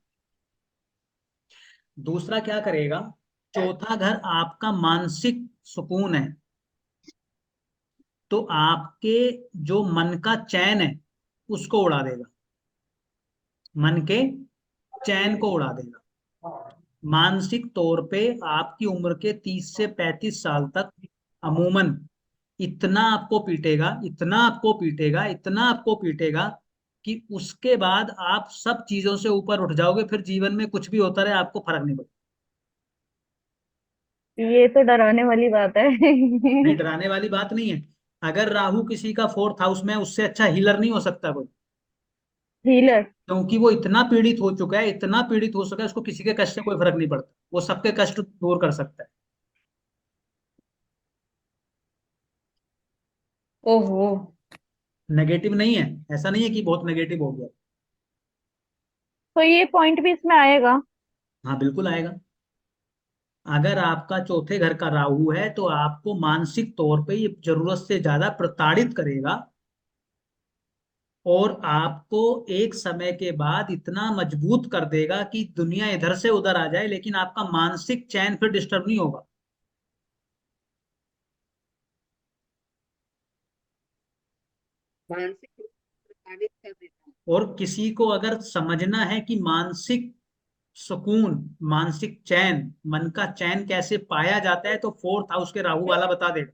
Speaker 1: दूसरा क्या करेगा, 4था घर आपका मानसिक सुकून है, तो आपके जो मन का चैन है उसको उड़ा देगा, मन के चैन को उड़ा देगा। मानसिक तौर पे आपकी उम्र के 30 से 35 साल तक अमूमन इतना आपको पीटेगा, इतना आपको पीटेगा, इतना आपको पीटेगा कि उसके बाद आप सब चीजों से ऊपर उठ जाओगे, फिर जीवन में कुछ भी होता रहे आपको फर्क नहीं पड़ेगा।
Speaker 2: ये तो डराने वाली बात है।
Speaker 1: नहीं, डराने वाली बात नहीं है। अगर राहु किसी का 4th हाउस में है, उससे अच्छा हीलर नहीं हो सकता कोई,
Speaker 2: हीलर।
Speaker 1: क्योंकि वो इतना पीड़ित हो चुका है, इतना पीड़ित हो चुका है, उसको किसी के कष्ट से कोई फर्क नहीं पड़ता, वो सबके कष्ट दूर कर सकता है।
Speaker 3: ओहो।
Speaker 1: नेगेटिव नहीं है, ऐसा नहीं है कि बहुत नेगेटिव हो गया।
Speaker 2: तो ये पॉइंट भी इसमें आएगा।
Speaker 1: हाँ, बिल्कुल आएगा। अगर आपका 4थे घर का राहु है तो आपको मानसिक तौर पे ये जरूरत से ज्यादा प्रताड़ित करेगा, और आपको एक समय के बाद इतना मजबूत कर देगा कि दुनिया इधर से उधर आ जाए, लेकिन आपका मानसिक चैन फिर डिस्टर्ब नहीं होगा।
Speaker 7: मानसिक रूप से प्रताड़ित कर देता है।
Speaker 1: और किसी को अगर समझना है कि मानसिक सुकून, मानसिक चैन, मन का चैन कैसे पाया जाता है, तो 4th हाउस के राहु वाला बता देगा।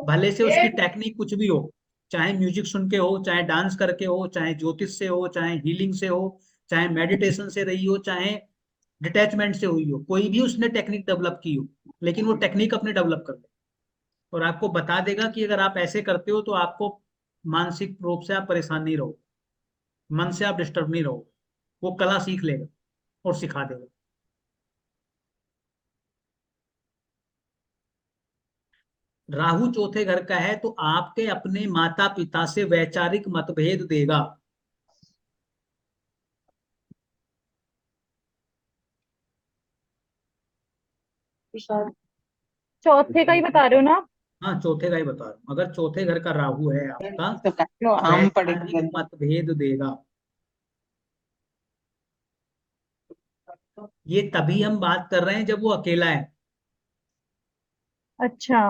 Speaker 1: भले से उसकी टेक्निक कुछ भी हो, चाहे म्यूजिक सुन के हो, चाहे डांस करके हो, चाहे ज्योतिष से हो, चाहे हीलिंग से हो, चाहे मेडिटेशन से रही हो, चाहे डिटैचमेंट से हुई हो, कोई भी उसने टेक्निक डेवलप की हो, लेकिन वो टेक्निक अपने डेवलप कर ले, और आपको बता देगा कि अगर आप ऐसे करते हो तो आपको मानसिक रूप से आप परेशान नहीं रहो, मन से आप डिस्टर्ब नहीं रहो। वो कला सीख लेगा और सिखा देगा। राहु 4थे घर का है तो आपके अपने माता पिता से वैचारिक मतभेद देगा।
Speaker 2: चौथे का ही बता रहे हो ना?
Speaker 1: हाँ, 4थे का ही बता रहा हूं। अगर 4थे घर का राहु है आपका,
Speaker 10: तो काटो, आम पड़ेगा।
Speaker 1: वैचारिक मतभेद देगा। ये तभी हम बात कर रहे हैं जब वो अकेला है।
Speaker 2: अच्छा,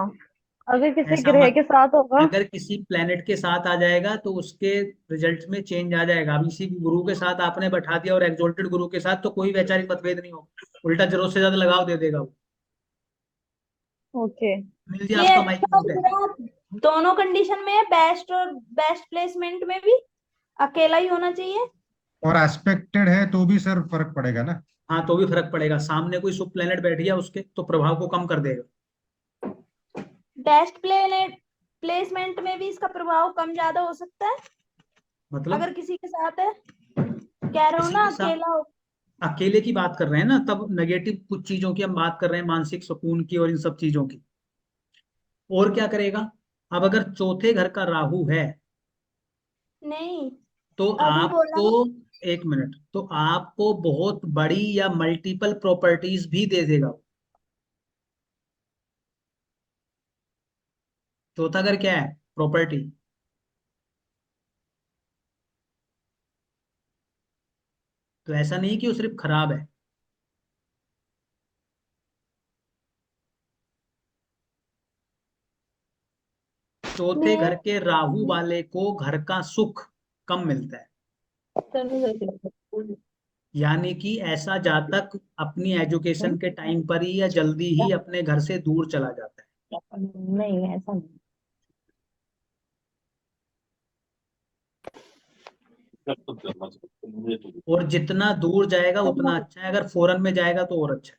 Speaker 2: अगर किसी
Speaker 1: ऐसा
Speaker 2: ग्रह
Speaker 1: मत,
Speaker 2: के साथ होगा।
Speaker 1: अगर किसी प्लेनेट के साथ आ जाएगा तो उसके रिजल्ट में चेंज आ जाएगा। अब इसी गुरु के साथ आपने बैठा दिया और एक्सोल्टेड गुरु के साथ, तो कोई वैचारिक मतभेद नहीं होगा, उल्टा जरूरत से ज्यादा लगाव दे देगा वो।
Speaker 2: ओके।
Speaker 1: मिल दिया
Speaker 5: ये
Speaker 1: आपका माइक
Speaker 5: अच्छा
Speaker 1: म्यूट है।
Speaker 5: बुरा दोनों कंडीशन में है, बेस्ट और बेस्ट प्लेसमेंट में भी अकेला ही होना चाहिए।
Speaker 4: और एस्पेक्टेड है तो भी सर फर्क पड़ेगा ना।
Speaker 1: हाँ, तो भी फर्क पड़ेगा, सामने कोई शुभ प्लेनेट बैठ गया उसके तो प्रभाव को कम कर देगा।
Speaker 5: बेस्ट प्लेनेट प्लेसमेंट में भी इसका प्रभाव कम ज्यादा हो सकता है,
Speaker 1: मतलब
Speaker 5: अगर किसी के साथ है, कह रहा हूँ
Speaker 1: किसी
Speaker 5: ना,
Speaker 1: के साथ
Speaker 5: अकेला हो।
Speaker 1: अकेले की बात कर रहे हैं ना, तब नेगेटिव कुछ चीजों की हम बात कर रहे हैं, मानसिक सुकून की और इन सब चीजों की। और क्या करेगा, अब अगर 4थे घर का राहु है
Speaker 5: नहीं,
Speaker 1: तो
Speaker 5: अभी बोला।
Speaker 1: आपको, एक मिनट, तो आपको बहुत बड़ी या मल्टीपल प्रॉपर्टीज भी दे देगा। 4था घर क्या है, प्रॉपर्टी। तो ऐसा नहीं कि वो सिर्फ खराब है। चौथे घर के राहु वाले को घर का सुख कम मिलता है। यानी कि ऐसा जातक अपनी एजुकेशन के टाइम पर ही या जल्दी ही अपने घर से दूर चला जाता है।
Speaker 2: नहीं, ऐसा नहीं।
Speaker 1: और जितना दूर जाएगा उतना अच्छा है, अगर फॉरेन में जाएगा तो और अच्छा है।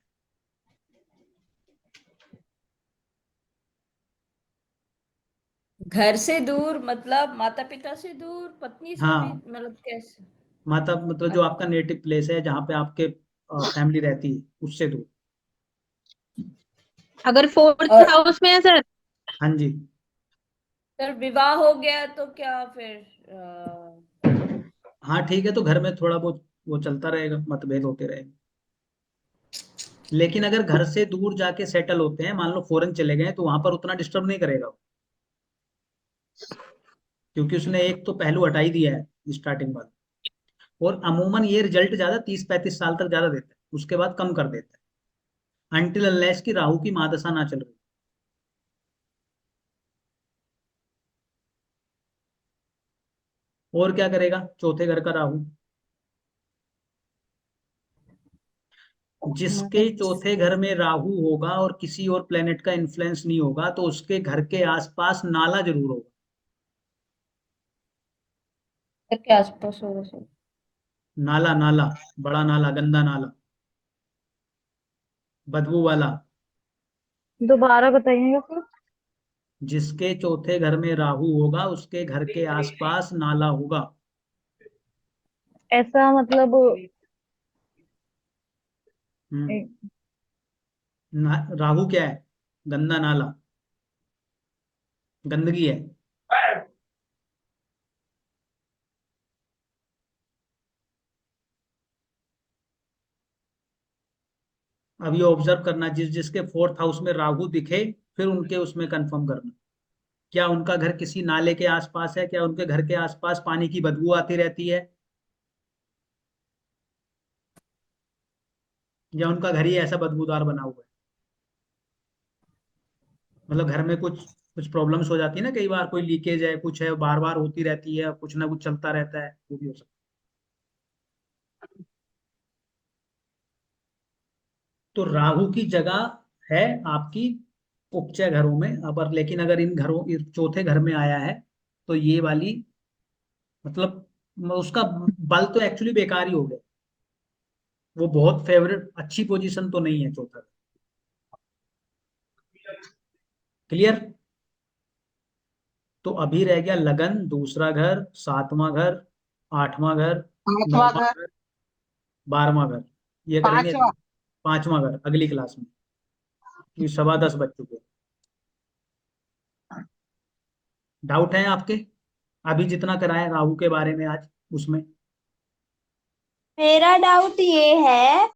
Speaker 3: घर से दूर मतलब माता पिता से दूर, पत्नी से भी,
Speaker 1: हाँ,
Speaker 3: मतलब कैसे?
Speaker 1: मतलब जो आपका नेटिव प्लेस है जहाँ पे आपके फैमिली रहती है उससे दूर।
Speaker 8: अगर फोर्थ
Speaker 3: और
Speaker 8: हाउस में है सर?
Speaker 1: हाँ जी।
Speaker 3: फिर विवाह हो गया तो क्या फिर
Speaker 1: हाँ ठीक है, तो घर में थोड़ा बहुत वो चलता रहेगा, मतभेद होते रहेंगे। लेकिन अगर घर से दूर जाके सेटल होते हैं, मान लो फॉरेन चले गए, तो वहां पर उतना डिस्टर्ब नहीं करेगा वो, क्योंकि उसने एक तो पहलू हटा ही दिया है स्टार्टिंग वाला। और अमूमन ये रिजल्ट ज्यादा 30-35 साल तक ज्यादा देता है, उसके बाद कम कर देता है, अनटिल अनलेस की राहु की महादशा ना चल रही। और क्या करेगा चौथे घर का राहु? जिसके चौथे घर में राहु होगा और किसी और प्लेनेट का इन्फ्लुएंस नहीं होगा, तो उसके घर के आसपास नाला जरूर होगा।
Speaker 3: घर के आसपास होगा सर?
Speaker 1: नाला, नाला, बड़ा नाला, गंदा नाला, बदबू वाला।
Speaker 2: दोबारा बताइएगा सर।
Speaker 1: जिसके चौथे घर में राहु होगा उसके घर के आसपास नाला होगा।
Speaker 2: ऐसा मतलब
Speaker 1: हम्म राहु क्या है? गंदा नाला, गंदगी है। अब ये ऑब्जर्व करना, जिसके फोर्थ हाउस में राहु दिखे, फिर उनके उसमें कंफर्म करना, क्या उनका घर किसी नाले के आसपास है, क्या उनके घर के आसपास पानी की बदबू आती रहती है, या उनका घर ही ऐसा बदबूदार बना हुआ है। मतलब घर में कुछ कुछ प्रॉब्लम्स हो जाती है ना, कई बार कोई लीकेज है, कुछ है, बार बार होती रहती है, कुछ ना कुछ चलता रहता है, वो भी हो सकता है। तो राहु की जगह है आपकी उपचय घरों में। अब लेकिन अगर इन घरों, इस चौथे घर में आया है, तो ये वाली मतलब उसका बल तो एक्चुअली बेकार ही हो गया। वो बहुत फेवरेट अच्छी पोजीशन तो नहीं है चौथा। क्लियर? तो अभी रह गया लगन, दूसरा घर, सातवां घर, आठवां घर,
Speaker 10: पांचवा
Speaker 1: नौवां
Speaker 10: घर।
Speaker 1: घर, 12वां घर। ये करेंगे
Speaker 10: पांचवा।
Speaker 1: 5वां घर अगली क्लास में, क्योंकि 10:15 बज चुके हैं। डाउट है आपके अभी जितना कराया राहु के बारे में आज उसमें?
Speaker 5: मेरा डाउट ये है